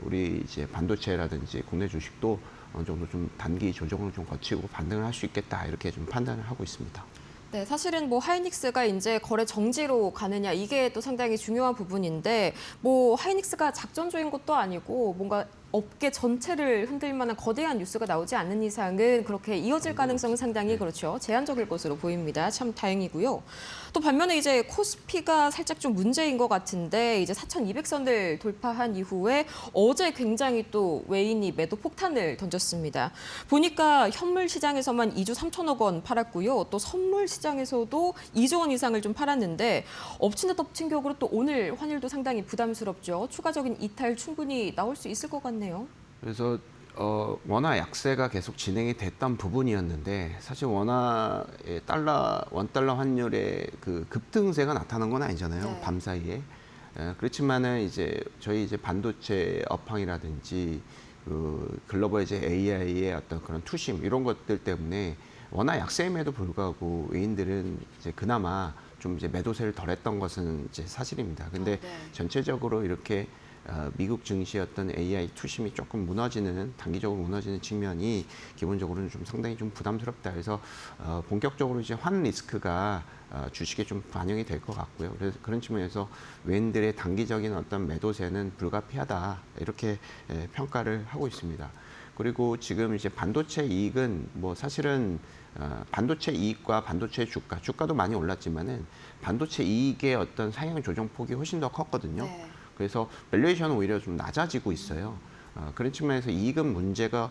우리 이제 반도체라든지 국내 주식도 어느 정도 좀 단기 조정을 좀 거치고 반등을 할 수 있겠다, 이렇게 좀 판단을 하고 있습니다. 네, 사실은 뭐 하이닉스가 이제 거래 정지로 가느냐, 이게 또 상당히 중요한 부분인데, 뭐 하이닉스가 작전주인 것도 아니고 뭔가 업계 전체를 흔들 만한 거대한 뉴스가 나오지 않는 이상은 그렇게 이어질 가능성은 상당히 그렇죠. 제한적일 것으로 보입니다. 참 다행이고요. 또 반면에 이제 코스피가 살짝 좀 문제인 것 같은데 이제 4,200선을 돌파한 이후에 어제 굉장히 또 외인이 매도 폭탄을 던졌습니다. 보니까 현물 시장에서만 2조 3천억 원 팔았고요. 또 선물 시장에서도 2조 원 이상을 좀 팔았는데 엎친 데 덮친 격으로 또 오늘 환율도 상당히 부담스럽죠. 추가적인 이탈 충분히 나올 수 있을 것 같네요. 그래서 원화 약세가 계속 진행이 됐던 부분이었는데 사실 원화의 원달러 환율의 그 급등세가 나타난 건 아니잖아요. 네. 밤 사이에. 그렇지만은 이제 저희 이제 반도체 업황이라든지 그 글로벌 이제 AI의 어떤 그런 투심 이런 것들 때문에 원화 약세임에도 불구하고 외인들은 이제 그나마 좀 이제 매도세를 덜했던 것은 이제 사실입니다. 근데 네. 전체적으로 이렇게 미국 증시의 어떤 AI 투심이 조금 단기적으로 무너지는 측면이 기본적으로는 좀 상당히 좀 부담스럽다. 그래서 본격적으로 이제 환 리스크가 주식에 좀 반영이 될 것 같고요. 그래서 그런 측면에서 외인들의 단기적인 어떤 매도세는 불가피하다. 이렇게 평가를 하고 있습니다. 그리고 지금 이제 반도체 이익은 뭐 사실은 반도체 이익과 반도체 주가도 많이 올랐지만은 반도체 이익의 어떤 상향 조정폭이 훨씬 더 컸거든요. 네. 그래서 밸류에이션은 오히려 좀 낮아지고 있어요. 그런 측면에서 이익은 문제가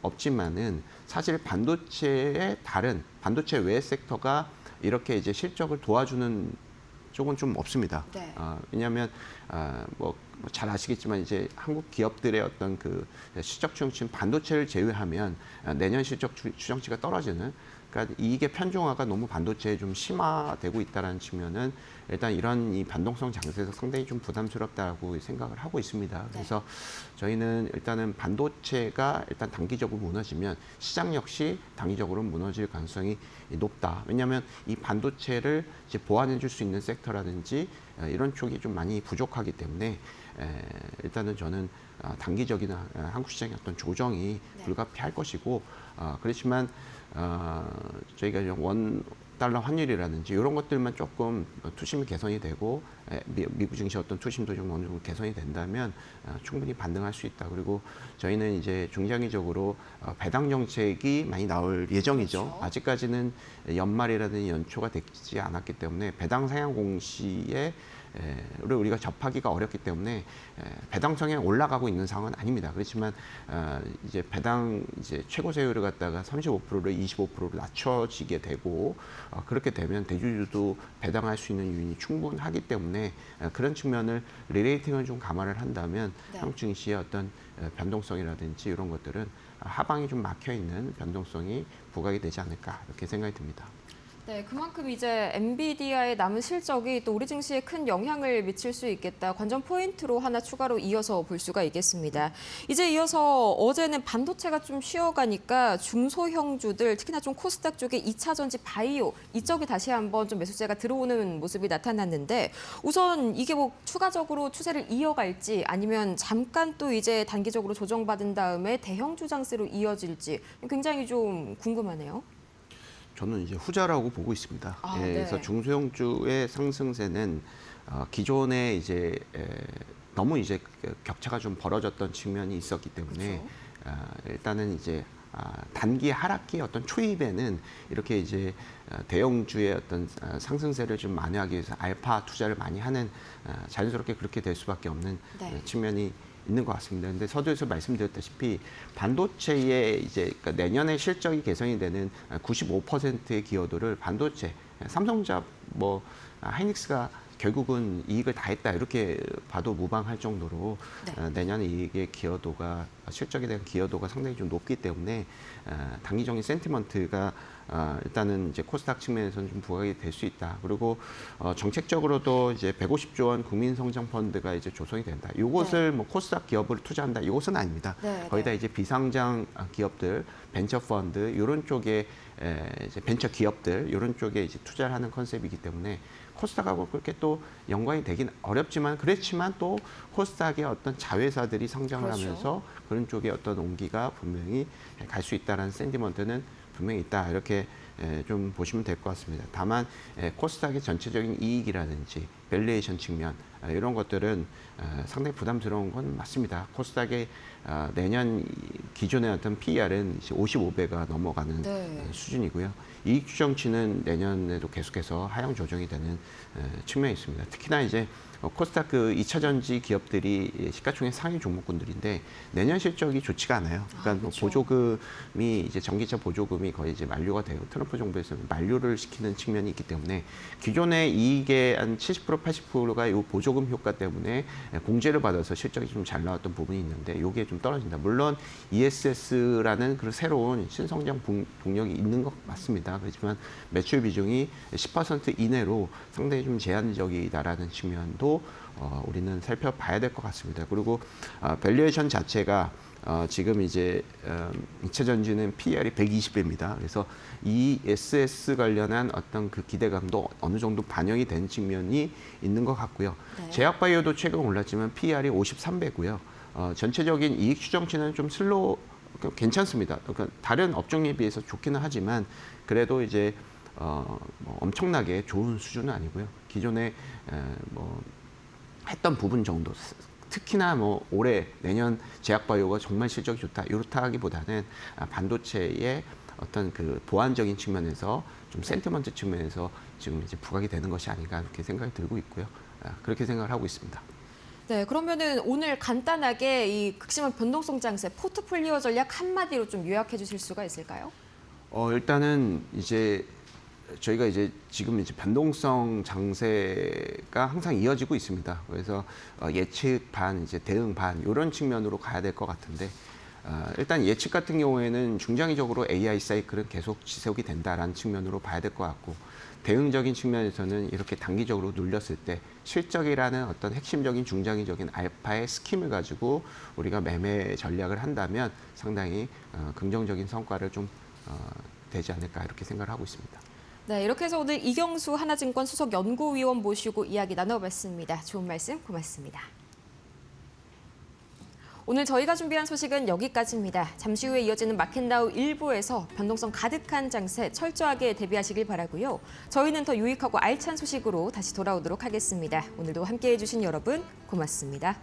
없지만은 사실 반도체의 다른 반도체 외 섹터가 이렇게 이제 실적을 도와주는 쪽은 좀 없습니다. 네. 왜냐하면 뭐 잘 아시겠지만 이제 한국 기업들의 어떤 그 실적 추정치는 반도체를 제외하면 내년 실적 추정치가 떨어지는. 그러니까 이익의 편중화가 너무 반도체에 좀 심화되고 있다는 측면은 일단 이런 이 변동성 장세에서 상당히 좀 부담스럽다고 생각을 하고 있습니다. 그래서 저희는 일단은 반도체가 일단 단기적으로 무너지면 시장 역시 단기적으로 무너질 가능성이 높다. 왜냐하면 이 반도체를 이제 보완해 줄 수 있는 섹터라든지 이런 쪽이 좀 많이 부족하기 때문에 일단은 저는 단기적인 한국 시장의 어떤 조정이 불가피할 것이고 그렇지만 저희가 원 달러 환율이라든지 이런 것들만 조금 투심이 개선이 되고 미국 증시 어떤 투심도 좀 어느 정도 개선이 된다면 충분히 반등할 수 있다. 그리고 저희는 이제 중장기적으로 배당 정책이 많이 나올 예정이죠. 그렇죠. 아직까지는 연말이라든지 연초가 되지 않았기 때문에 배당 상향 공시에 우리가 접하기가 어렵기 때문에 배당 성향이 올라가고 있는 상황은 아닙니다. 그렇지만 이제 배당 이제 최고 세율을 갖다가 35%를 25%로 낮춰지게 되고 그렇게 되면 대주주도 배당할 수 있는 요인이 충분하기 때문에 그런 측면을 리레이팅을 좀 감안을 한다면 한국 증시의 어떤 변동성이라든지 이런 것들은 하방이 좀 막혀 있는 변동성이 부각이 되지 않을까 이렇게 생각이 듭니다. 네, 그만큼 이제 엔비디아의 남은 실적이 또 우리 증시에 큰 영향을 미칠 수 있겠다. 관전 포인트로 하나 추가로 이어서 볼 수가 있겠습니다. 이제 이어서 어제는 반도체가 좀 쉬어가니까 중소형주들, 특히나 좀 코스닥 쪽에 2차 전지 바이오 이쪽에 다시 한번 좀 매수세가 들어오는 모습이 나타났는데 우선 이게 뭐 추가적으로 추세를 이어갈지 아니면 잠깐 또 이제 단기적으로 조정받은 다음에 대형주 장세로 이어질지 굉장히 좀 궁금하네요. 저는 이제 후자라고 보고 있습니다. 네. 그래서 중소형주의 상승세는 기존에 이제 너무 이제 격차가 좀 벌어졌던 측면이 있었기 때문에 일단은 이제 단기 하락기 어떤 초입에는 이렇게 이제 대형주의 어떤 상승세를 좀 만회하기 위해서 알파 투자를 많이 하는 자연스럽게 그렇게 될 수밖에 없는 측면이 있는 것 같습니다. 근데 서두에서 말씀드렸다시피 반도체의 이제 그러니까 내년에 실적이 개선이 되는 95%의 기여도를 반도체, 삼성전자, 뭐 하이닉스가 결국은 이익을 다 했다 이렇게 봐도 무방할 정도로 내년 이익의 기여도가 실적에 대한 기여도가 상당히 좀 높기 때문에 단기적인 센티먼트가 일단은 이제 코스닥 측면에서는 좀 부각이 될 수 있다. 그리고 정책적으로도 이제 150조 원 국민성장펀드가 이제 조성이 된다. 이것을 뭐 코스닥 기업을 투자한다. 이것은 아닙니다. 거의 다 이제 비상장 기업들, 벤처펀드 이런 쪽에 이제 벤처 기업들 이런 쪽에 이제 투자를 하는 컨셉이기 때문에 코스닥하고 그렇게 또 연관이 되긴 어렵지만 그렇지만 또 코스닥의 어떤 자회사들이 성장을 하면서 그런 쪽에 어떤 온기가 분명히 갈 수 있다는 센티먼트는 분명히 있다. 이렇게 좀 보시면 될 것 같습니다. 다만 코스닥의 전체적인 이익이라든지 밸류에이션 측면 이런 것들은 상당히 부담스러운 건 맞습니다. 코스닥의 내년 기존의 어떤 PER은 55배가 넘어가는 네. 수준이고요. 이익 추정치는 내년에도 계속해서 하향 조정이 되는 측면이 있습니다. 특히나 이제 코스닥 그 2차 전지 기업들이 시가총액 상위 종목군들인데 내년 실적이 좋지가 않아요. 그러니까 그렇죠. 보조금이 이제 전기차 보조금이 거의 이제 만료가 되고 트럼프 정부에서 만료를 시키는 측면이 있기 때문에 기존의 이익의 한 70% 80%가 이 보조금 효과 때문에 공제를 받아서 실적이 좀 잘 나왔던 부분이 있는데 이게 좀 떨어진다. 물론 ESS라는 그런 새로운 신성장 동력이 있는 것 맞습니다. 그렇지만 매출 비중이 10% 이내로 상당히 좀 제한적이다라는 측면도 우리는 살펴봐야 될 것 같습니다. 그리고 밸류에이션 자체가 지금 이제 2차 전지는 PER이 120배입니다. 그래서 이 ESS 관련한 어떤 그 기대감도 어느 정도 반영이 된 측면이 있는 것 같고요. 네. 제약바이오도 최근 올랐지만 PER이 53배고요. 전체적인 이익 추정치는 좀 괜찮습니다. 그러니까 다른 업종에 비해서 좋기는 하지만 그래도 이제 뭐 엄청나게 좋은 수준은 아니고요. 기존에 뭐 했던 부분 정도. 특히나 뭐 올해 내년 제약바이오가 정말 실적이 좋다 이렇다 하기보다는 반도체의 어떤 그 보완적인 측면에서 좀 센티먼트 측면에서 지금 이제 부각이 되는 것이 아닌가 이렇게 생각이 들고 있고요. 그렇게 생각을 하고 있습니다. 네, 그러면은 오늘 간단하게 이 극심한 변동성 장세 포트폴리오 전략 한마디로 좀 요약해 주실 수가 있을까요? 일단은 이제 저희가 이제 지금 이제 변동성 장세가 항상 이어지고 있습니다. 그래서 예측 반, 이제 대응 반 이런 측면으로 가야 될 것 같은데 일단 예측 같은 경우에는 중장기적으로 AI 사이클은 계속 지속이 된다라는 측면으로 봐야 될 것 같고 대응적인 측면에서는 이렇게 단기적으로 눌렸을 때 실적이라는 어떤 핵심적인 중장기적인 알파의 스킴을 가지고 우리가 매매 전략을 한다면 상당히 긍정적인 성과를 좀 되지 않을까 이렇게 생각을 하고 있습니다. 네, 이렇게 해서 오늘 이경수 하나증권 수석 연구위원 모시고 이야기 나눠봤습니다. 좋은 말씀 고맙습니다. 오늘 저희가 준비한 소식은 여기까지입니다. 잠시 후에 이어지는 마켓나우 1부에서 변동성 가득한 장세 철저하게 대비하시길 바라고요. 저희는 더 유익하고 알찬 소식으로 다시 돌아오도록 하겠습니다. 오늘도 함께해 주신 여러분 고맙습니다.